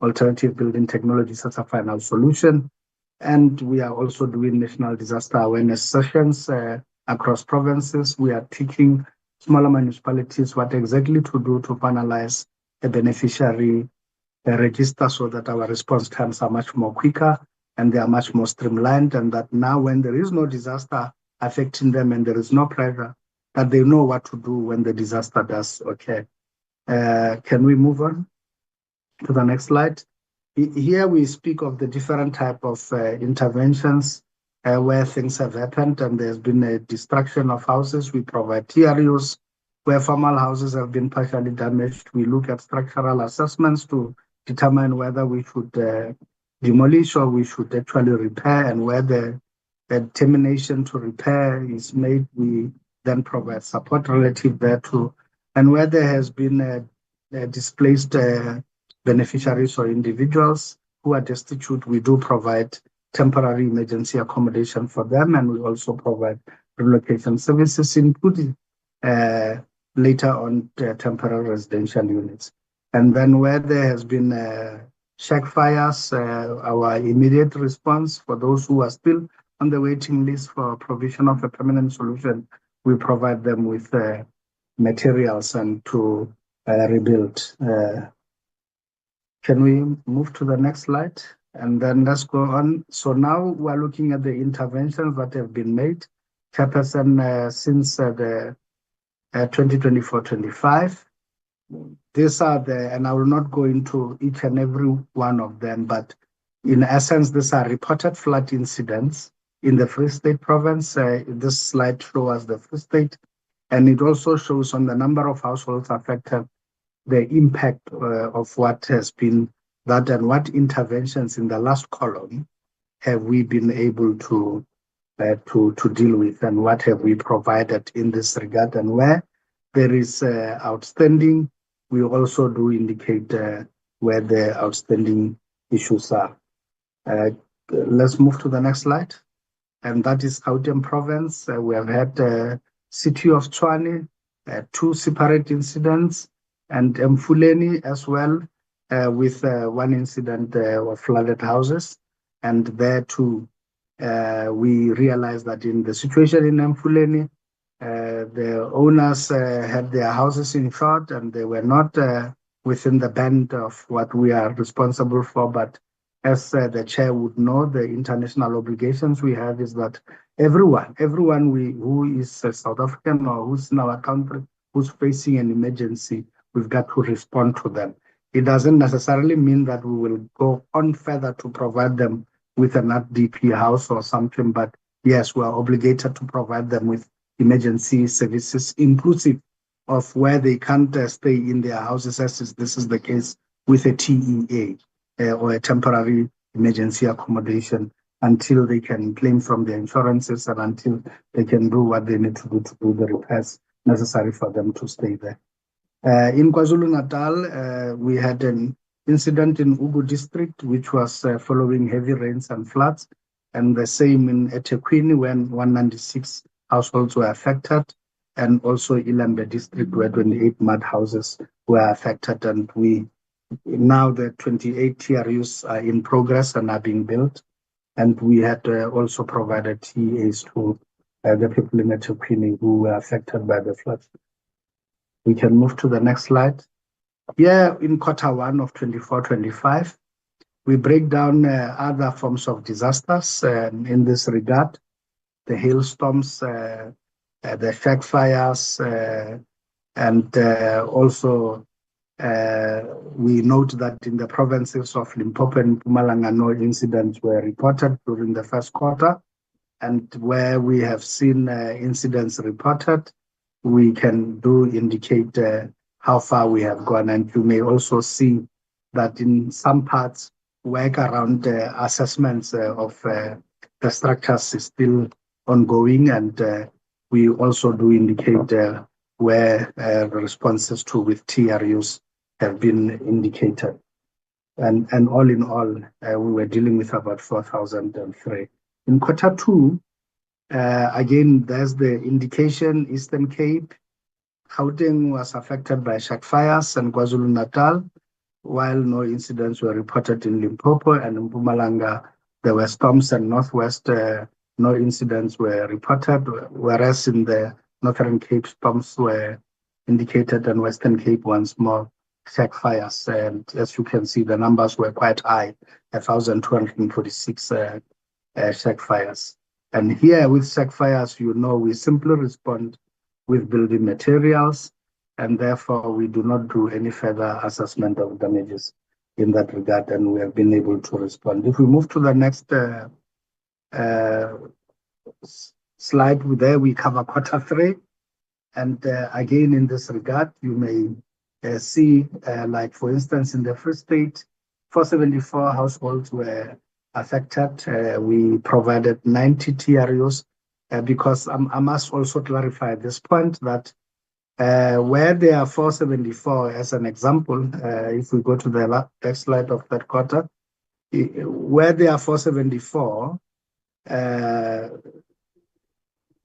alternative building technologies as a final solution. And we are also doing national disaster awareness sessions across provinces. We are teaching smaller municipalities what exactly to do to finalize a beneficiary register so that our response times are much more quicker and they are much more streamlined, and that now when there is no disaster affecting them and there is no pressure, that they know what to do when the disaster does occur. Can we move on to the next slide? Here we speak of the different type of interventions where things have happened and there's been a destruction of houses. We provide TRUs. Where formal houses have been partially damaged, we look at structural assessments to determine whether we should demolish or we should actually repair, and where the determination to repair is made, we then provide support relative thereto. And where there has been displaced beneficiaries or individuals who are destitute, we do provide temporary emergency accommodation for them, and we also provide relocation services, including later on temporary residential units. And then where there has been shack fires, our immediate response for those who are still on the waiting list for provision of a permanent solution, we provide them with materials and to rebuild. Can we move to the next slide? And then let's go on. So now we're looking at the interventions that have been made. Chairperson, since the 2024-25. These are and I will not go into each and every one of them, but in essence, these are reported flood incidents in the Free State province. This slide shows us the Free State, and it also shows on the number of households affected, the impact of what has been that and what interventions in the last column have we been able to deal with, and what have we provided in this regard. And where there is outstanding, we also do indicate where the outstanding issues are. Let's move to the next slide. And that is Gauteng province. We have had city of Tshwane, 2 separate incidents, and Mfuleni as well, with 1 incident of flooded houses. And there too, we realized that in the situation in Mfuleni, the owners had their houses insured and they were not within the band of what we are responsible for. But as the chair would know, the international obligations we have is that everyone who is South African or who's in our country, who's facing an emergency, we've got to respond to them. It doesn't necessarily mean that we will go on further to provide them with an DP house or something, but yes, we are obligated to provide them with emergency services, inclusive of where they can't stay in their houses, as this is the case with a TEA or a temporary emergency accommodation, until they can claim from their insurances and until they can do what they need to do the repairs necessary for them to stay there. In KwaZulu-Natal, we had an incident in Ugu district, which was following heavy rains and floods, and the same in eThekwini when 196 households were affected, and also Ilembe district where 28 mud houses were affected. And now the 28 TRUs are in progress and are being built, and we had also provided TEAs to the people in eThekwini who were affected by the floods. We can move to the next slide. Here in Q1 of 24-25, We break down other forms of disasters in this regard, the hailstorms, the shack fires, and also we note that in the provinces of Limpopo and Mpumalanga, no incidents were reported during the first quarter. And where we have seen incidents reported, we can indicate how far we have gone. And you may also see that in some parts, work around assessments of the structures is still ongoing. And we also do indicate where the responses to with TRUs have been indicated. And all in all, we were dealing with about 4,003. In quarter two, again, there's the indication Eastern Cape. Gauteng was affected by shack fires and KwaZulu-Natal, while no incidents were reported in Limpopo and in Mpumalanga. There were storms and Northwest, no incidents were reported, whereas in the Northern Cape, storms were indicated and Western Cape once more shack fires. And as you can see, the numbers were quite high, 1,246 shack fires. And here with shack fires, we simply respond with building materials, and therefore we do not do any further assessment of damages in that regard, and we have been able to respond. If we move to the next slide, there we cover quarter three. And again, in this regard, you may see, like for instance, in the Free State, 474 households were affected. We provided 90 TRUs because I must also clarify this point that where there are 474, as an example, if we go to the next slide of that quarter, where there are 474,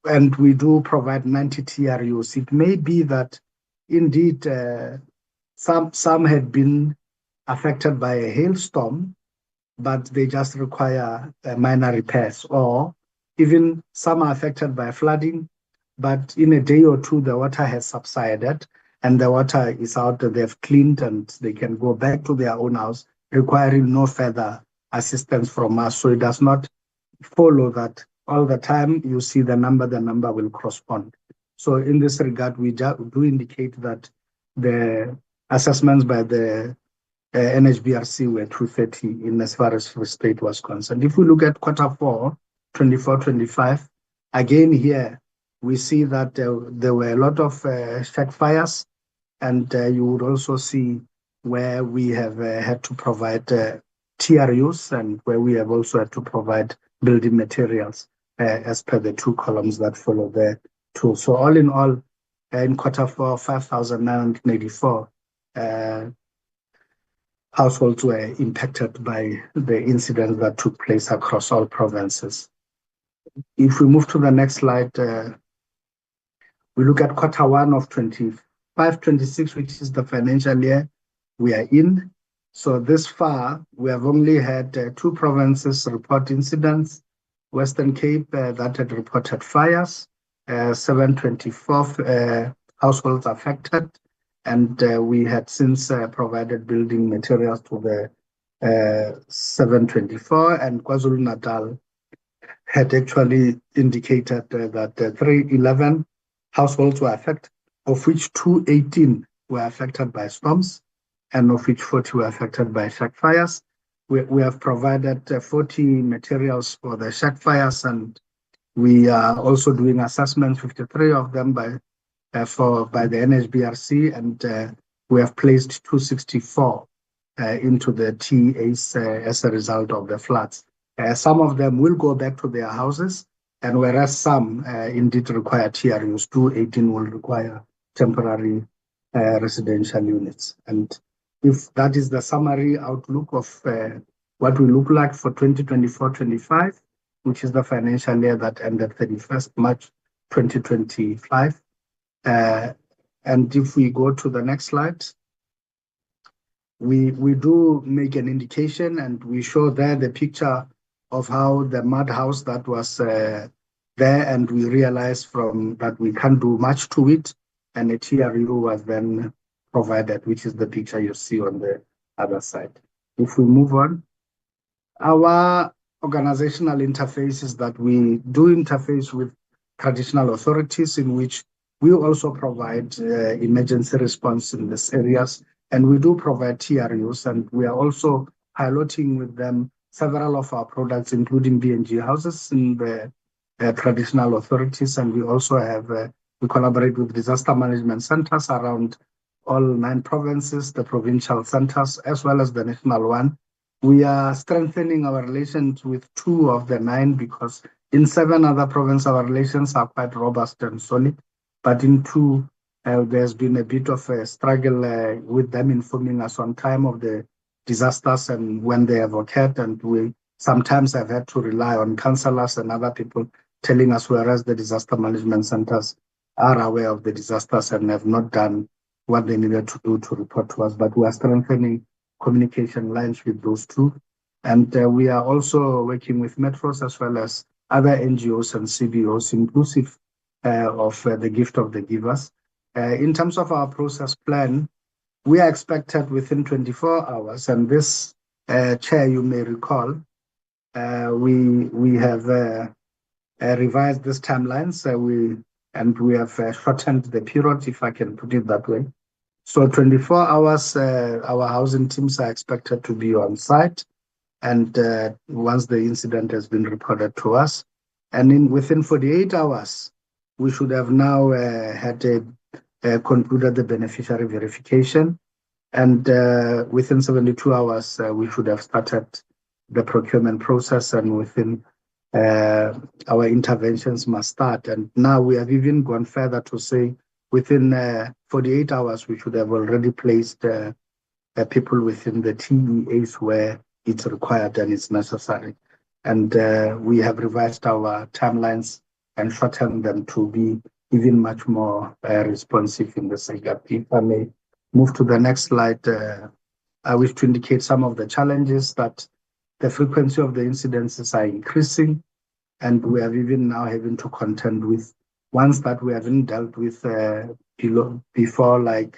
and we do provide 90 TRUs, it may be that indeed some had been affected by a hailstorm, but they just require minor repairs, or even some are affected by flooding, but in a day or two, the water has subsided and the water is out, they've cleaned and they can go back to their own house, requiring no further assistance from us. So it does not follow that all the time you see the number will correspond. So in this regard, we do indicate that the assessments by the NHBRC were 230 in as far as Free State was concerned. If we look at quarter four, 24-25, again here, we see that there were a lot of shack fires, and you would also see where we have had to provide TRUs and where we have also had to provide building materials as per the two columns that follow there too. So all in all, in quarter four, 5,984 households were impacted by the incidents that took place across all provinces. If we move to the next slide, we look at quarter one of 25-26, which is the financial year we are in. So this far, we have only had two provinces report incidents. Western Cape that had reported fires, 724 households affected, and we had since provided building materials to the 724, and KwaZulu-Natal had actually indicated that 311 households were affected, of which 218 were affected by storms, and of which 40 were affected by shack fires. We have provided 40 materials for the shack fires, and we are also doing assessments, 53 of them by the NHBRC, and we have placed 264 into the TAs as a result of the floods. Some of them will go back to their houses, and whereas some indeed require TRUs, 218 will require temporary residential units. And if that is the summary outlook of what we look like for 2024-25, which is the financial year that ended 31st March 2025. And if we go to the next slide, we do make an indication, and we show there the picture of how the mud house that was there, and we realized from that we can't do much to it, and a TRU was then provided, which is the picture you see on the other side. If we move on, Our organizational interface is that we do interface with traditional authorities in which we also provide emergency response in these areas, and we do provide TRUs, and we are also piloting with them several of our products, including B&G houses in the traditional authorities, and we also have, we collaborate with disaster management centers around all 9 provinces, the provincial centers, as well as the national one. We are strengthening our relations with 2 of the 9 because in 7 other provinces, our relations are quite robust and solid. But in 2, there's been a bit of a struggle with them informing us on time of the disasters and when they have occurred. And we sometimes have had to rely on councillors and other people telling us, whereas the disaster management centers are aware of the disasters and have not done what they needed to do to report to us. But we are strengthening communication lines with those 2. And we are also working with metros as well as other NGOs and CBOs, inclusive of the gift of the givers. In terms of our process plan, we are expected within 24 hours. And this, Chair, you may recall, we have revised these timelines. We have shortened the period, if I can put it that way. So 24 hours, our housing teams are expected to be on site, and once the incident has been reported to us, and within 48 hours, we should have now concluded the beneficiary verification, and within 72 hours, we should have started the procurement process, and within our interventions must start. And now we have even gone further to say within 48 hours, we should have already placed people within the TEAs where it's required and it's necessary. And we have revised our timelines and shortened them to be even much more responsive in this regard. If I may move to the next slide, I wish to indicate some of the challenges that the frequency of the incidences are increasing, and we are even now having to contend with ones that we haven't dealt with before, like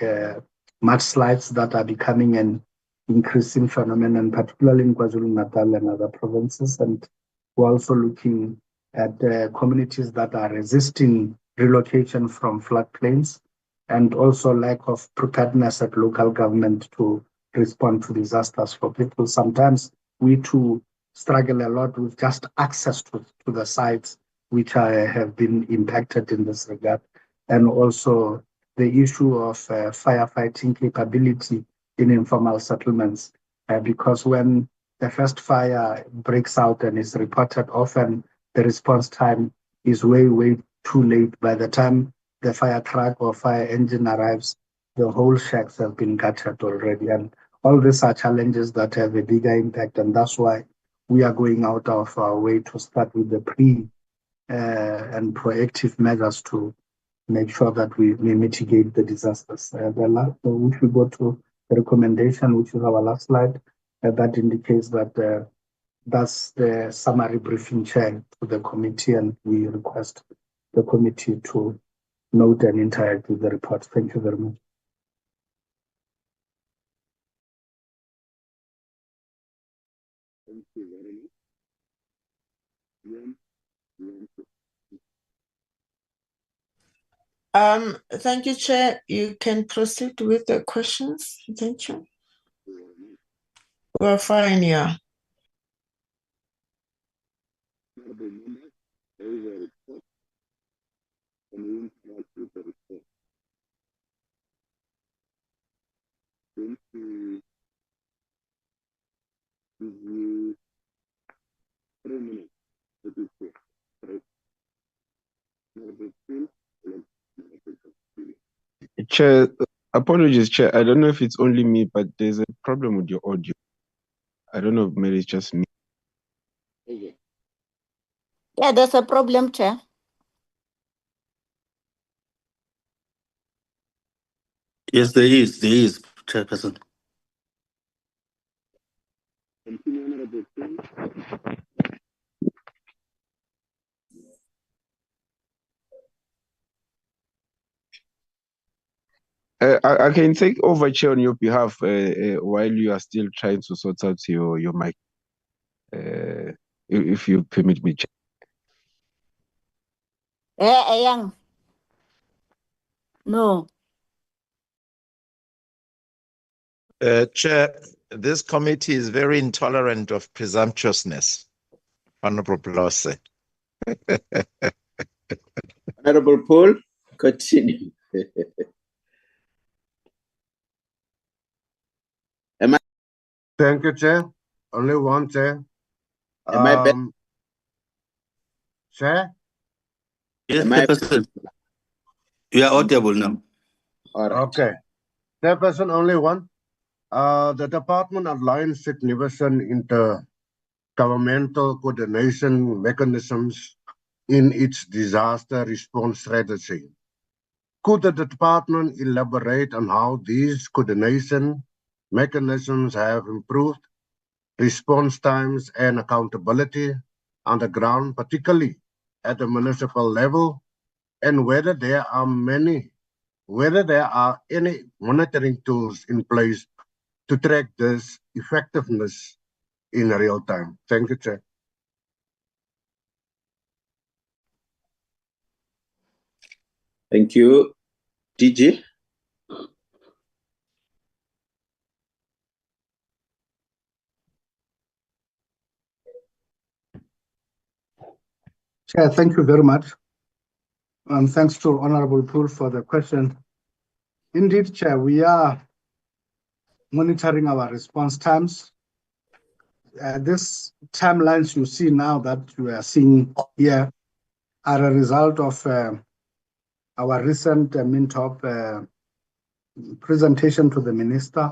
mudslides that are becoming an increasing phenomenon, particularly in KwaZulu-Natal and other provinces. And we're also looking at communities that are resisting relocation from floodplains, and also lack of preparedness at local government to respond to disasters for people. Sometimes we too struggle a lot with just access to the sites which have been impacted in this regard, and also the issue of firefighting capability in informal settlements, because when the first fire breaks out and is reported, often the response time is way, way too late. By the time the fire truck or fire engine arrives, the whole shacks have been gutted already. And all these are challenges that have a bigger impact, and that's why we are going out of our way to start with the and proactive measures to make sure that we mitigate the disasters. The last, which we go to the recommendation, which is our last slide, that indicates that that's the summary briefing, Chair, to the committee, and we request the committee to note and interact with the report. Thank you very much. Thank you very much. Thank you, Chair. You can proceed with the questions. Thank you. We're fine, yeah. Chair, apologies, Chair. I don't know if it's only me, but there's a problem with your audio. I don't know if maybe it's just me. Yeah, there's a problem, Chair. Yes, there is, Chairperson. I can take over, Chair, on your behalf while you are still trying to sort out your mic. if you permit me. Young. No. Chair, this committee is very intolerant of presumptuousness. Honorable Blose. Honorable Paul, continue. Thank you, Chair. Only one, Chair. Am I back? Chair? Yes, Chairperson. You are audible now. All right. Okay. Chairperson, only one. The department outlines significant intergovernmental coordination mechanisms in its disaster response strategy. Could the department elaborate on how these coordination mechanisms have improved response times and accountability on the ground, particularly at the municipal level, and whether there are any monitoring tools in place to track this effectiveness in real time? Thank you, Chair. Thank you. DG? Chair, thank you very much. And thanks to Honorable Poole for the question. Indeed, Chair, we are monitoring our response times. These timelines you see now that you are seeing here are a result of our recent MINTOP presentation to the Minister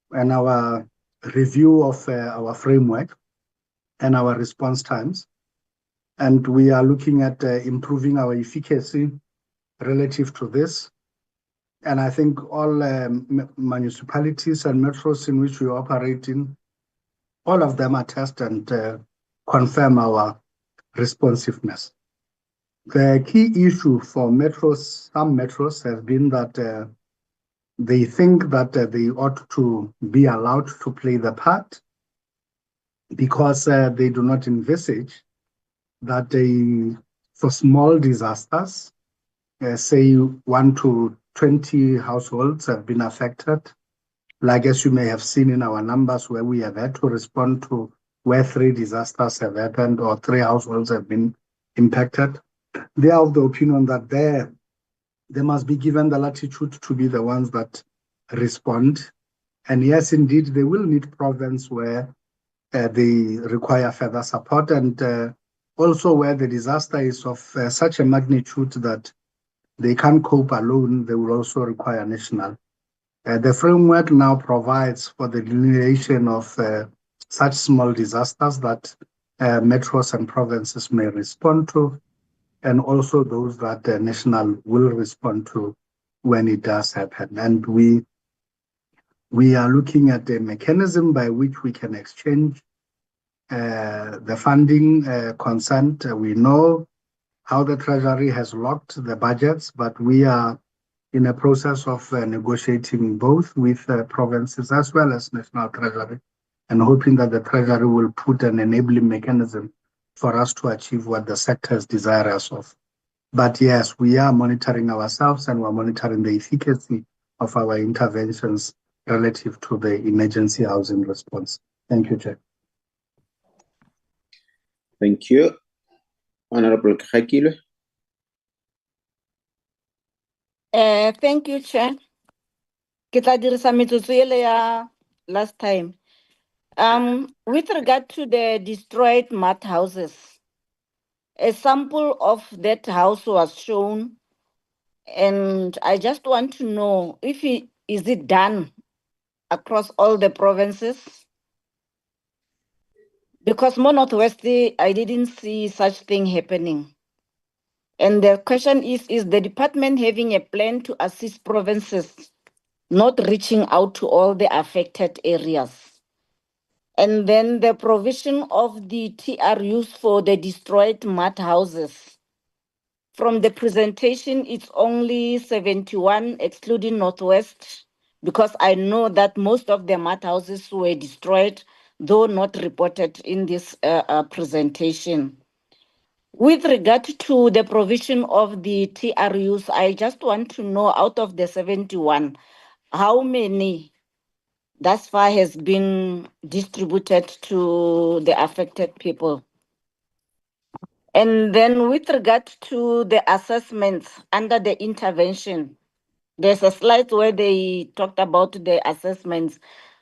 and our review of our framework and our response times. And we are looking at improving our efficacy relative to this. And I think all municipalities and metros in which we operate in, all of them attest and confirm our responsiveness. The key issue for metros, some metros, has been that they think that they ought to be allowed to play the part because they do not envisage that for small disasters, say 1 to 20 households have been affected, like as you may have seen in our numbers where we have had to respond to where 3 disasters have happened or 3 households have been impacted. They are of the opinion that they must be given the latitude to be the ones that respond. And yes, indeed, they will need province where they require further support, and also where the disaster is of such a magnitude that they can't cope alone, they will also require national. The framework now provides for the delineation of such small disasters that metros and provinces may respond to, and also those that the national will respond to when it does happen. And we are looking at a mechanism by which we can exchange the funding consent. We know how the Treasury has locked the budgets, but we are in a process of negotiating both with provinces as well as National Treasury, and hoping that the Treasury will put an enabling mechanism for us to achieve what the sectors desire us of. But yes, we are monitoring ourselves and we're monitoring the efficacy of our interventions relative to the emergency housing response. Thank you, Chair. Thank you. Honorable Khakile. Thank you, Chair. Ke tla dirisa metsotso ele ya last time. With regard to the destroyed mud houses, a sample of that house was shown, and I just want to know if is it done across all the provinces? Because more Northwest, I didn't see such thing happening. And the question is the department having a plan to assist provinces not reaching out to all the affected areas? And then the provision of the TRUs for the destroyed mud houses. From the presentation, it's only 71, excluding Northwest, because I know that most of the mud houses were destroyed. though not reported in this presentation. With regard to the provision of the TRUs, I just want to know, out of the 71, how many thus far has been distributed to the affected people? And then with regard to the assessments under the intervention, there's a slide where they talked about the assessments.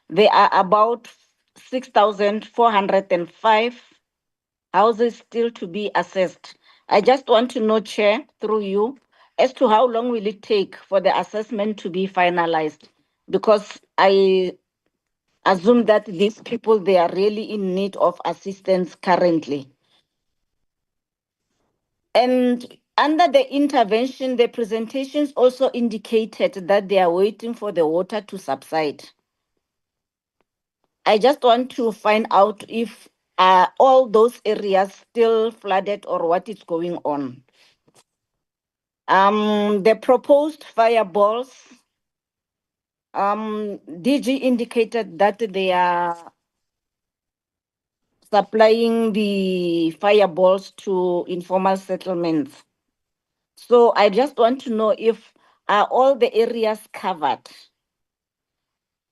There are about 6,405 houses still to be assessed. I just want to know, Chair, through you, as to how long will it take for the assessment to be finalized? Because I assume that these people, they are really in need of assistance currently. And under the intervention, the presentations also indicated that they are waiting for the water to subside. I just want to find out if all those areas still flooded or what is going on. The proposed fireballs, DG indicated that they are supplying the fireballs to informal settlements. So I just want to know if are all the areas covered?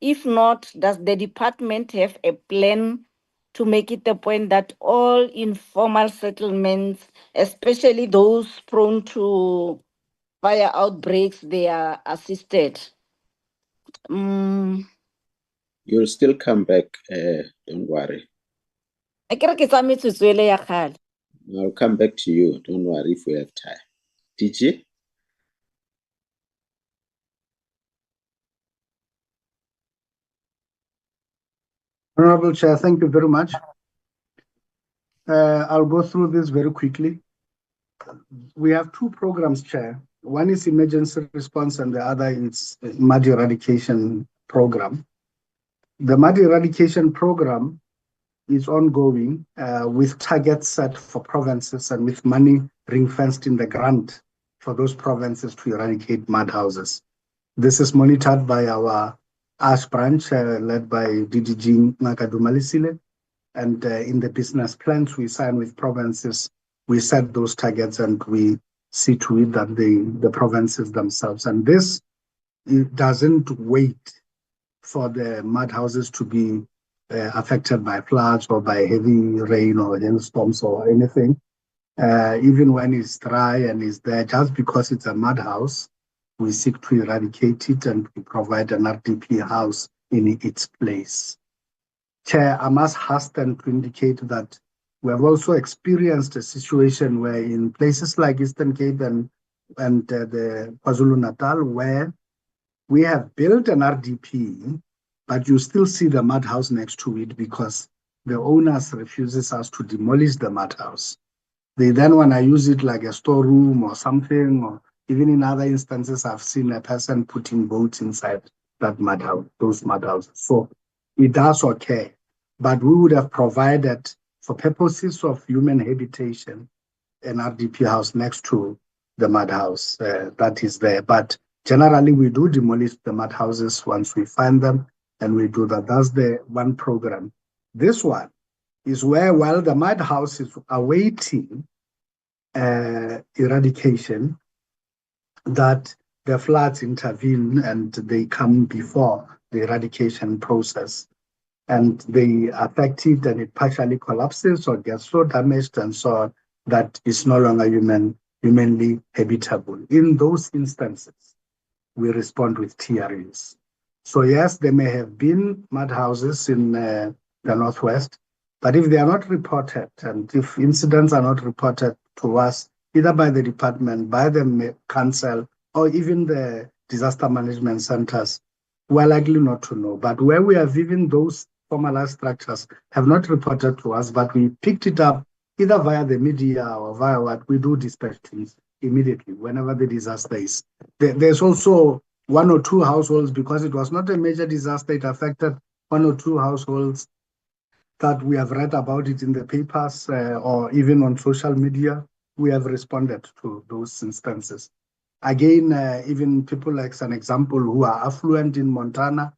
If not, does the department have a plan to make it a point that all informal settlements, especially those prone to fire outbreaks, they are assisted? You'll still come back, don't worry. I can get some to I'll come back to you, don't worry if we have time. DG? Honorable Chair, thank you very much. I'll go through this very quickly. We have two programs, Chair. One is emergency response and the other is mud eradication program. The mud eradication program is ongoing with targets set for provinces and with money ring-fenced in the grant for those provinces to eradicate mud houses. This is monitored by our ASH branch led by DDG Nakadumalisile. And in the business plans we sign with provinces, we set those targets and we see to it that the provinces themselves. And this, it doesn't wait for the mud houses to be affected by floods or by heavy rain or hailstorms or anything. Even when it's dry and it's there, just because it's a mud house, we seek to eradicate it and we provide an RDP house in its place. Chair, I must hasten to indicate that we have also experienced a situation where in places like Eastern Cape and the KwaZulu-Natal, where we have built an RDP, but you still see the mud house next to it because the owners refuses us to demolish the mud house. They then want to use it like a storeroom or something, or even in other instances, I've seen a person putting boats inside that mud house, those mud houses. So it does occur, but we would have provided, for purposes of human habitation, an RDP house next to the mud house that is there. But generally, we do demolish the mud houses once we find them, and we do that. That's the one program. This one is where, while the mud house is awaiting eradication, that the floods intervene and they come before the eradication process. And they affect it and it partially collapses or gets so damaged and so on that it's no longer humanly habitable. In those instances, we respond with TRUs. So yes, there may have been mud houses in the Northwest, but if they are not reported and if incidents are not reported to us, either by the department, by the council, or even the disaster management centers, we're likely not to know. But where we have even those formalized structures have not reported to us, but we picked it up either via the media or via what we do dispatch teams immediately whenever the disaster is. There's also one or two households, because it was not a major disaster, it affected one or two households that we have read about it in the papers or even on social media. We have responded to those instances. Again, even people like an example who are affluent in Montana,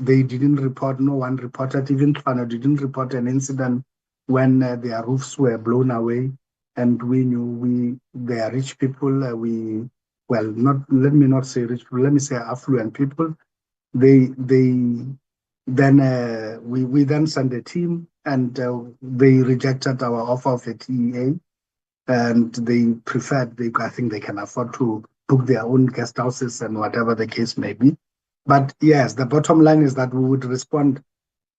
they didn't report, no one reported, even Tshwane didn't report an incident when their roofs were blown away. And we knew they are rich people, let me not say rich people, let me say affluent people. We then sent a team, and they rejected our offer of a TEA, and they preferred, I think they can afford to book their own guest houses and whatever the case may be. But yes, the bottom line is that we would respond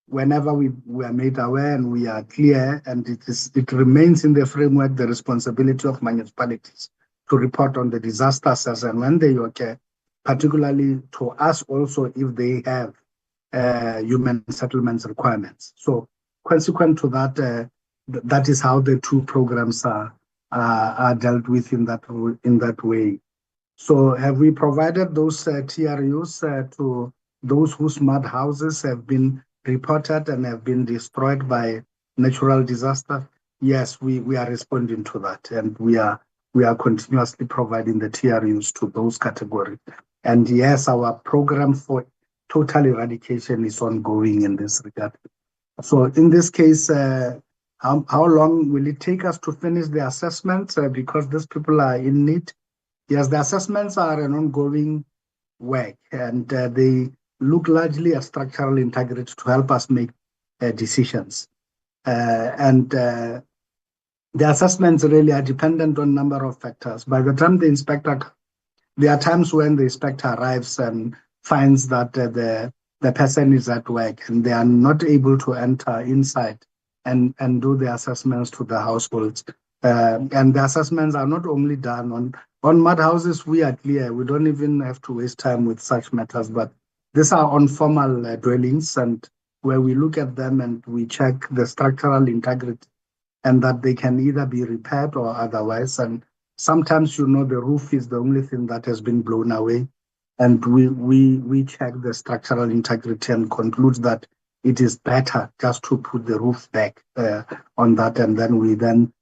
whenever we are made aware and we are clear, and it remains in the framework, the responsibility of municipalities to report on the disasters as and when they occur, particularly to us also if they have human settlements requirements. So consequent to that, that is how the two programs are dealt with in that way. So have we provided those TRUs to those whose mud houses have been reported and have been destroyed by natural disaster? Yes, we are responding to that, and we are continuously providing the TRUs to those categories. And yes, our program for total eradication is ongoing in this regard. So in this case, how long will it take us to finish the assessments? Because these people are in need. Yes, the assessments are an ongoing work, and they look largely at structural integrity to help us make decisions. The assessments really are dependent on a number of factors. By the time the inspector, there are times when the inspector arrives and finds that the person is at work and they are not able to enter inside and do the assessments to the households. And the assessments are not only done on mud houses. We are clear, we don't even have to waste time with such matters, but these are on formal dwellings, and where we look at them and we check the structural integrity and that they can either be repaired or otherwise. And sometimes, the roof is the only thing that has been blown away, and we check the structural integrity and conclude that it is better just to put the roof back on that, and then we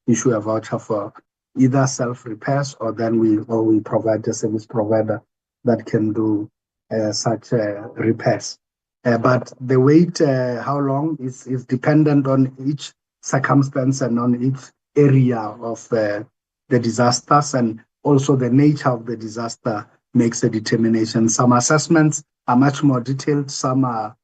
issue a voucher for either self-repairs or we provide a service provider that can do such repairs. But the wait, how long, is dependent on each circumstance and on each area of the disasters, and also the nature of the disaster makes a determination. Some assessments are much more detailed, some are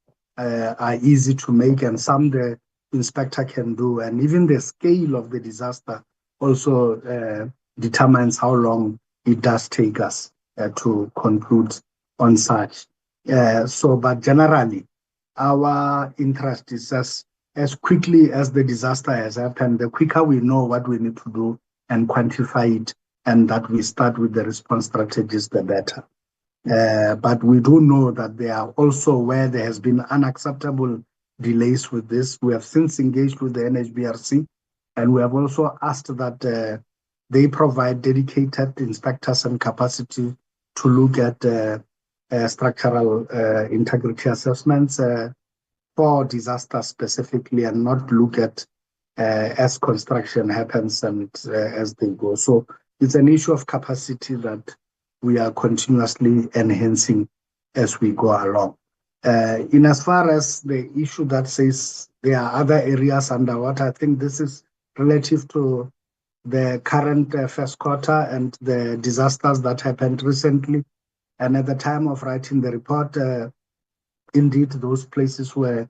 easy to make, and some the inspector can do. And even the scale of the disaster also determines how long it does take us to conclude on such. But generally, our interest is as quickly as the disaster has happened, the quicker we know what we need to do and quantify it, and that we start with the response strategies, the better. But we do know that there are also where there has been unacceptable delays with this. We have since engaged with the NHBRC, and we have also asked that they provide dedicated inspectors and capacity to look at structural integrity assessments for disasters specifically, and not look at as construction happens and as they go. So it's an issue of capacity that we are continuously enhancing as we go along. In as far as the issue that says there are other areas underwater, I think this is relative to the current first quarter and the disasters that happened recently. And at the time of writing the report, indeed, those places were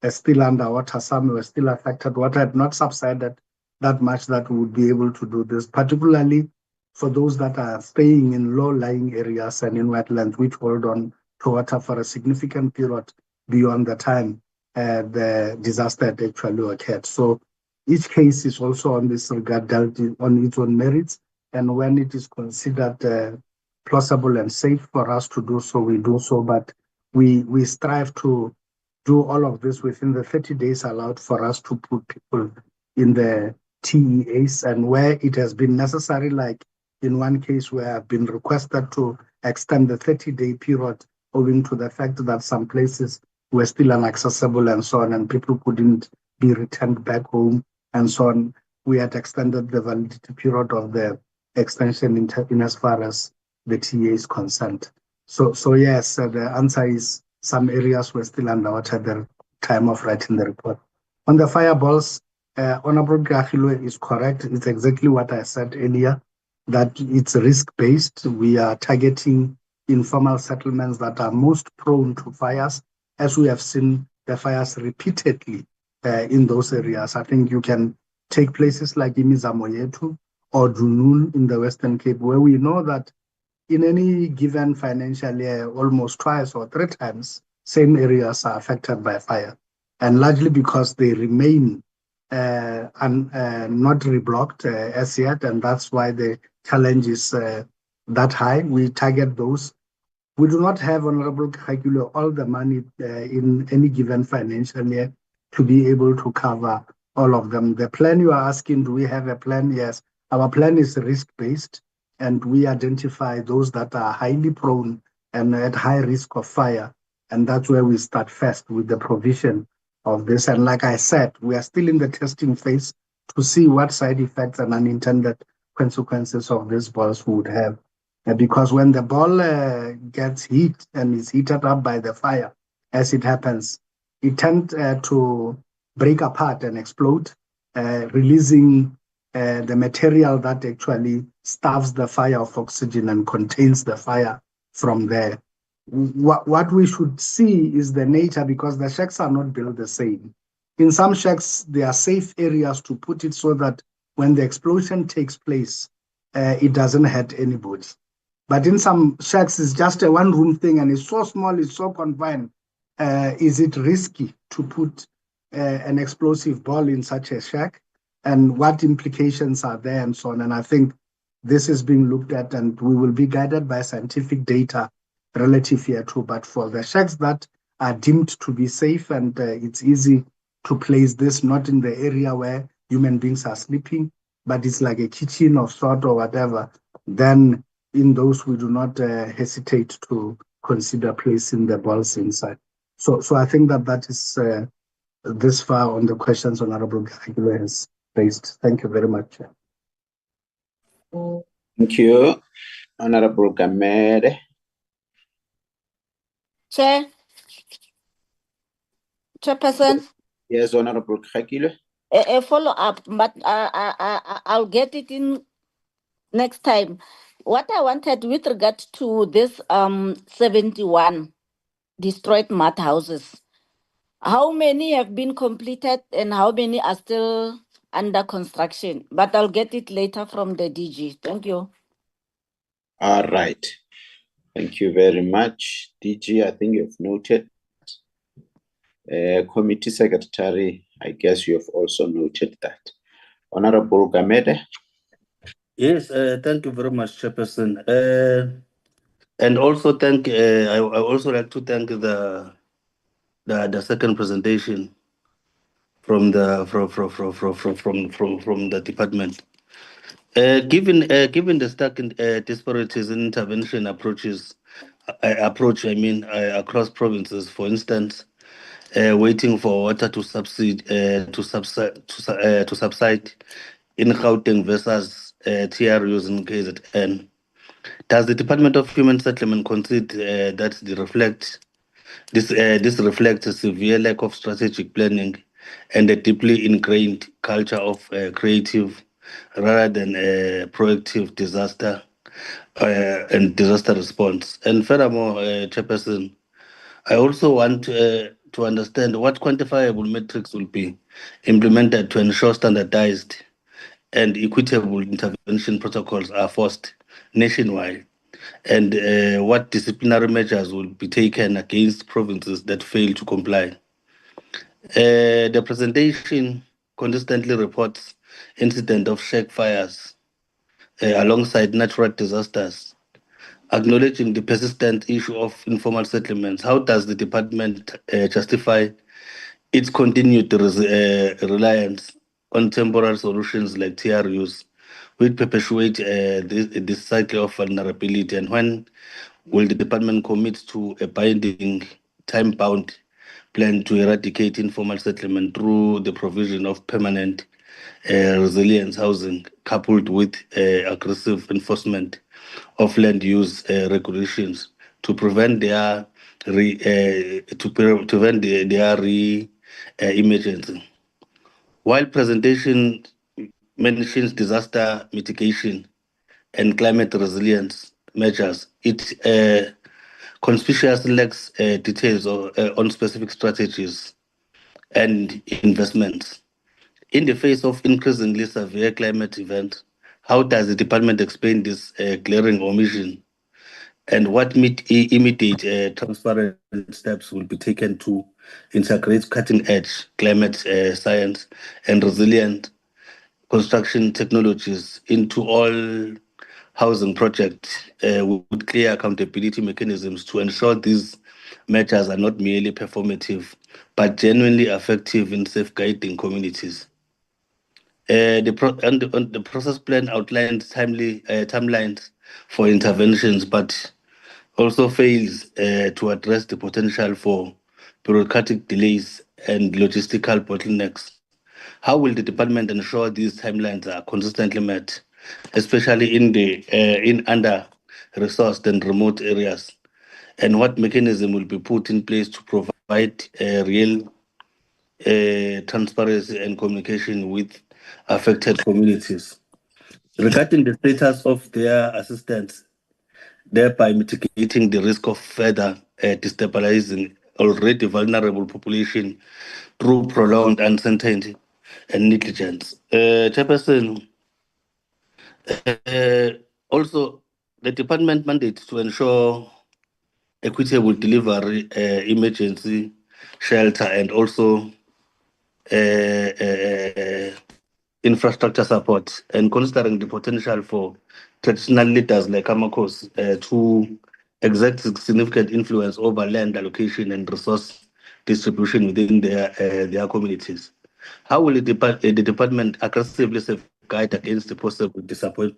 still underwater. Some were still affected. Water had not subsided that much that we would be able to do this, particularly for those that are staying in low-lying areas and in wetlands, which hold on to water for a significant period beyond the time the disaster had actually occurred. So each case is also on this regard dealt on its own merits, and when it is considered plausible and safe for us to do so, we do so. But we strive to do all of this within the 30 days allowed for us to put people in the TEAs, and where it has been necessary, like in one case where I've been requested to extend the 30-day period owing to the fact that some places were still inaccessible and so on, and people couldn't be returned back home and so on. We had extended the validity period of the extension in as far as the TA is concerned. So yes, the answer is some areas were still underwater at the time of writing the report. On the fireballs, Honorable Gafilwe is correct. It's exactly what I said earlier, that it's risk-based. We are targeting informal settlements that are most prone to fires, as we have seen the fires repeatedly in those areas. I think you can take places like Imizamo Yetu or Dunun in the Western Cape, where we know that in any given financial year, almost twice or three times, same areas are affected by fire, and largely because they remain not reblocked as yet, and that's why the challenge is that high. We target those. We do not have, Honorable Khakilo, all the money in any given financial year to be able to cover all of them. The plan you are asking, do we have a plan? Yes. Our plan is risk-based, and we identify those that are highly prone and at high risk of fire. And that's where we start first with the provision of this. And like I said, we are still in the testing phase to see what side effects and unintended consequences of these balls would have. Because when the ball gets heat and is heated up by the fire, as it happens, it tends to break apart and explode, releasing the material that actually starves the fire of oxygen and contains the fire from there. What we should see is the nature, because the shacks are not built the same. In some shacks, there are safe areas to put it so that when the explosion takes place, it doesn't hurt anybody. But in some shacks, it's just a one-room thing, and it's so small, it's so confined. Is it risky to put an explosive ball in such a shack? And what implications are there, and so on? And I think this is being looked at, and we will be guided by scientific data relative here too. But for the shacks that are deemed to be safe, and it's easy to place this not in the area where human beings are sleeping, but it's like a kitchen of sort or whatever, then in those we do not hesitate to consider placing the balls inside. So I think that is this far on the questions Honorable Gafilwe has raised. Thank you very much. Thank you, Honorable Gamede. Chairperson. Yes, Honorable Khakile. A follow-up, but I'll get it in next time. What I wanted with regard to this 71 destroyed mud houses, how many have been completed and how many are still under construction? But I'll get it later from the DG. Thank you. All right. Thank you very much, DG. I think you've noted. Committee Secretary, I guess you have also noted that. Honorable Gamede. Yes, thank you very much, Chairperson. And also I also like to thank the second presentation from the from the department. Given the stark disparities in intervention approach, across provinces, for instance, waiting for water to subside in Gauteng versus TRUs in KZN. Does the Department of Human Settlement consider that this reflects a severe lack of strategic planning and a deeply ingrained culture of creative rather than proactive disaster and disaster response? And furthermore, Chairperson, I also want to understand what quantifiable metrics will be implemented to ensure standardized and equitable intervention protocols are forced nationwide, and what disciplinary measures will be taken against provinces that fail to comply. The presentation consistently reports incidents of shack fires alongside natural disasters. Acknowledging the persistent issue of informal settlements, how does the department justify its continued reliance on temporary solutions like TRUs, which perpetuate this cycle of vulnerability? And when will the department commit to a binding, time-bound plan to eradicate informal settlement through the provision of permanent resilience housing, coupled with aggressive enforcement of land use regulations to prevent their re-emergence. While presentation mentions disaster mitigation and climate resilience measures, it conspicuously lacks details on specific strategies and investments. In the face of increasingly severe climate events, how does the department explain this glaring omission? And what immediate transparent steps will be taken to integrate cutting-edge climate science and resilient construction technologies into all housing projects with clear accountability mechanisms to ensure these measures are not merely performative, but genuinely effective in safeguarding communities? The process plan outlines timelines for interventions, but also fails to address the potential for bureaucratic delays and logistical bottlenecks. How will the department ensure these timelines are consistently met, especially in under-resourced and remote areas? And what mechanism will be put in place to provide real transparency and communication with affected communities regarding the status of their assistance, thereby mitigating the risk of further destabilizing already vulnerable population through prolonged uncertainty and negligence? Chairperson, also the department mandates to ensure equitable delivery, emergency shelter, and also infrastructure support, and considering the potential for traditional leaders like Amakos to exert significant influence over land allocation and resource distribution within their communities. How will the department aggressively safeguard against the possible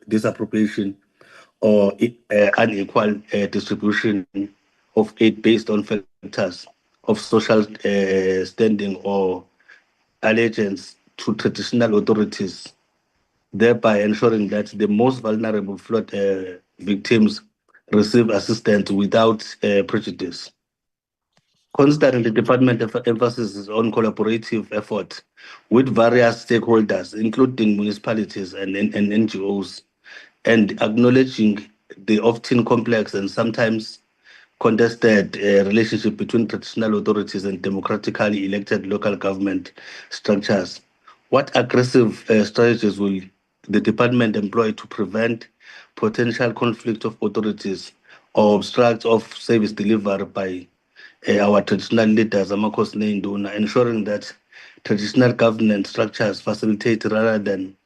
disappropriation or unequal distribution of aid based on factors of social standing or allegiance to traditional authorities, thereby ensuring that the most vulnerable flood victims receive assistance without prejudice? Considering the department emphasis on collaborative effort with various stakeholders, including municipalities and NGOs, and acknowledging the often complex and sometimes contested relationship between traditional authorities and democratically elected local government structures, what aggressive strategies will the department employ to prevent potential conflict of authorities or obstruct of service delivery by our traditional leaders, Amakos Neinduna, ensuring that traditional governance structures facilitate rather than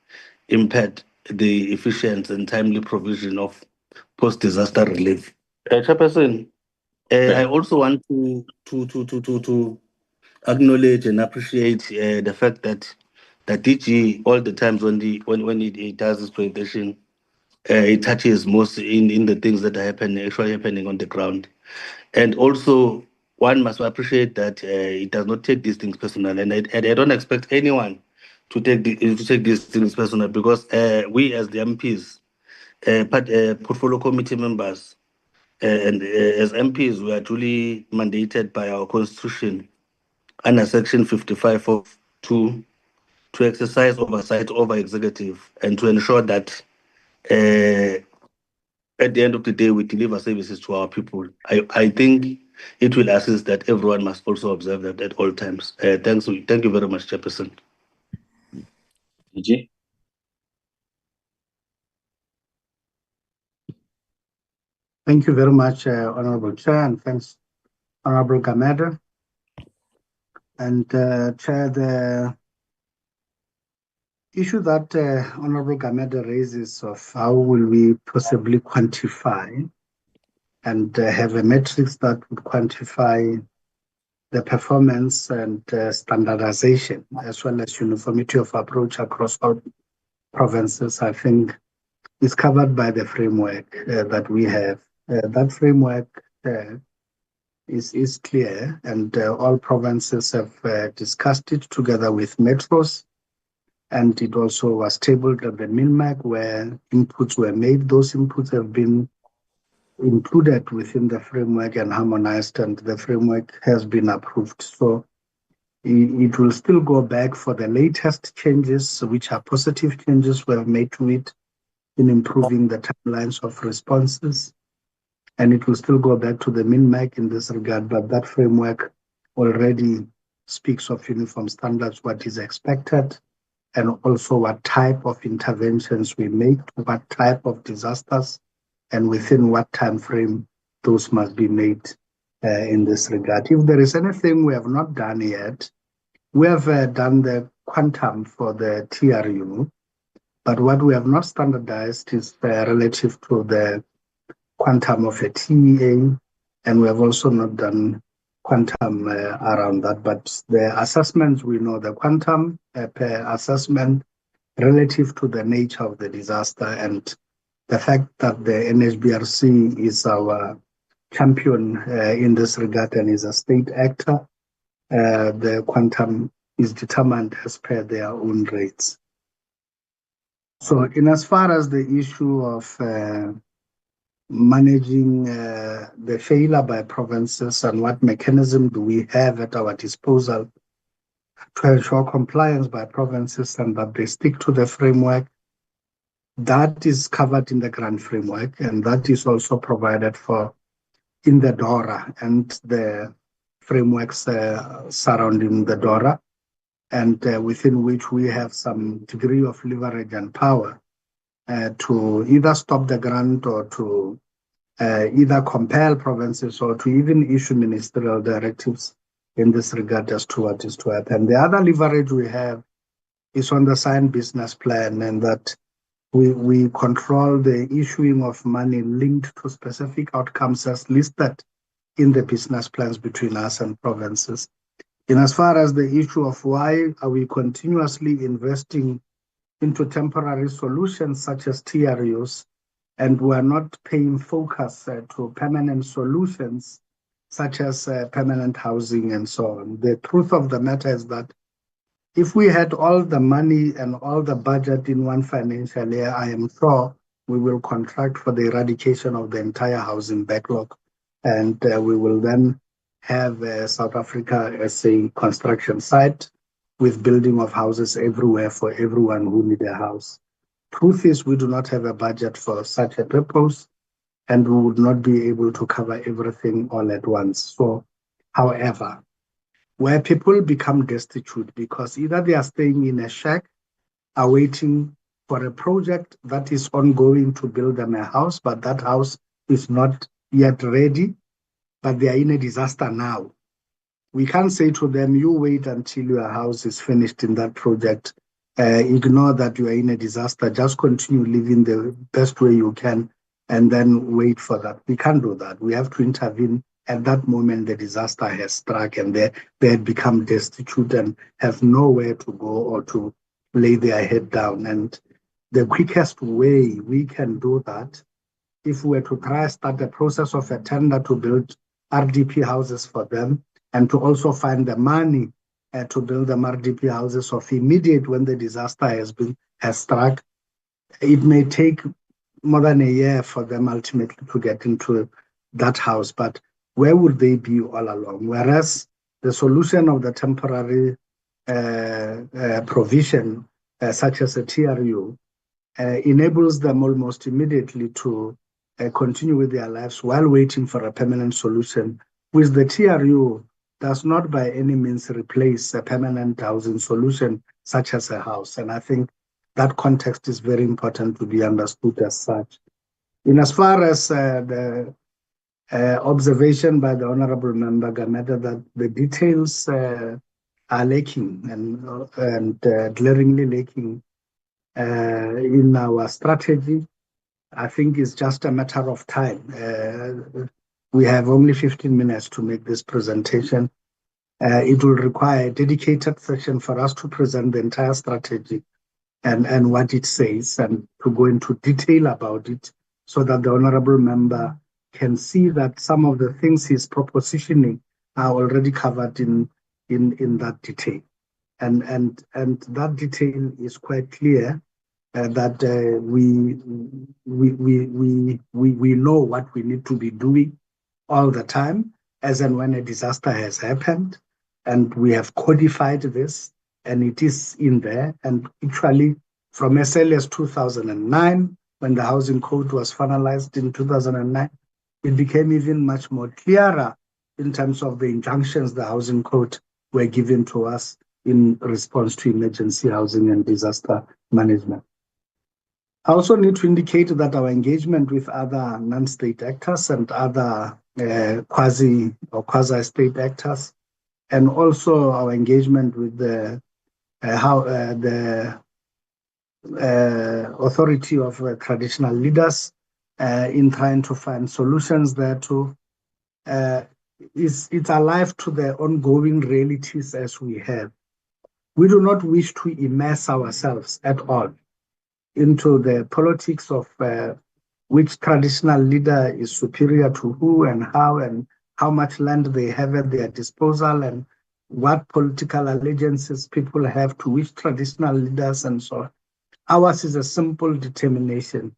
impede the efficient and timely provision of post-disaster relief? Chairperson, I also want to acknowledge and appreciate the fact that DG all the times when it does this presentation, it touches most in the things that are actually happening on the ground, and also one must appreciate that it does not take these things personal, and I don't expect anyone to take these things personal, because we as the MPs, portfolio committee members, and as MPs, we are duly mandated by our constitution under Section 55 of 2 to exercise oversight over executive and to ensure that at the end of the day we deliver services to our people. I think it will assist that everyone must also observe that at all times. Thank you very much, Chairperson. DG? Thank you very much, Honorable Chair, and thanks, Honorable Gameda. And Chair, the issue that Honorable Gameda raises of how will we possibly quantify and have a matrix that would quantify the performance and standardization, as well as uniformity of approach across all provinces, I think is covered by the framework that we have. That framework is clear, and all provinces have discussed it together with metros, and it also was tabled at the MINMAC where inputs were made. Those inputs have been included within the framework and harmonized, and the framework has been approved. So it will still go back for the latest changes, which are positive changes we have made to it in improving the timelines of responses. And it will still go back to the MINMAC in this regard, but that framework already speaks of uniform standards, what is expected, and also what type of interventions we make, what type of disasters, and within what time frame those must be made in this regard. If there is anything we have not done yet, we have done the quantum for the TRU, but what we have not standardized is relative to the quantum of a TEA, and we have also not done quantum around that. But the assessments, we know the quantum per assessment relative to the nature of the disaster, and the fact that the NHBRC is our champion in this regard and is a state actor, the quantum is determined as per their own rates. So in as far as the issue of managing the failure by provinces and what mechanism do we have at our disposal to ensure compliance by provinces and that they stick to the framework, that is covered in the grant framework, and that is also provided for in the DORA and the frameworks surrounding the DORA, and within which we have some degree of leverage and power to either stop the grant or to either compel provinces or to even issue ministerial directives in this regard as to what is to happen. The other leverage we have is on the signed business plan, and that we control the issuing of money linked to specific outcomes as listed in the business plans between us and provinces. In as far as the issue of why are we continuously investing into temporary solutions such as TRUs, and we're not paying focus to permanent solutions such as permanent housing and so on. The truth of the matter is that if we had all the money and all the budget in one financial year, I am sure we will contract for the eradication of the entire housing backlog, and we will then have South Africa as a construction site with building of houses everywhere for everyone who need a house. Truth is, we do not have a budget for such a purpose, and we would not be able to cover everything all at once. So, however, where people become destitute because either they are staying in a shack, are waiting for a project that is ongoing to build them a house, but that house is not yet ready, but they are in a disaster now. We can't say to them, you wait until your house is finished in that project. Ignore that you are in a disaster. Just continue living the best way you can and then wait for that. We can't do that. We have to intervene at that moment the disaster has struck and they had become destitute and have nowhere to go or to lay their head down. And the quickest way we can do that, if we were to try start the process of a tender to build RDP houses for them, and to also find the money to build them RDP houses of immediate when the disaster has struck, it may take more than a year for them ultimately to get into that house. But where would they be all along? Whereas the solution of the temporary provision, such as a TRU, enables them almost immediately to continue with their lives while waiting for a permanent solution, which the TRU does not by any means replace a permanent housing solution such as a house. And I think that context is very important to be understood as such. In as far as the observation by the Honorable Member Gameda that the details are lacking and glaringly lacking in our strategy, I think it's just a matter of time. We have only 15 minutes to make this presentation. It will require a dedicated session for us to present the entire strategy and what it says and to go into detail about it so that the Honorable Member can see that some of the things he's propositioning are already covered in that detail. And that detail is quite clear that we know what we need to be doing all the time, as and when a disaster has happened, and we have codified this, and it is in there. And actually, from as early as 2009, when the housing code was finalized in 2009, it became even much more clearer in terms of the injunctions the housing code were given to us in response to emergency housing and disaster management. I also need to indicate that our engagement with other non-state actors and other quasi or quasi-state actors, and also our engagement with the authority of traditional leaders in trying to find solutions there too, it's alive to the ongoing realities as we have. We do not wish to immerse ourselves at all into the politics of which traditional leader is superior to who and how much land they have at their disposal, and what political allegiances people have to which traditional leaders and so on. Ours is a simple determination.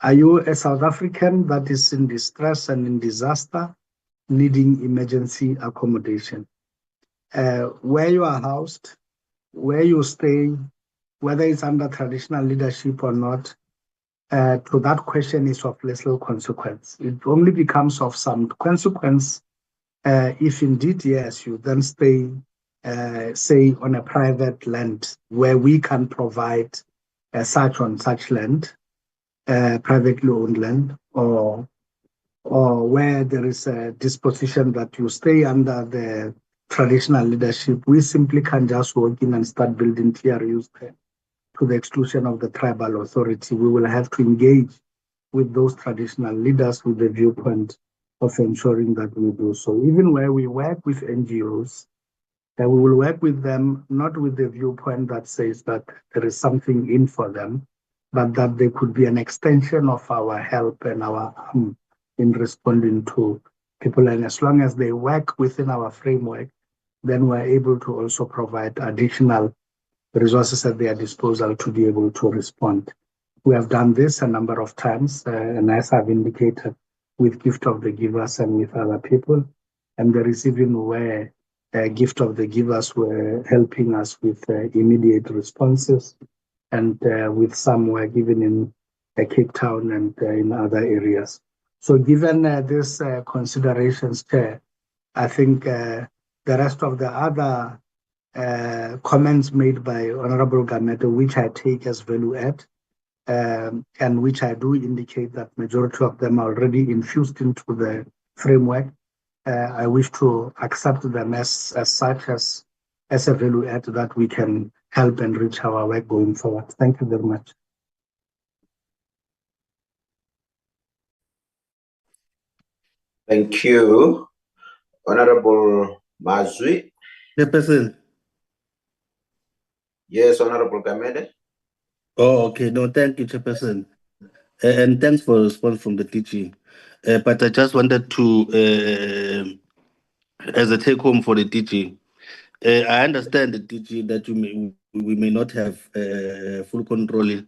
Are you a South African that is in distress and in disaster, needing emergency accommodation? Where you are housed, where you stay, whether it's under traditional leadership or not, to that question is of little consequence. It only becomes of some consequence if indeed, yes, you then stay, say, on a private land where we can provide such land, privately owned land, or where there is a disposition that you stay under the traditional leadership. We simply can't just walk in and start building TRUs there to the exclusion of the tribal authority. We will have to engage with those traditional leaders with the viewpoint of ensuring that we do so. Even where we work with NGOs, we will work with them not with the viewpoint that says that there is something in for them, but that they could be an extension of our help and our arm in responding to people. And as long as they work within our framework, then we're able to also provide additional resources at their disposal to be able to respond. We have done this a number of times, and as I've indicated, with Gift of the Givers and with other people. And there is even where Gift of the Givers were helping us with immediate responses, and with some were given in Cape Town and in other areas. So given these considerations, Chair, I think the rest of the other comments made by Honorable Gamete, which I take as value add, and which I do indicate that majority of them are already infused into the framework. I wish to accept them as such, as a value add that we can help enrich our work going forward. Thank you very much. Thank you, Honorable Mazwi. Chairperson. Yes, Honorable Gamede. Oh, okay. No, thank you, Chairperson. And thanks for the response from the DG. But I just wanted to, as a take home for the DG, I understand the DG that we may not have full control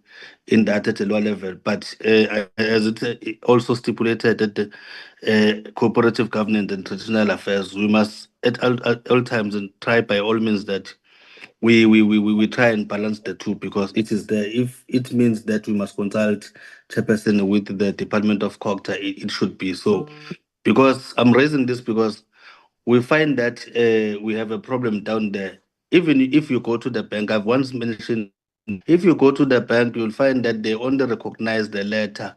in that at a lower level, but as it also stipulated that the cooperative governance and traditional affairs, we must at all times and try by all means that we try and balance the two, because it is there. If it means that we must consult Chairperson with the Department of COGTA, it should be so. Because I'm raising this because we find that we have a problem down there. Even if you go to the bank, I've once mentioned, if you go to the bank, you'll find that they only recognize the letter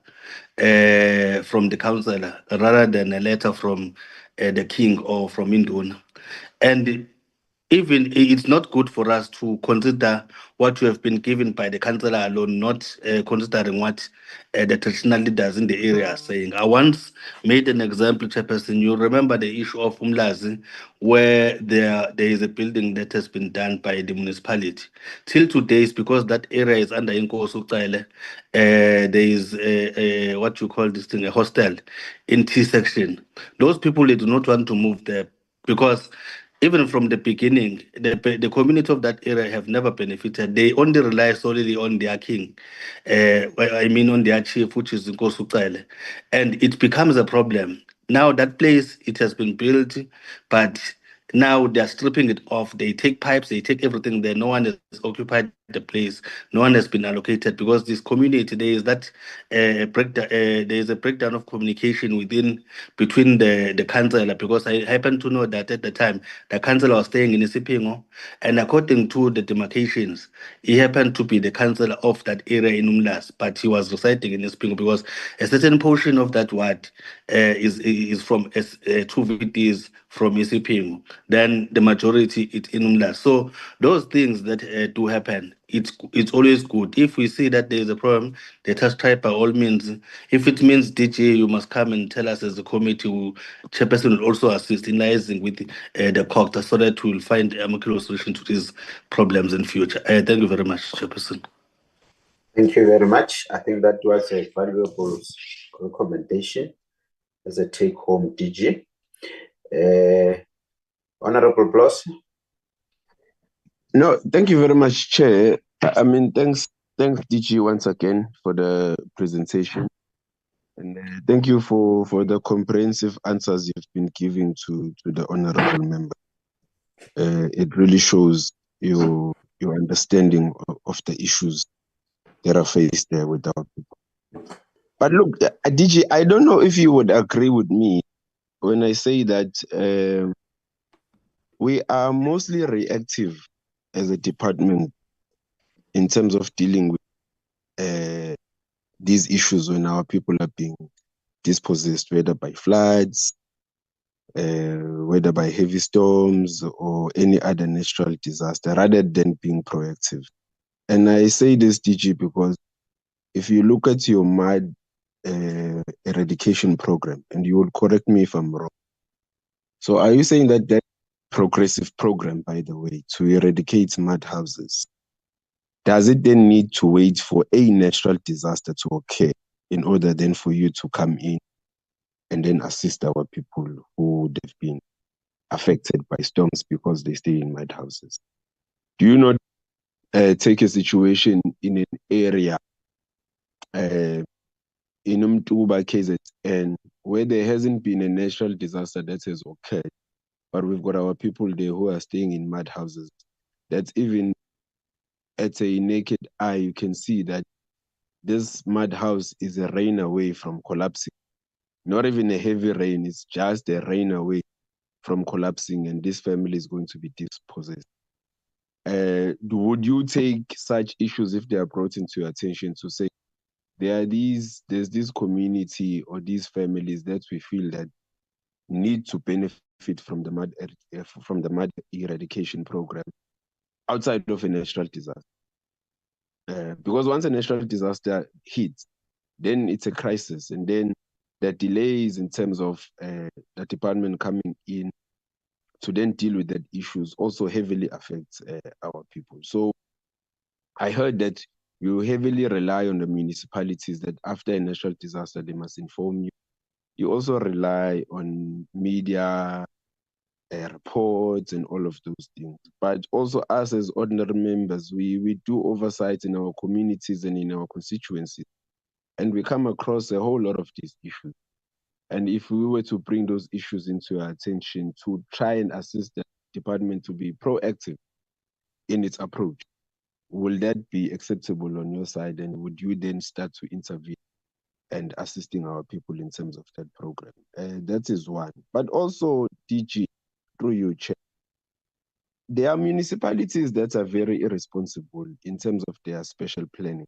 from the councillor rather than a letter from the king or from Induna. And even it's not good for us to consider what you have been given by the councillor alone, not considering what the traditional leaders in the area are saying. I once made an example, Chairperson. You remember the issue of Umlazi, where there is a building that has been done by the municipality. Till today, it's because that area is under Inkosu Tsele. There is what you call this thing, a hostel in T section. Those people, they do not want to move there because even from the beginning, the community of that area have never benefited. They only rely solely on their king, I mean on their chief, which is Nkosi Cele. And it becomes a problem. Now that place, it has been built, but now they're stripping it off. They take pipes, they take everything there. No one has occupied the place. No one has been allocated because this community, there is that breakdown. There is a breakdown of communication between the councillor, because I happen to know that at the time the councillor was staying in Isipingo, and according to the demarcations, he happened to be the councillor of that area in Umlas, but he was residing in Isipingo because a certain portion of that ward is from two VTs from Isipingo. Then the majority it's in Umlas. So those things that do happen, it's always good. If we see that there is a problem, let us try by all means. If it means DJ, you must come and tell us as a committee. Chairperson will also assist in liaising with the COCTA so that we'll find a amicable solution to these problems in future. Thank you very much, Chairperson. Thank you very much. I think that was a valuable recommendation as a take-home DG. Honorable Bloss. No, thank you very much, Chair. I mean, thanks, DG, once again for the presentation. And thank you for the comprehensive answers you've been giving to the honorable member. It really shows your understanding of the issues that are faced there with our people. But look, DG, I don't know if you would agree with me when I say that we are mostly reactive as a department in terms of dealing with these issues when our people are being dispossessed, whether by floods, whether by heavy storms or any other natural disaster, rather than being proactive. And I say this, DG, because if you look at your mud eradication program, and you will correct me if I'm wrong. So are you saying that progressive program, by the way, to eradicate mud houses, does it then need to wait for a natural disaster to occur in order then for you to come in and then assist our people who would have been affected by storms because they stay in mud houses? Do you not take a situation in an area in Umtuba, KZN, where there hasn't been a natural disaster that has occurred, but we've got our people there who are staying in mud houses? That's even at a naked eye, you can see that this mud house is a rain away from collapsing. Not even a heavy rain, it's just a rain away from collapsing, and this family is going to be dispossessed. Would you take such issues if they are brought into your attention to say there's this community or these families that we feel that need to benefit from the mud eradication program outside of a natural disaster? Because once a natural disaster hits, then it's a crisis, and then the delays in terms of the department coming in to then deal with that issues also heavily affects our people. So I heard that you heavily rely on the municipalities that after a natural disaster, they must inform you. You also rely on media reports and all of those things. But also us as ordinary members, we do oversight in our communities and in our constituencies. And we come across a whole lot of these issues. And if we were to bring those issues into our attention to try and assist the department to be proactive in its approach, will that be acceptable on your side? And would you then start to intervene and assisting our people in terms of that program? That is one. But also, DG, through you, Chair, there are municipalities that are very irresponsible in terms of their special planning.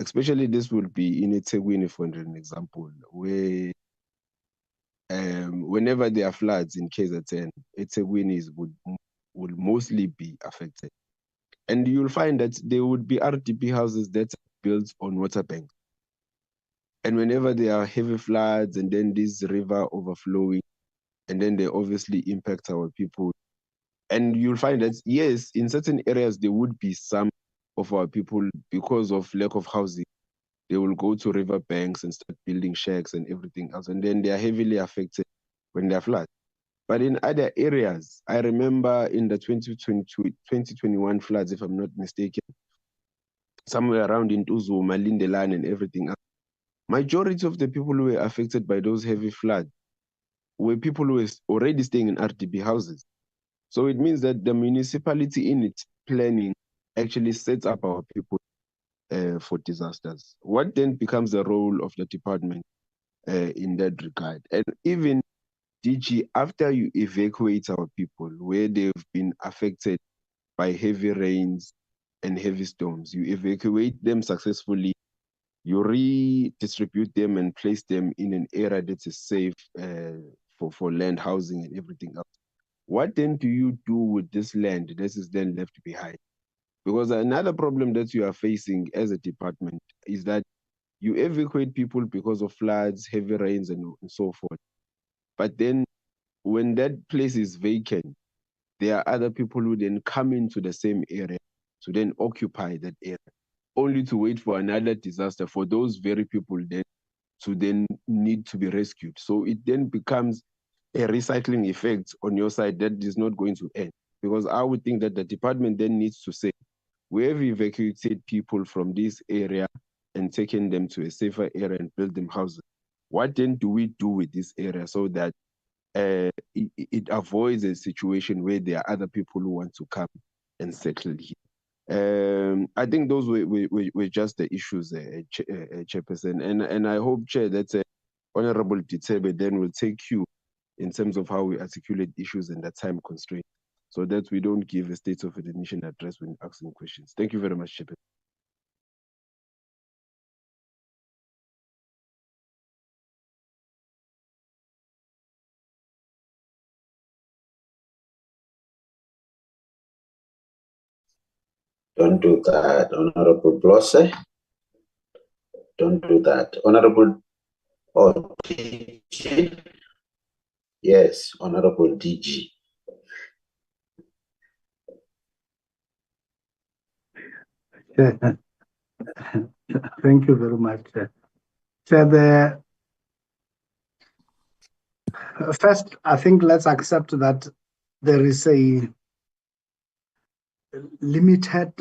Especially this will be in eThekwini, for an example, where whenever there are floods in KZN, eThekwini would mostly be affected. And you'll find that there would be RDP houses that are built on water banks. And whenever there are heavy floods and then this river overflowing, and then they obviously impact our people. And you'll find that, yes, in certain areas, there would be some of our people, because of lack of housing, they will go to river banks and start building shacks and everything else. And then they are heavily affected when there are floods. But in other areas, I remember in the 2021 floods, if I'm not mistaken, somewhere around in Tuzu, Malindelan and everything else, majority of the people who were affected by those heavy floods were people who were already staying in RDP houses. So it means that the municipality in its planning actually sets up our people for disasters. What then becomes the role of the department in that regard? And even DG, after you evacuate our people where they've been affected by heavy rains and heavy storms, you evacuate them successfully, you redistribute them and place them in an area that is safe for land, housing, and everything else. What then do you do with this land that is then left behind? Because another problem that you are facing as a department is that you evacuate people because of floods, heavy rains, and so forth. But then when that place is vacant, there are other people who then come into the same area to then occupy that area, only to wait for another disaster for those very people then to then need to be rescued. So it then becomes a recycling effect on your side that is not going to end. Because I would think that the department then needs to say, we have evacuated people from this area and taken them to a safer area and build them houses. What then do we do with this area so that it avoids a situation where there are other people who want to come and settle here? I think those were just the issues, Chairperson. And I hope, Chair, that Honorable Ditebe then will take you in terms of how we articulate issues and the time constraint, so that we don't give a State of the Nation address when asking questions. Thank you very much, Chairperson. Don't do that, Honorable Blosse. Don't do that. Honorable DG. Yes, Honorable DG. Thank you very much. Chair, first, I think let's accept that there is a limited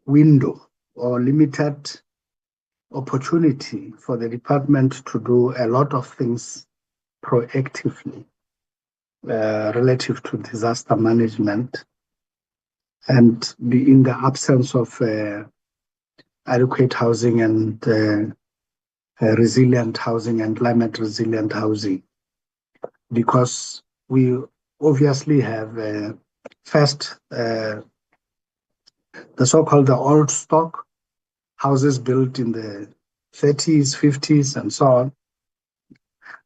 window or limited opportunity for the department to do a lot of things proactively relative to disaster management, and in the absence of adequate housing and resilient housing and climate resilient housing, because we obviously have first the so-called the old stock houses built in the 30s, 50s, and so on,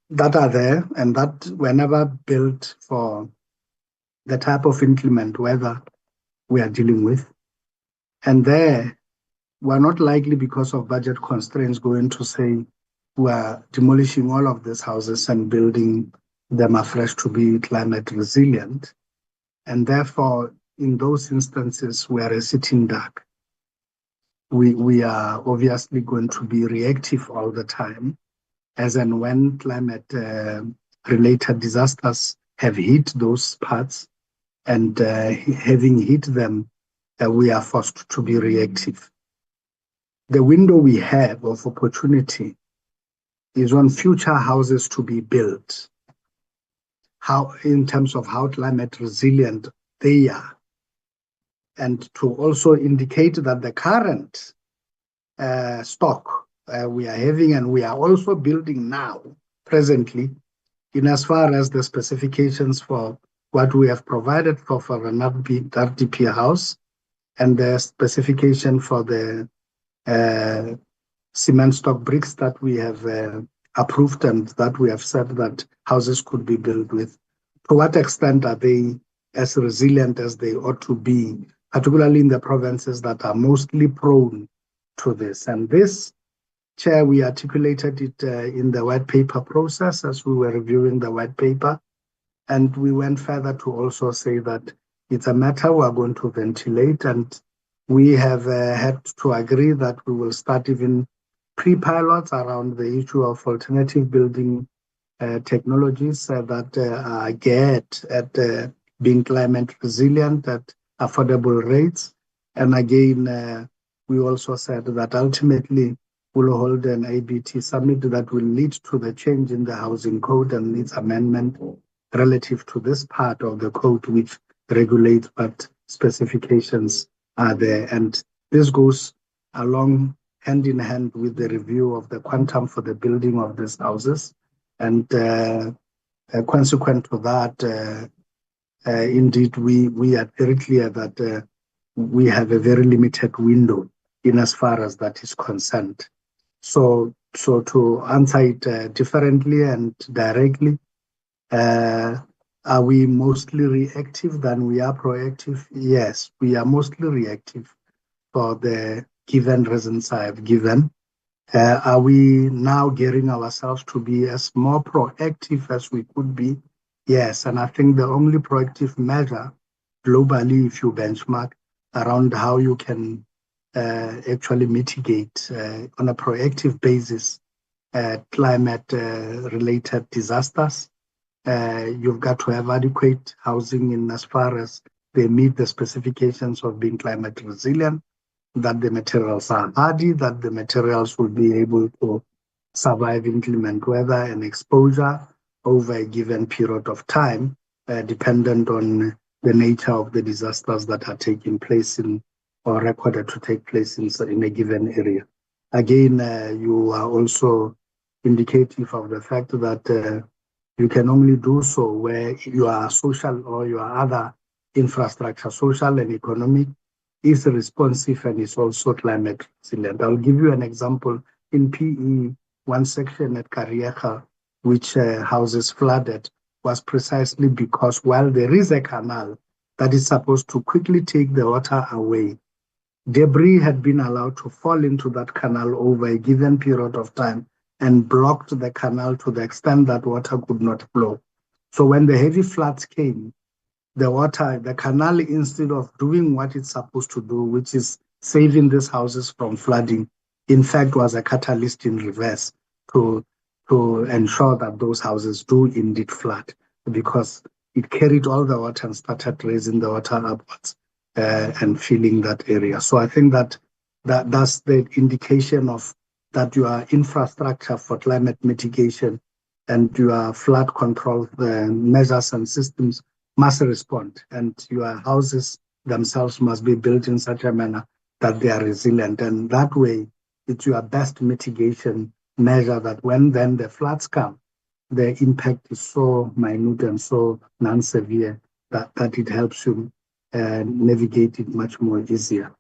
that are there and that were never built for the type of inclement weather we are dealing with. And there, we're not likely, because of budget constraints, going to say we're demolishing all of these houses and building them afresh to be climate resilient. And therefore, in those instances where a sitting duck, we are obviously going to be reactive all the time, as and when climate related disasters have hit those parts, and having hit them, we are forced to be reactive. The window we have of opportunity is on future houses to be built, how in terms of how climate resilient they are, and to also indicate that the current stock we are having and we are also building now, presently, in as far as the specifications for what we have provided for an RDP house, and the specification for the cement stock bricks that we have approved and that we have said that houses could be built with. To what extent are they as resilient as they ought to be, particularly in the provinces that are mostly prone to this? And this, Chair, we articulated it in the white paper process as we were reviewing the white paper. And we went further to also say that it's a matter we are going to ventilate, and we have had to agree that we will start even pre-pilots around the issue of alternative building technologies that are geared at being climate resilient at affordable rates. And again, we also said that ultimately we'll hold an ABT summit that will lead to the change in the housing code and its amendment relative to this part of the code which regulates what specifications are there. And this goes along hand in hand with the review of the quantum for the building of these houses. And consequent to that, indeed, we are very clear that we have a very limited window in as far as that is concerned. So to answer it differently and directly, are we mostly reactive than we are proactive? Yes, we are mostly reactive for the given reasons I have given. Are we now gearing ourselves to be as more proactive as we could be? Yes, and I think the only proactive measure globally, if you benchmark around how you can actually mitigate on a proactive basis climate-related disasters, you've got to have adequate housing in as far as they meet the specifications of being climate resilient, that the materials are hardy, that the materials will be able to survive inclement weather and exposure over a given period of time, dependent on the nature of the disasters that are taking place in or recorded to take place in a given area. Again, you are also indicative of the fact that you can only do so where your social or your other infrastructure, social and economic, is responsive and is also climate resilient. I'll give you an example. In PE, one section at Kariega, which houses flooded, was precisely because while there is a canal that is supposed to quickly take the water away, debris had been allowed to fall into that canal over a given period of time and blocked the canal to the extent that water could not flow. So when the heavy floods came, the canal, instead of doing what it's supposed to do, which is saving these houses from flooding, in fact was a catalyst in reverse to ensure that those houses do indeed flood, because it carried all the water and started raising the water upwards and filling that area. So I think that's the indication of that your infrastructure for climate mitigation and your flood control measures and systems must respond, and your houses themselves must be built in such a manner that they are resilient. And that way, it's your best mitigation measure that when then the floods come, the impact is so minute and so non-severe that it helps you navigate it much more easier.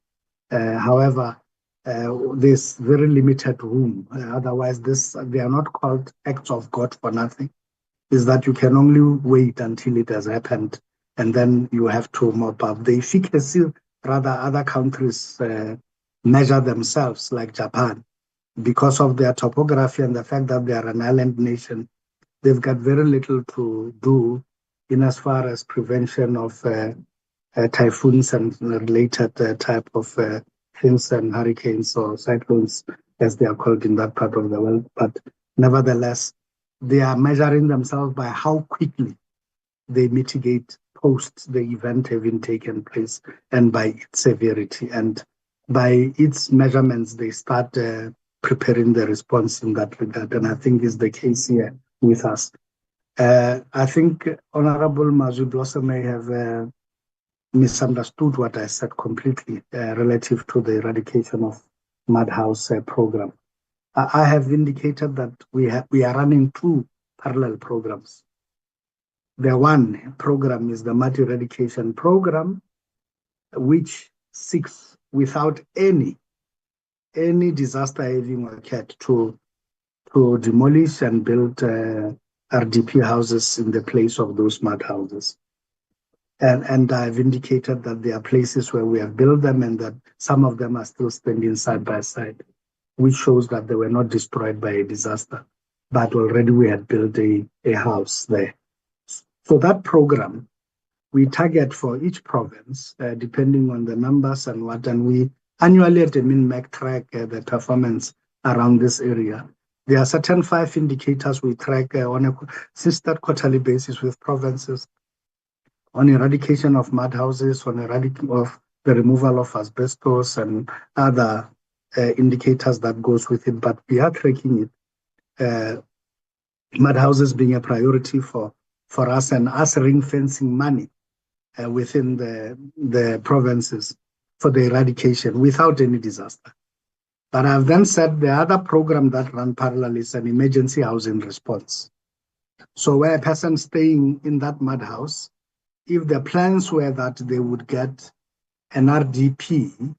However, there's very limited room. Otherwise, they are not called acts of God for nothing. Is that you can only wait until it has happened, and then you have to mop up. The efficacy, rather, other countries measure themselves, like Japan, because of their topography and the fact that they are an island nation. They've got very little to do in as far as prevention of typhoons and related type of things and hurricanes or cyclones, as they are called in that part of the world. But nevertheless, they are measuring themselves by how quickly they mitigate post the event having taken place and by its severity. And by its measurements, they start preparing the response in that regard. And I think is the case here with us. I think Honorable Mazwi Blossom may have misunderstood what I said completely relative to the eradication of Madhouse program. I have indicated that we are running two parallel programs. The one program is the mud eradication program, which seeks, without any disaster having occurred, to demolish and build RDP houses in the place of those mud houses. And I've indicated that there are places where we have built them and that some of them are still standing side by side, which shows that they were not destroyed by a disaster, but already we had built a house there. So that program, we target for each province, depending on the numbers and we annually at the MINMAC track the performance around this area. There are certain 5 indicators we track on a consistent quarterly basis with provinces on eradication of mud houses, on eradication of the removal of asbestos and other indicators that goes with it. But we are tracking it. Mud houses being a priority for us, and us ring fencing money within the provinces for the eradication without any disaster. But I've then said the other program that run parallel is an emergency housing response. So where a person staying in that mud house, if the plans were that they would get an RDP,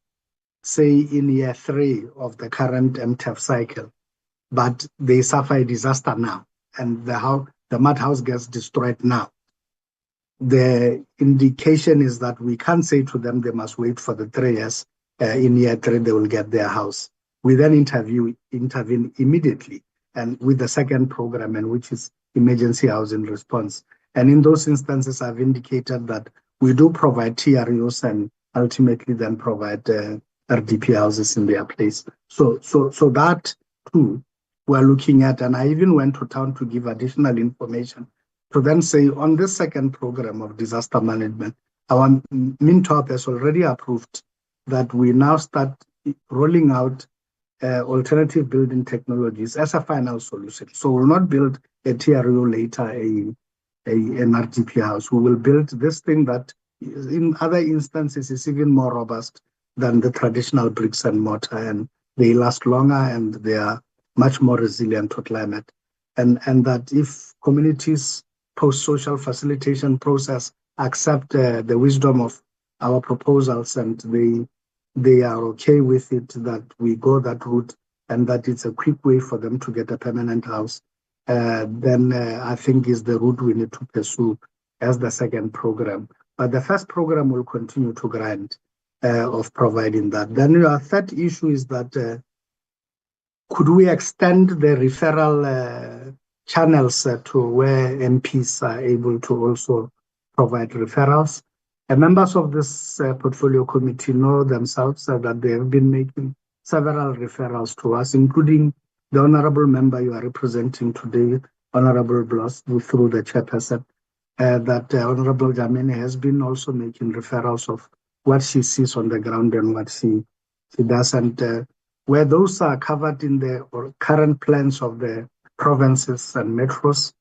say in year 3 of the current MTEF cycle, but they suffer a disaster now, and the mud house gets destroyed now, the indication is that we can't say to them they must wait for the 3 years. In year 3 they will get their house. We then intervene immediately, and with the second program, and which is emergency housing response. And in those instances, I've indicated that we do provide TRUs and ultimately then provide RDP houses in their place. So that too we're looking at, and I even went to town to give additional information to then say on this second program of disaster management, our MINTOP has already approved that we now start rolling out alternative building technologies as a final solution. So we'll not build a TRU later, an RDP house. We will build this thing that in other instances is even more robust than the traditional bricks and mortar, and they last longer and they are much more resilient to climate. And that if communities post-social facilitation process accept the wisdom of our proposals and they are okay with it, that we go that route and that it's a quick way for them to get a permanent house, then I think is the route we need to pursue as the second program. But the first program will continue to grind of providing that. Then our third issue is that could we extend the referral channels to where MPs are able to also provide referrals? And members of this portfolio committee know themselves that they have been making several referrals to us, including the honorable member you are representing today, Honorable Bloss, through the chairperson, that Honorable Jamene has been also making referrals of what she sees on the ground and what she does. And where those are covered in the current plans of the provinces and metros,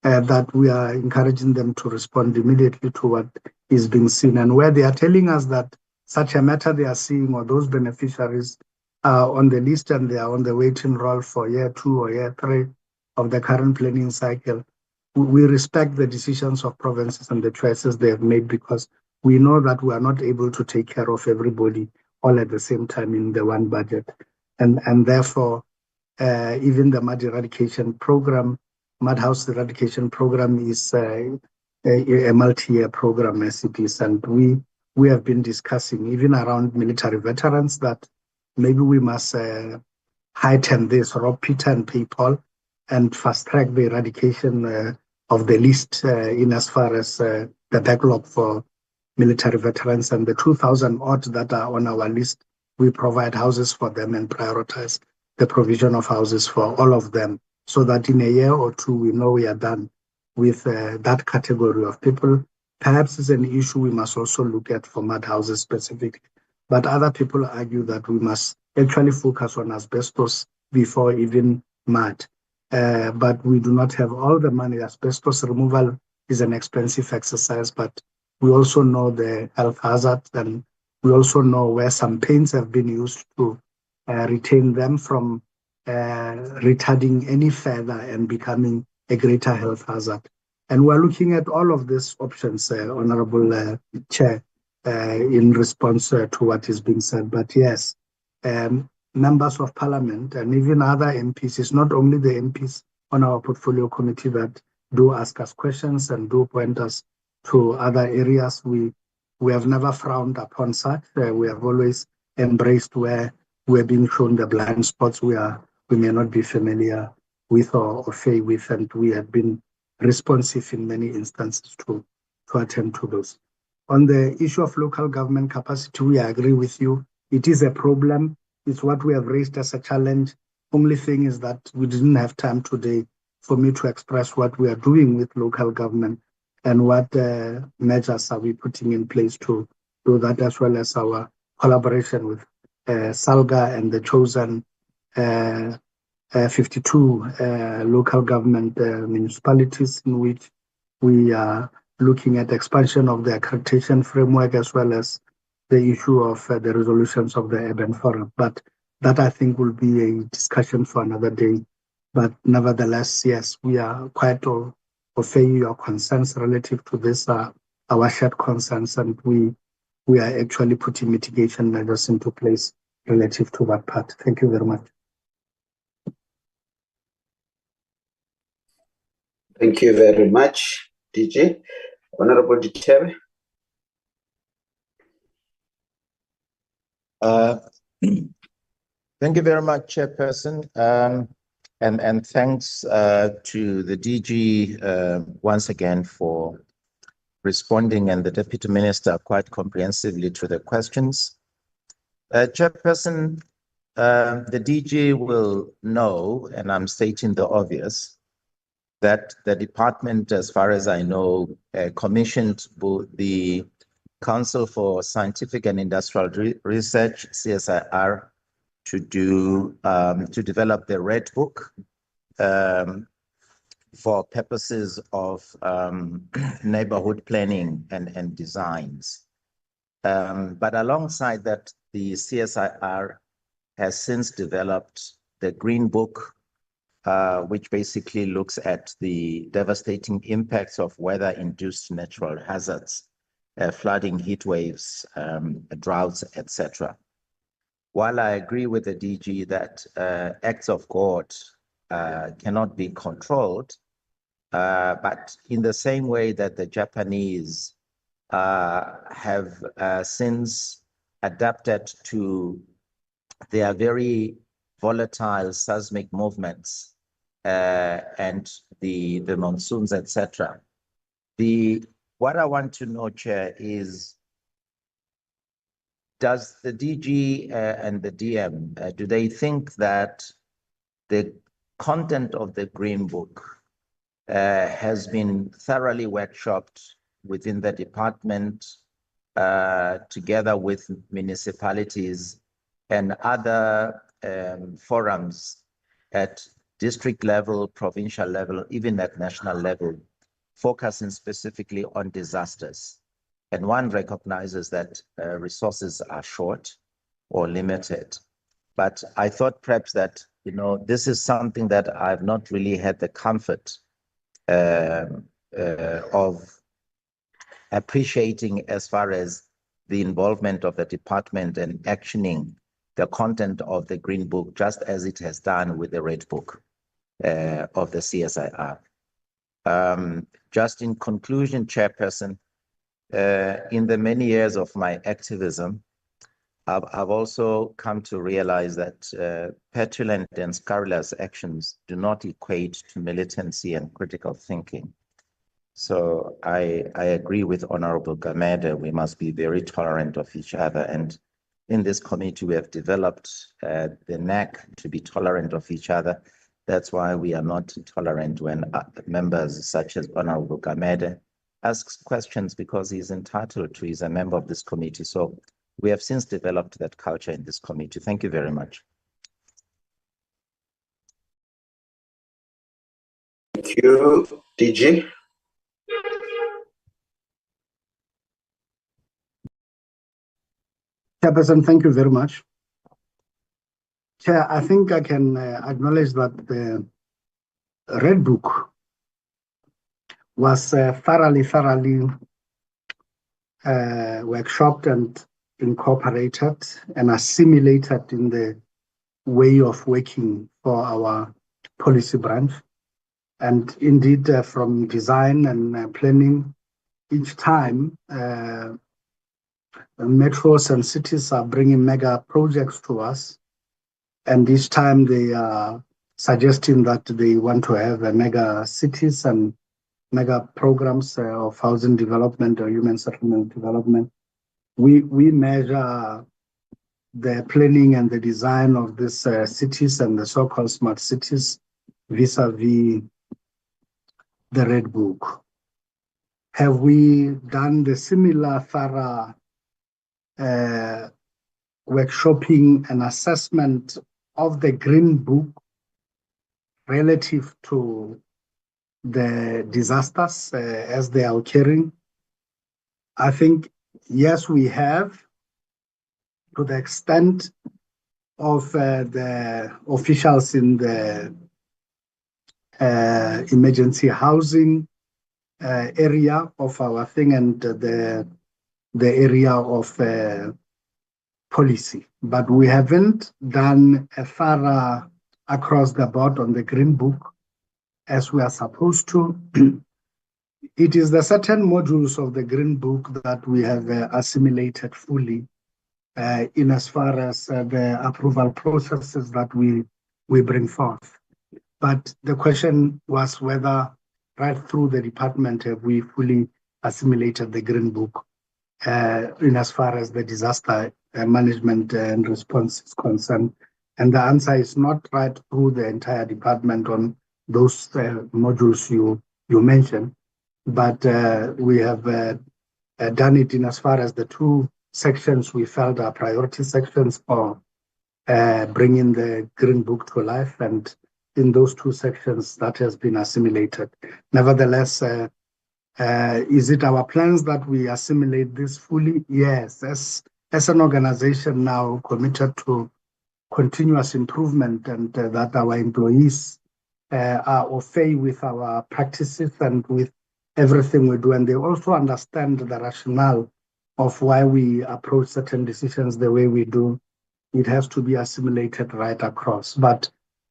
that we are encouraging them to respond immediately to what is being seen. And where they are telling us that such a matter they are seeing or those beneficiaries are on the list and they are on the waiting roll for year 2 or year 3 of the current planning cycle, we respect the decisions of provinces and the choices they have made, because we know that we are not able to take care of everybody all at the same time in the one budget. And therefore, even the mud eradication program, mud house eradication program is a multi-year program as it is. And we have been discussing even around military veterans that maybe we must heighten this, rob Peter and pay Paul, and fast track the eradication of the list in as far as the backlog for military veterans and the 2,000 odd that are on our list. We provide houses for them and prioritize the provision of houses for all of them, so that in a year or 2 we know we are done with that category of people. Perhaps it's an issue we must also look at for mud houses specifically. But other people argue that we must actually focus on asbestos before even mud. But we do not have all the money. Asbestos removal is an expensive exercise, but we also know the health hazards, and we also know where some paints have been used to retain them from retarding any further and becoming a greater health hazard. And we're looking at all of these options, Honorable Chair, in response to what is being said. But yes, members of Parliament and even other MPs, it's not only the MPs on our portfolio committee that do ask us questions and do point us to other areas. We have never frowned upon such. We have always embraced where we're being shown the blind spots we may not be familiar with or fay with, and we have been responsive in many instances to attend to those. On the issue of local government capacity, we agree with you. It is a problem. It's what we have raised as a challenge Only thing is that we didn't have time today for me to express what we are doing with local government and what measures are we putting in place to do that, as well as our collaboration with SALGA and the chosen 52 local government municipalities, in which we are looking at expansion of the accreditation framework, as well as the issue of the resolutions of the urban forum. But that, I think, will be a discussion for another day. But nevertheless, yes, we are quite of your concerns relative to this, our shared concerns, and we are actually putting mitigation measures into place relative to that part. Thank you very much. Thank you very much, DJ. Honorable Ditewe. Thank you very much, Chairperson. And thanks to the DG once again for responding, and the Deputy Minister quite comprehensively to the questions. Chairperson, the DG will know, and I'm stating the obvious, that the department, as far as I know, commissioned the Council for Scientific and Industrial Research, CSIR, to develop the Red Book for purposes of neighborhood planning and designs. But alongside that, the CSIR has since developed the Green Book, which basically looks at the devastating impacts of weather-induced natural hazards, flooding, heat waves, droughts, etc. While I agree with the DG that acts of God cannot be controlled, but in the same way that the Japanese have since adapted to their very volatile seismic movements and the monsoons, etc. What I want to know, Chair, is does the DG and the DM, do they think that the content of the Green Book has been thoroughly workshopped within the department together with municipalities and other forums at district level, provincial level, even at national level, focusing specifically on disasters? And one recognizes that resources are short or limited. But I thought perhaps that, this is something that I've not really had the comfort of appreciating as far as the involvement of the department and actioning the content of the Green Book, just as it has done with the Red Book of the CSIR. Just in conclusion, Chairperson, in the many years of my activism, I've also come to realize that petulant and scurrilous actions do not equate to militancy and critical thinking. So I agree with Honorable Gamede. We must be very tolerant of each other. And in this committee, we have developed the knack to be tolerant of each other. That's why we are not tolerant when members such as Honorable Gamede asks questions, because he's entitled to, he's a member of this committee. So we have since developed that culture in this committee. Thank you very much. Thank you, DG. Chairperson, thank you very much. Chair, I think I can acknowledge that the Red Book was thoroughly workshopped and incorporated and assimilated in the way of working for our policy branch. And indeed, from design and planning, each time metros and cities are bringing mega projects to us. And each time they are suggesting that they want to have a mega cities and mega programs of housing development or human settlement development. We measure the planning and the design of these cities and the so-called smart cities vis-a-vis the Red Book. Have we done the similar thorough workshopping and assessment of the Green Book relative to the disasters as they are occurring? I think, yes, we have, to the extent of the officials in the emergency housing area of our thing and the area of policy. But we haven't done a thorough across the board on the Green Book as we are supposed to. It is the certain modules of the Green Book that we have assimilated fully in as far as the approval processes that we bring forth. But the question was whether right through the department have we fully assimilated the Green Book in as far as the disaster management and response is concerned. And the answer is not right through the entire department on those modules you mentioned, but we have done it in as far as the two sections we felt are priority sections for bringing the Green Book to life, and in those two sections that has been assimilated. Nevertheless, is it our plans that we assimilate this fully? Yes, as an organization now committed to continuous improvement and that our employees are au fait with our practices and with everything we do, and they also understand the rationale of why we approach certain decisions the way we do. It has to be assimilated right across. But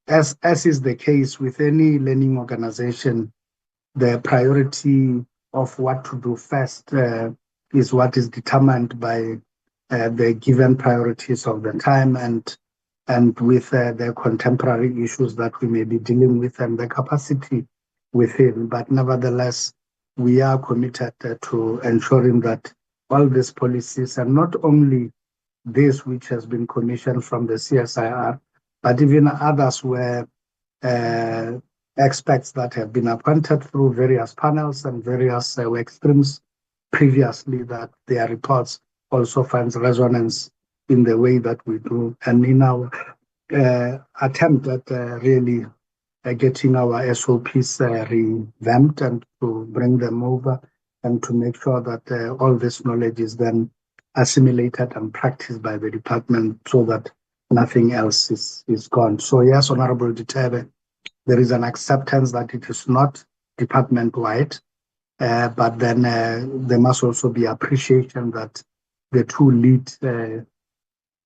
as is the case with any learning organization, the priority of what to do first is what is determined by the given priorities of the time and with the contemporary issues that we may be dealing with and the capacity within. But nevertheless, we are committed to ensuring that all these policies, and not only this which has been commissioned from the CSIR, but even others where experts that have been appointed through various panels and various work streams previously, that their reports also finds resonance in the way that we do, and in our attempt at really getting our SOPs revamped and to bring them over and to make sure that all this knowledge is then assimilated and practiced by the department so that nothing else is gone. So yes, Honorable Ditabe, there is an acceptance that it is not department-wide, but then there must also be appreciation that the two lead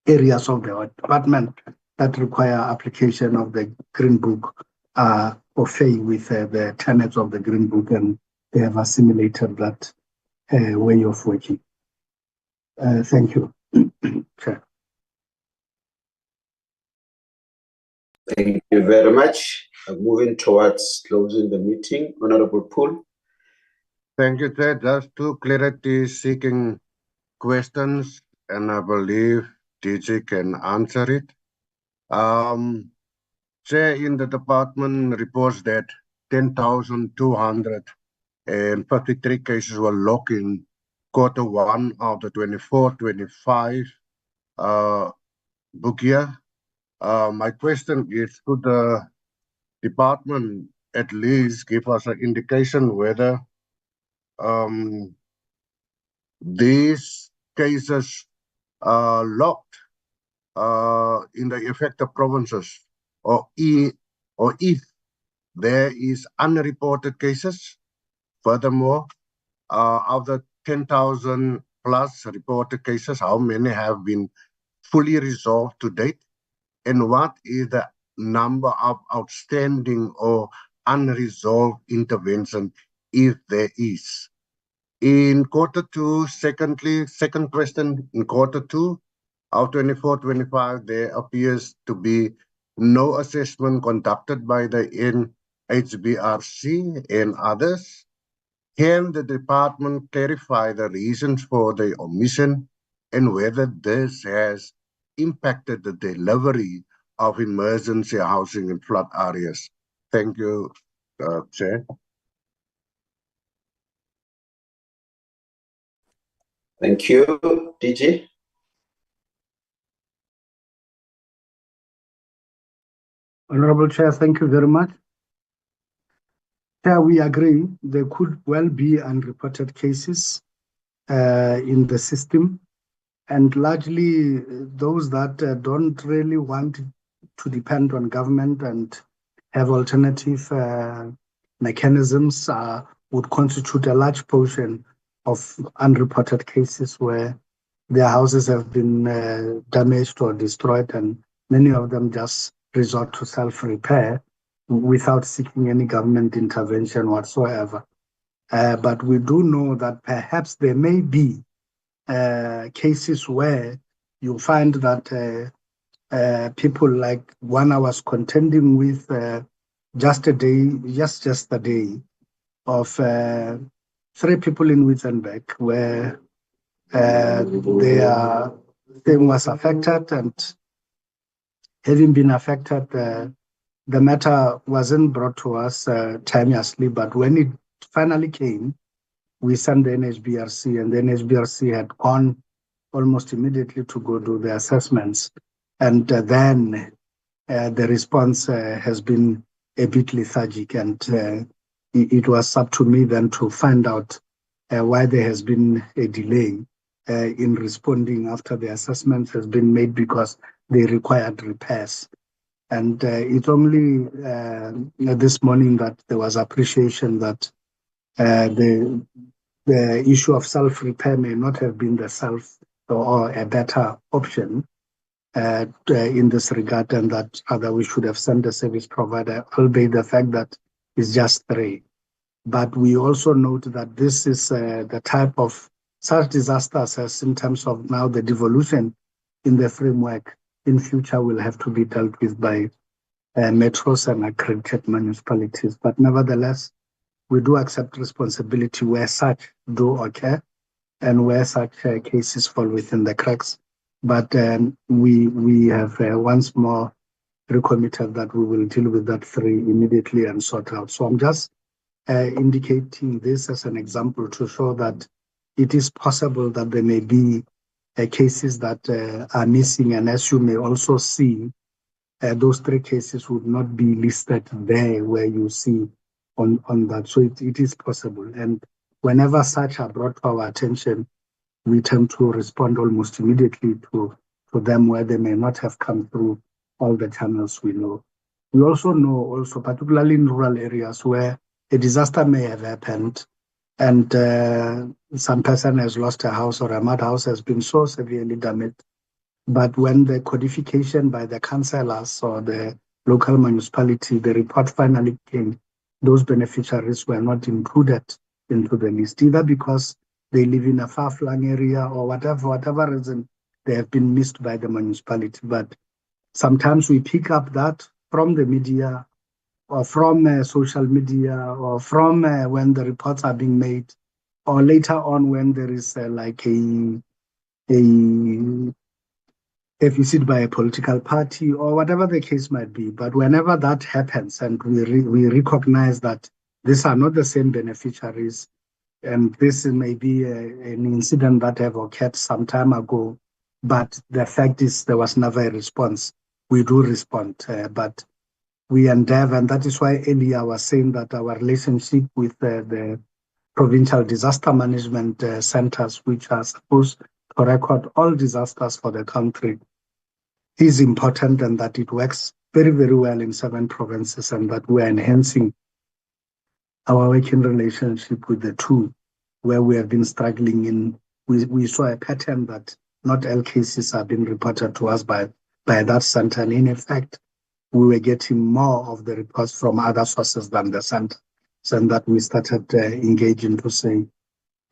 areas of the department that require application of the Green Book are au fait with the tenets of the Green Book, and they have assimilated that way of working. Thank you, Chair. Thank you very much. Moving towards closing the meeting, Honorable Poole. Thank you, Chair. Just two clarity-seeking questions, and I believe DG can answer it. Chair, in the department reports that 10,253 cases were logged in Q1 of the 24-25 book year. My question is, could the department at least give us an indication whether these cases are locked in the affected provinces, or if there is unreported cases? Furthermore, of the 10,000 plus reported cases, how many have been fully resolved to date? And what is the number of outstanding or unresolved intervention, if there is? In Q2, second question, in Q2 of 24-25, there appears to be no assessment conducted by the NHBRC and others. Can the department clarify the reasons for the omission and whether this has impacted the delivery of emergency housing in flood areas. Thank you, Chair. Thank you, DG. Honorable Chair, thank you very much. Chair, we agree there could well be unreported cases in the system, and largely those that don't really want to depend on government and have alternative mechanisms would constitute a large portion of unreported cases where their houses have been damaged or destroyed, and many of them just resort to self-repair without seeking any government intervention whatsoever. But we do know that perhaps there may be cases where you find that people, like one I was contending with just a day of 3 people in Wittenberg where their thing was affected, and having been affected, the matter wasn't brought to us timeously, but when it finally came, we sent the NHBRC, and the NHBRC had gone almost immediately to go do the assessments. And then the response has been a bit lethargic, and it was up to me then to find out why there has been a delay in responding after the assessment has been made, because they required repairs. And it's only this morning that there was appreciation that the issue of self-repair may not have been the self or a better option in this regard, and that either we should have sent a service provider, albeit the fact that it's just 3. But we also note that this is the type of such disasters as in terms of now the devolution in the framework in future will have to be dealt with by metros and accredited municipalities. But nevertheless, we do accept responsibility where such do occur and where such cases fall within the cracks. But we have once more recommitted that we will deal with that 3 immediately and sort out. So I'm just indicating this as an example to show that it is possible that there may be cases that are missing, and as you may also see, those 3 cases would not be listed there where you see on that. So it is possible. And whenever such are brought to our attention, we tend to respond almost immediately to them where they may not have come through all the channels we know. We also know, particularly in rural areas where a disaster may have happened and some person has lost a house or a mud house has been so severely damaged. But when the codification by the councillors or the local municipality, the report finally came, those beneficiaries were not included into the list, either because they live in a far-flung area or whatever reason they have been missed by the municipality. But sometimes we pick up that from the media or from social media or from when the reports are being made, or later on when there is like a visit by a political party or whatever the case might be. But whenever that happens and we recognize that these are not the same beneficiaries, and this may be an incident that have occurred some time ago, but the fact is there was never a response. We do respond, but we endeavor, and that is why earlier I was saying that our relationship with the provincial disaster management centers, which are supposed to record all disasters for the country, is important, and that it works very, very well in 7 provinces, and that we're enhancing our working relationship with the 2 where we have been struggling in. We saw a pattern that not all cases are being reported to us by that center. And in effect, we were getting more of the reports from other sources than the center. So that we started engaging to say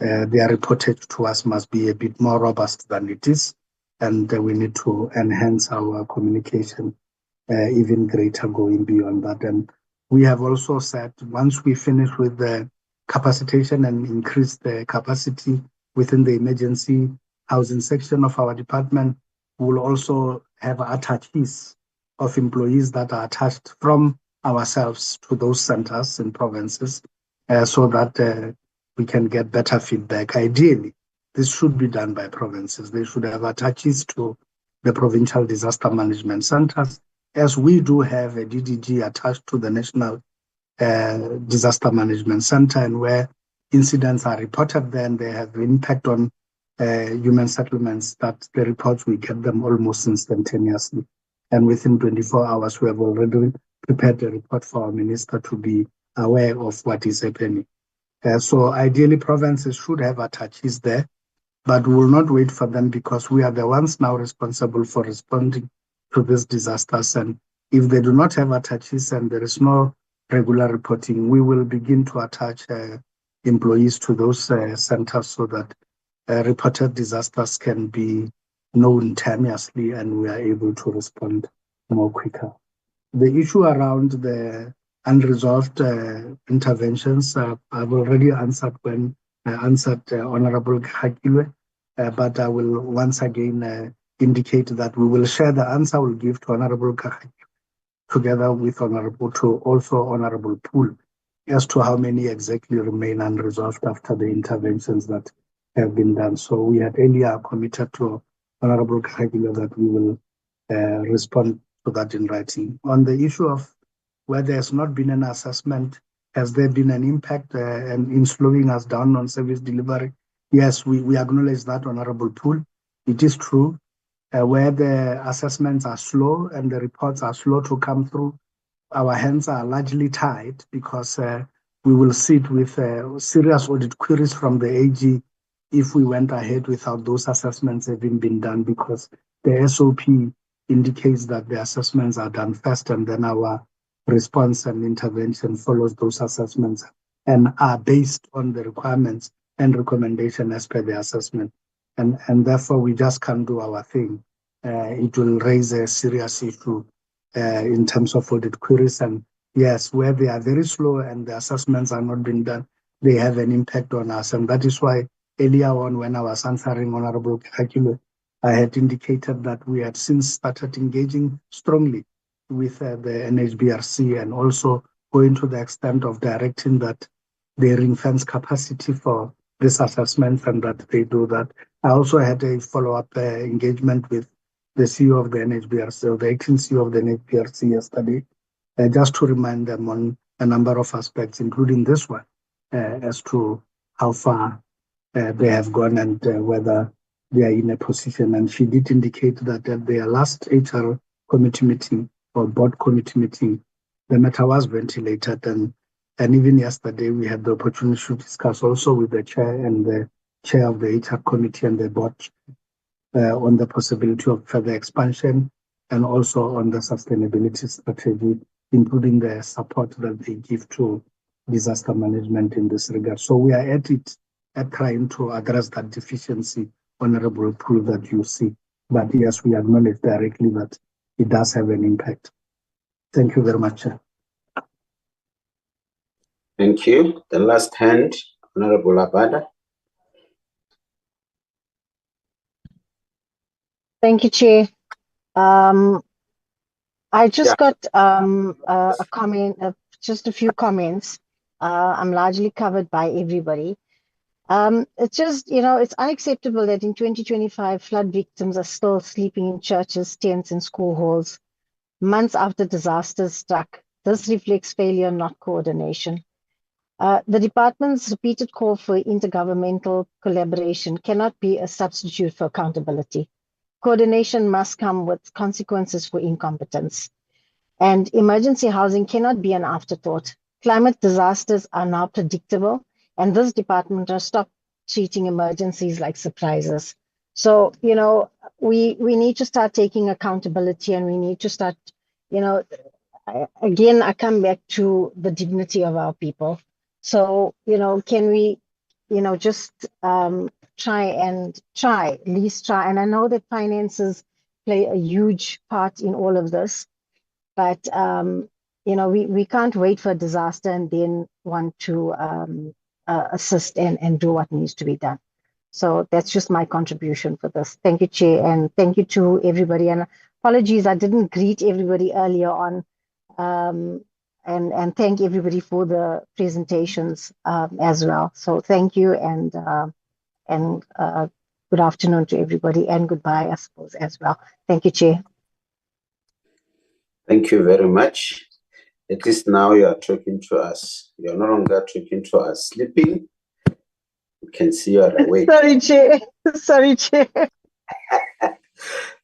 their reportage to us must be a bit more robust than it is. And we need to enhance our communication even greater going beyond that. And we have also said once we finish with the capacitation and increase the capacity within the emergency housing section of our department, we'll also have attaches of employees that are attached from ourselves to those centers in provinces so that we can get better feedback. Ideally, this should be done by provinces. They should have attaches to the provincial disaster management centers, as we do have a DDG attached to the National Disaster Management Center, and where incidents are reported there and they have impact on human settlements, that the reports, we get them almost instantaneously. And within 24 hours, we have already prepared a report for our minister to be aware of what is happening. So ideally, provinces should have attaches there, but we will not wait for them because we are the ones now responsible for responding to these disasters. And if they do not have attaches and there is no regular reporting, we will begin to attach employees to those centers so that reported disasters can be known timeously and we are able to respond more quicker. The issue around the unresolved interventions, I've already answered when I answered Honorable Khakilwe, but I will once again indicate that we will share the answer we'll give to Honorable Khakilwe together with Honorable Pool as to how many exactly remain unresolved after the interventions that have been done. So we had earlier committed to Honorable Khakilwe that we will respond to that in writing. On the issue of where there has not been an assessment, has there been an impact and in slowing us down on service delivery? Yes, we acknowledge that, Honorable Pool. It is true. Where the assessments are slow and the reports are slow to come through, our hands are largely tied because we will sit with serious audit queries from the AG if we went ahead without those assessments having been done, because the SOP indicates that the assessments are done first and then our response and intervention follows those assessments and are based on the requirements and recommendation as per the assessment. And therefore, we just can't do our thing. It will raise a serious issue in terms of audit queries. And yes, where they are very slow and the assessments are not being done, they have an impact on us. And that is why earlier on, when I was answering Honorable Khakilwe, I had indicated that we had since started engaging strongly with the NHBRC and also going to the extent of directing that they ring-fence capacity for this assessment and that they do that. I also had a follow-up engagement with the CEO of the NHBRC, or the acting CEO of the NHBRC yesterday, just to remind them on a number of aspects, including this one, as to how far they have gone and whether they are in a position. And she did indicate that at their last HR committee meeting or board committee meeting, the matter was ventilated. And even yesterday, we had the opportunity to discuss also with the chair and the chair of the HR committee and the board on the possibility of further expansion and also on the sustainability strategy, including the support that they give to disaster management in this regard. So we are at it, at trying to address that deficiency, Honorable Pool, that you see. But yes, we acknowledge directly that it does have an impact. Thank you very much, Chair. Thank you. The last hand, Honorable Abada. Thank you, Chair. I just got a comment, just a few comments. I'm largely covered by everybody. It's just, it's unacceptable that in 2025, flood victims are still sleeping in churches, tents, and school halls months after disasters struck. This reflects failure, not coordination. The department's repeated call for intergovernmental collaboration cannot be a substitute for accountability. Coordination must come with consequences for incompetence. And emergency housing cannot be an afterthought. Climate disasters are now predictable, and this department must stop treating emergencies like surprises. So, we need to start taking accountability, and we need to start, again, I come back to the dignity of our people. So, can we, just at least try. And I know that finances play a huge part in all of this, but, we can't wait for a disaster and then want to assist and do what needs to be done. So that's just my contribution for this. Thank you, Chair, and thank you to everybody. And apologies, I didn't greet everybody earlier on. And thank everybody for the presentations as well. So thank you, and good afternoon to everybody, and goodbye, I suppose, as well. Thank you, Chair. Thank you very much. At least now you are talking to us. You are no longer talking to us sleeping. We can see you are awake. Sorry, Chair. Sorry, Chair.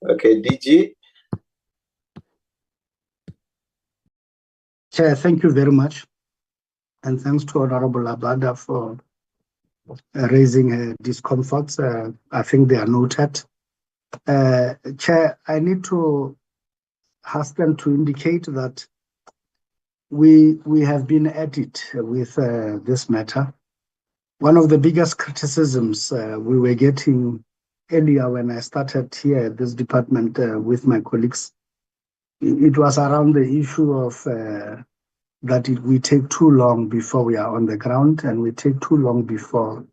Okay, DG. Chair, thank you very much. And thanks to Honorable Abada for raising discomforts. I think they are noted. Chair, I need to hasten to indicate that we have been at it with this matter. One of the biggest criticisms we were getting earlier when I started here at this department with my colleagues, it was around the issue of that we take too long before we are on the ground, and we take too long before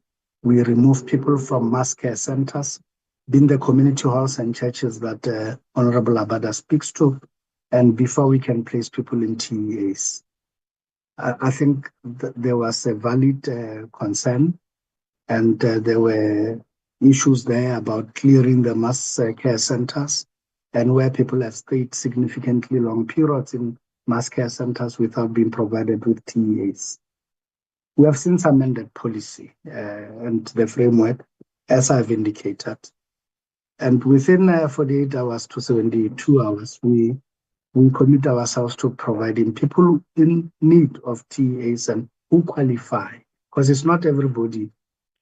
we remove people from mass care centers, being the community halls and churches that Honorable Abada speaks to, and before we can place people in TEAs. I think there was a valid concern, and there were issues there about clearing the mass care centers and where people have stayed significantly long periods in mass care centers without being provided with TEAs. We have since amended policy and the framework, as I've indicated. And within 48 hours to 72 hours, we commit ourselves to providing people in need of TEAs and who qualify, because it's not everybody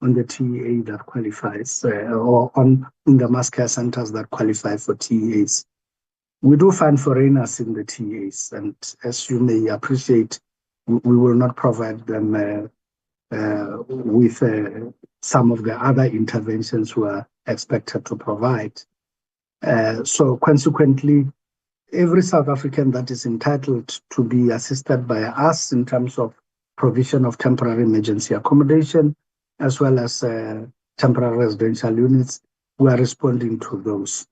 on the TEA that qualifies or in the mass care centers that qualify for TEAs. We do find foreigners in the TEAs, and as you may appreciate, we will not provide them with some of the other interventions we are expected to provide. So consequently, every South African that is entitled to be assisted by us in terms of provision of temporary emergency accommodation, as well as temporary residential units, we are responding to those.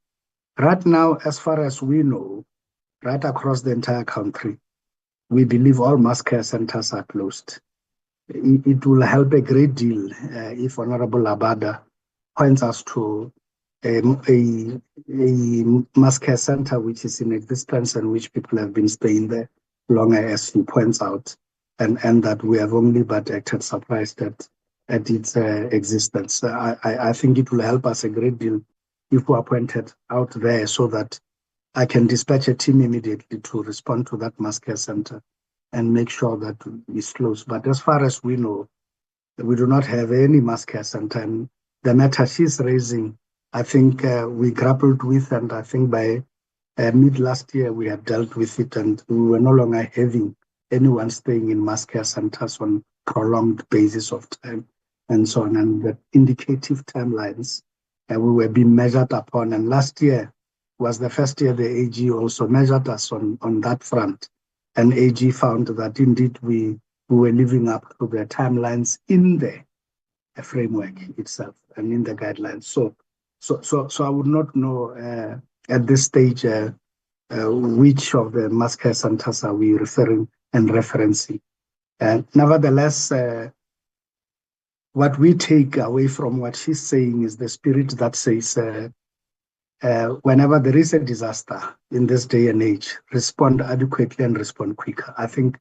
Right now, as far as we know, right across the entire country, we believe all mass care centers are closed. It will help a great deal if Honorable Abada points us to a mass care center which is in existence and which people have been staying there longer, as he points out, and that we have only but acted surprised at its existence. I think it will help us a great deal if we are pointed out there, so that I can dispatch a team immediately to respond to that mass care center and make sure that it's closed. But as far as we know, we do not have any mass care center. And the matter she's raising, I think we grappled with, and I think by mid last year we had dealt with it, and we were no longer having anyone staying in mass care centers on prolonged basis of time and so on. And the indicative timelines we were being measured upon. And last year was the first year the AG also measured us on that front. And AG found that indeed we were living up to the timelines in the framework itself and in the guidelines. So I would not know at this stage which of the mass care centers are we referring and referencing. Nevertheless, what we take away from what she's saying is the spirit that says whenever there is a disaster in this day and age, respond adequately and respond quicker. I think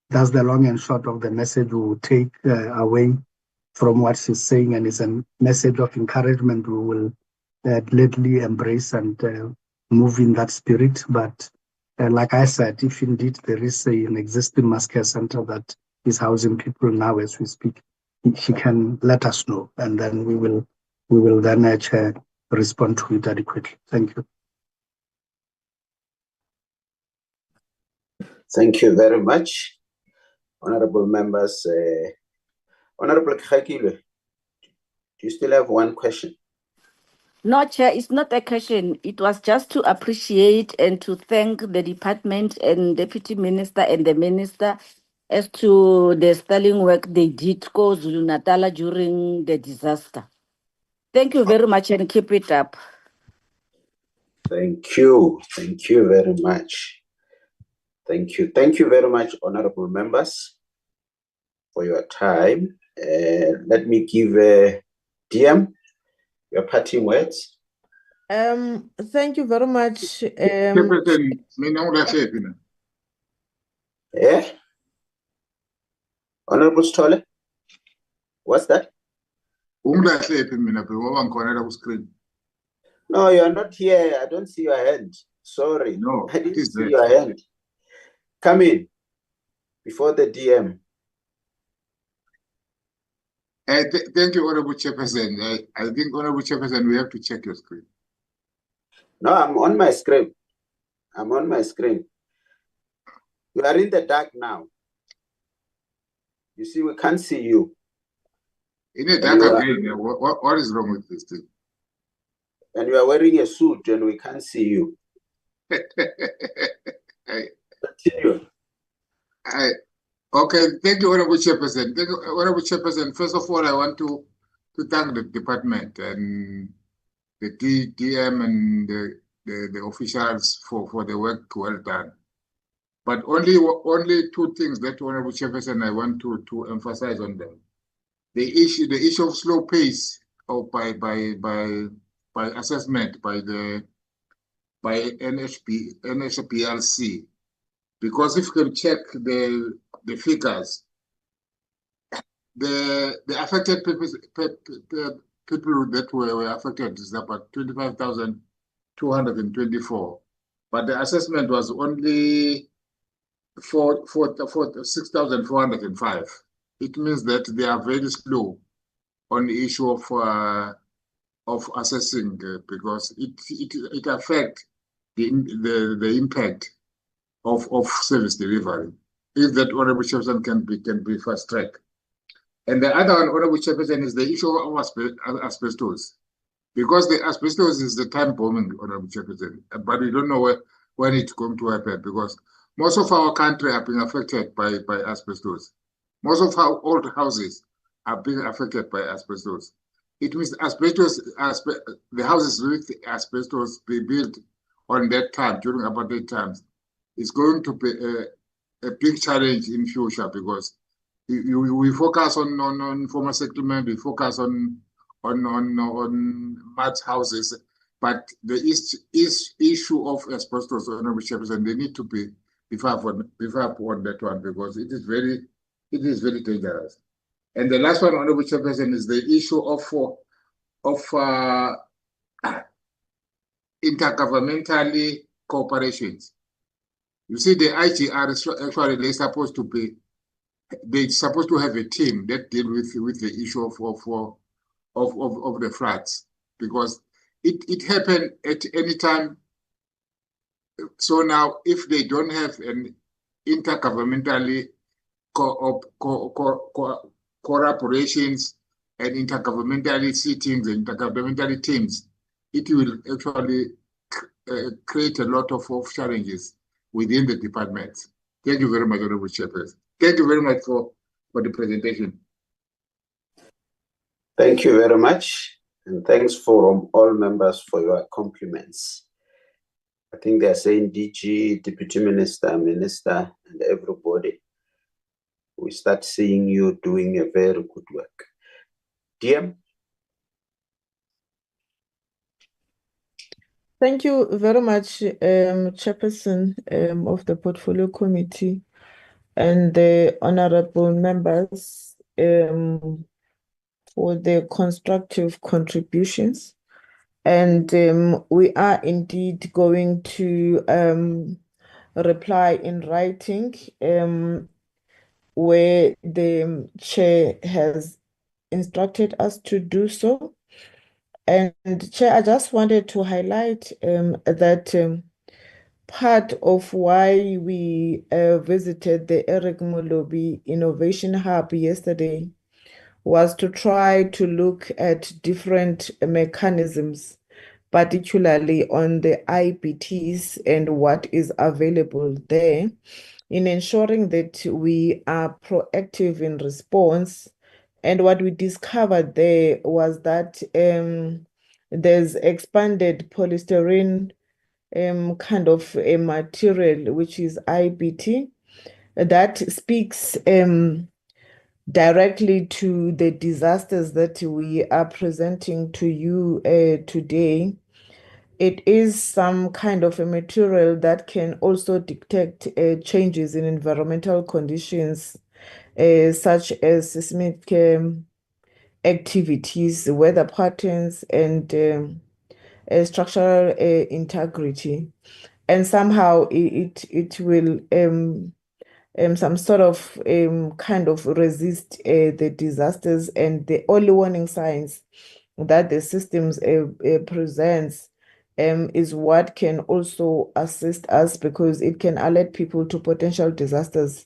that's the long and short of the message we will take away from what she's saying, and it's a message of encouragement we will gladly embrace and move in that spirit. But like I said, if indeed there is an existing mass care center that is housing people now as we speak, she can let us know, and then we will then respond to it adequately. Thank you. Thank you very much, honorable members. Honorable Khakile, do you still have one question? No, Chair, it's not a question. It was just to appreciate and to thank the department and Deputy Minister and the Minister as to the sterling work they did for KwaZulu-Natal during the disaster. Thank you very much and keep it up. Thank you. Thank you very much. Thank you. Thank you very much, honorable members, for your time. Let me give DM your parting words. Thank you very much. Honorable Stolle, what's that? No, you are not here. I don't see your hand. Sorry. No, I didn't see your hand. Come in before the DM. Thank you, Honorable Chairperson. I think, Honorable Chairperson, we have to check your screen. No, I'm on my screen. I'm on my screen. You are in the dark now. You see, we can't see you. In the dark again, what is wrong with this thing? And you are wearing a suit and we can't see you. Continue. Okay, thank you, Honorable Chairperson. Thank you, Honorable Chairperson. First of all, I want to thank the department and the DM and the officials for the work well done. But only two things that, Honorable Chairperson, I want to emphasize on them. The issue of slow pace or by assessment by NHBRC, because if you can check the figures, the affected people that were affected is about 25,224, but the assessment was only for 6,405. It means that they are very slow on the issue of assessing because it affects the impact of service delivery. If that, Honorable Chairperson, can be fast tracked. And the other one, Honorable Chairperson, is the issue of asbestos. Because the asbestos is the time bombing, Honorable Chairperson, but we don't know when it's going to happen, because most of our country have been affected by asbestos. Most of our old houses are being affected by asbestos. It means the houses with asbestos be built on that time, during apartheid times, is going to be a big challenge in future, because we focus on former settlement, we focus on mud houses, but the issue of asbestos, Honorable Chairperson, they need to be before on that one, because it is very dangerous. And the last one, Honorable Chairperson, is the issue of intergovernmental cooperations. You see, the IGR is actually they're supposed to have a team that deal with the issue of the floods, because it happened at any time. So now, if they don't have an intergovernmentally collaborations and intergovernmentally sittings and intergovernmentally teams, it will actually create a lot of challenges within the department. Thank you very much, Honorable Chairperson. Thank you very much for the presentation. Thank you very much. And thanks from all members for your compliments. I think they're saying DG, Deputy Minister, Minister, and everybody. We start seeing you doing a very good work. DM? Thank you very much, Chairperson of the Portfolio Committee and the honorable members for their constructive contributions. And we are indeed going to reply in writing where the chair has instructed us to do so. And Chair, I just wanted to highlight that part of why we visited the Eric Molobi Innovation Hub yesterday was to try to look at different mechanisms, particularly on the IPTs and what is available there, in ensuring that we are proactive in response And what we discovered there was that there's expanded polystyrene kind of a material, which is IBT, that speaks directly to the disasters that we are presenting to you today. It is some kind of a material that can also detect changes in environmental conditions, such as seismic activities, weather patterns, and structural integrity. And somehow it will some sort of kind of resist the disasters, and the early warning signs that the systems presents is what can also assist us, because it can alert people to potential disasters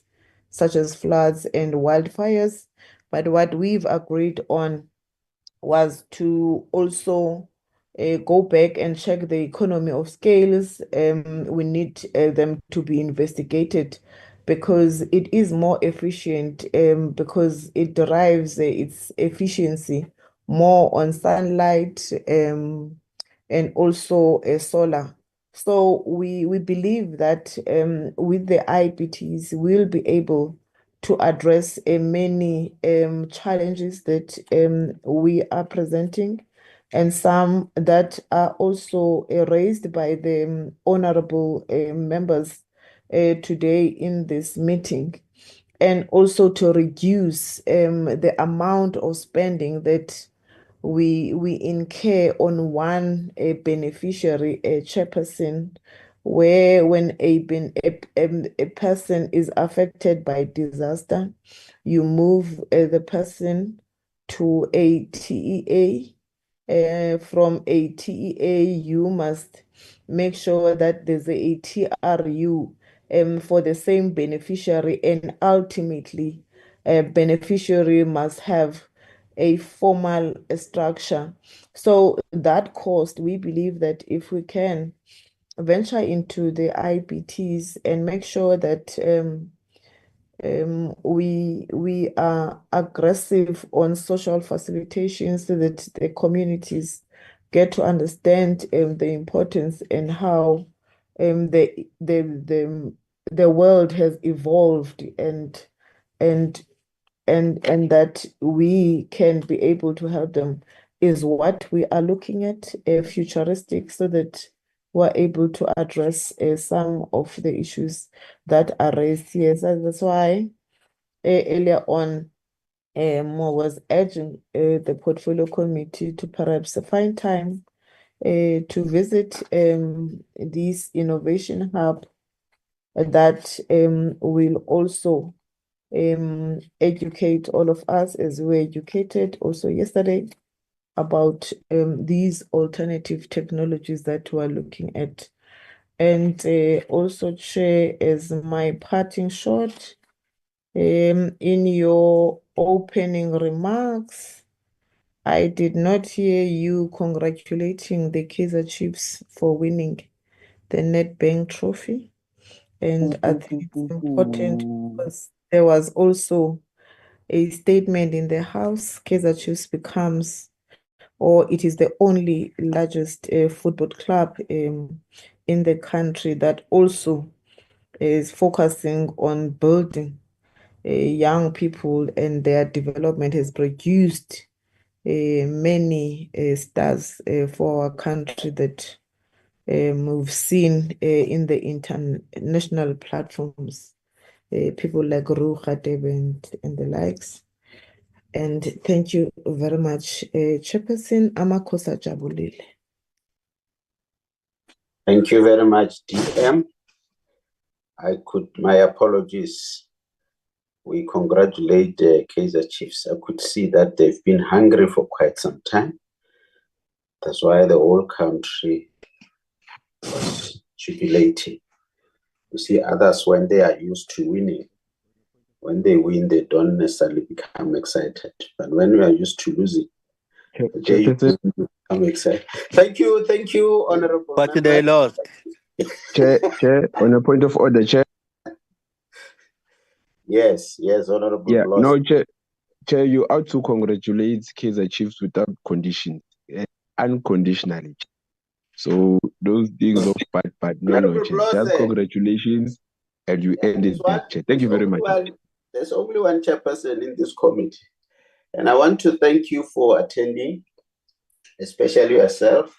such as floods and wildfires. But what we've agreed on was to also go back and check the economy of scales. We need them to be investigated, because it is more efficient, because it derives its efficiency more on sunlight and also solar. So we believe that with the IPTs, we'll be able to address many challenges that we are presenting, and some that are also raised by the honorable members today in this meeting, and also to reduce the amount of spending that we incur on one beneficiary, a chairperson, where when a person is affected by disaster, you move the person to a TEA. From a TEA, you must make sure that there's a TRU for the same beneficiary, and ultimately a beneficiary must have a formal structure. So that cost, we believe that if we can venture into the IPTs and make sure that we are aggressive on social facilitation, so that the communities get to understand the importance and how the world has evolved, and that we can be able to help them, is what we are looking at, futuristic, so that we're able to address some of the issues that are raised here. So that's why earlier on, Mo was urging the portfolio committee to perhaps find time to visit this innovation hub that will also educate all of us, as we were educated also yesterday, about these alternative technologies that we're looking at. And also, Chair, as my parting shot, in your opening remarks, I did not hear you congratulating the Kaizer Chiefs for winning the Nedbank trophy. And I think it's important, because there was also a statement in the House. Kaizer Chiefs becomes, or it is the only largest football club in the country that also is focusing on building young people, and their development has produced many stars for our country that we've seen in the international platforms, people like Ruha Debent and the likes. And thank you very much, Chairperson Amakosa Jabulile. Thank you very much, DM. My apologies. We congratulate the Kaizer Chiefs. I could see that they've been hungry for quite some time. That's why the whole country was jubilating. You see, others, when they are used to winning, when they win, they don't necessarily become excited. But when we are used to losing, they become excited. Thank you, Honorable But they lost. Chair, on a point of order, Chair. Yes, Honorable. Yeah, no, Chair. Chair, you ought to congratulate Kaizer Chiefs without conditions, unconditionally. So those things of but no, Chair. Just congratulations, and you ended that, Chair. Thank you very much. There's only one chairperson in this committee, and I want to thank you for attending, especially yourself.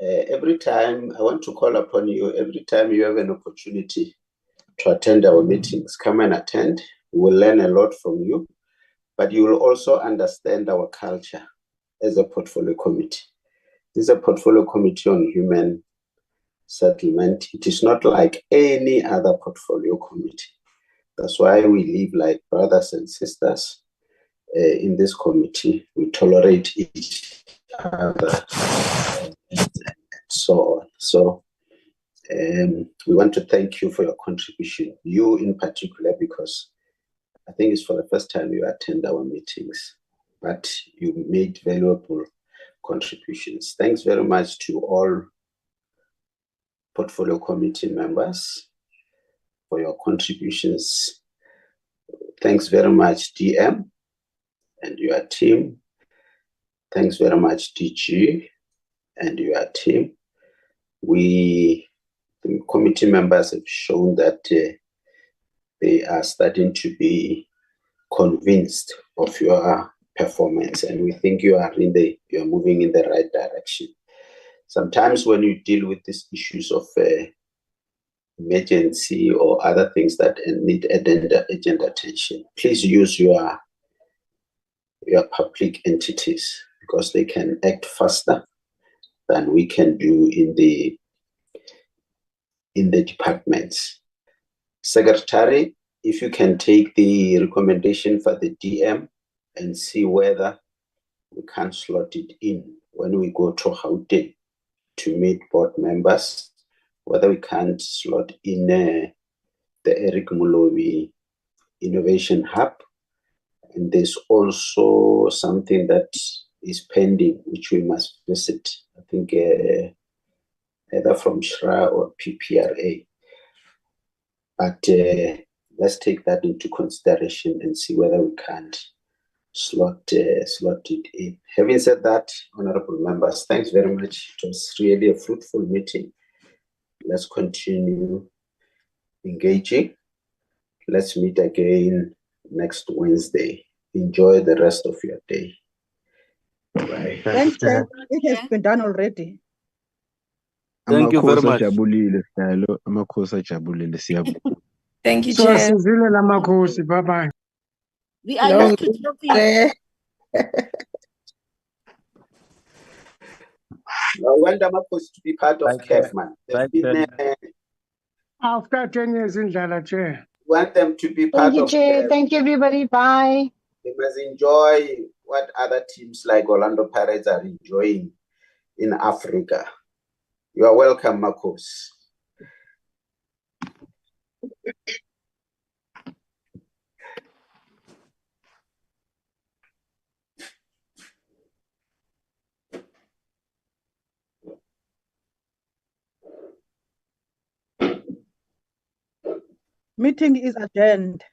Every time I want to call upon you, every time you have an opportunity to attend our meetings, come and attend. We will learn a lot from you, but you will also understand our culture as a portfolio committee. This is a portfolio committee on human settlement. It is not like any other portfolio committee. That's why we live like brothers and sisters in this committee. We tolerate each other and so on. So we want to thank you for your contribution, you in particular, because I think it's for the first time you attend our meetings, but you made valuable contributions. Thanks very much to all portfolio committee members for your contributions. Thanks very much, DM and your team. Thanks very much, DG and your team. The committee members have shown that they are starting to be convinced of your performance, and we think you are moving in the right direction. Sometimes when you deal with these issues of emergency or other things that need agenda attention, please use your public entities, because they can act faster than we can do in the departments. Secretary, if you can take the recommendation for the DM and see whether we can slot it in when we go to Gauteng to meet board members, whether we can't slot in the Eric Mulovi Innovation Hub. And there's also something that is pending, which we must visit, I think either from SHRA or PPRA. But let's take that into consideration and see whether we can't slot it in. Having said that, honorable members, thanks very much. It was really a fruitful meeting. Let's continue engaging. Let's meet again next Wednesday. Enjoy the rest of your day. Bye. Thanks, Chair. It has been done already. Thank you very much. Thank you, So Chair. asizile lamakhosi. Bye-bye. We are used to talking. I want Damakos to be part of CAF, man. After 10 years in Dala, Chair. Want them to be part Thank you, of Chair. CAF. Thank you, everybody. Bye. They must enjoy what other teams like Orlando Pirates are enjoying in Africa. You are welcome, Marcos. Meeting is adjourned.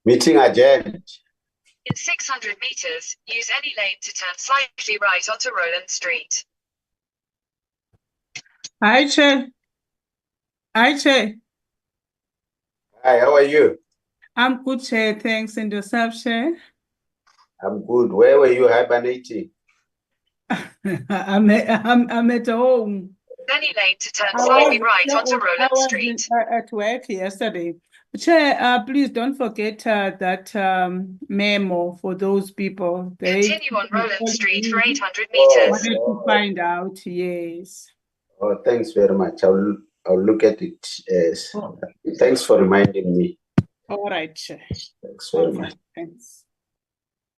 Meeting adjourned. In 600 meters, use any lane to turn slightly right onto Roland Street. Hi, Chair. Hi, Chair. Hi, how are you? I'm good, Chair. Thanks. And yourself, Chair? I'm good. Where were you hibernating? I'm at home. Any lane to turn slightly right onto Roland Street. At work yesterday. Chair, please don't forget that memo for those people. Continue on Roland Street for 800 meters. Wanted to find out, yes. Oh, thanks very much. I'll look at it. Thanks for reminding me. All right, Chair. Thanks very much. Thanks.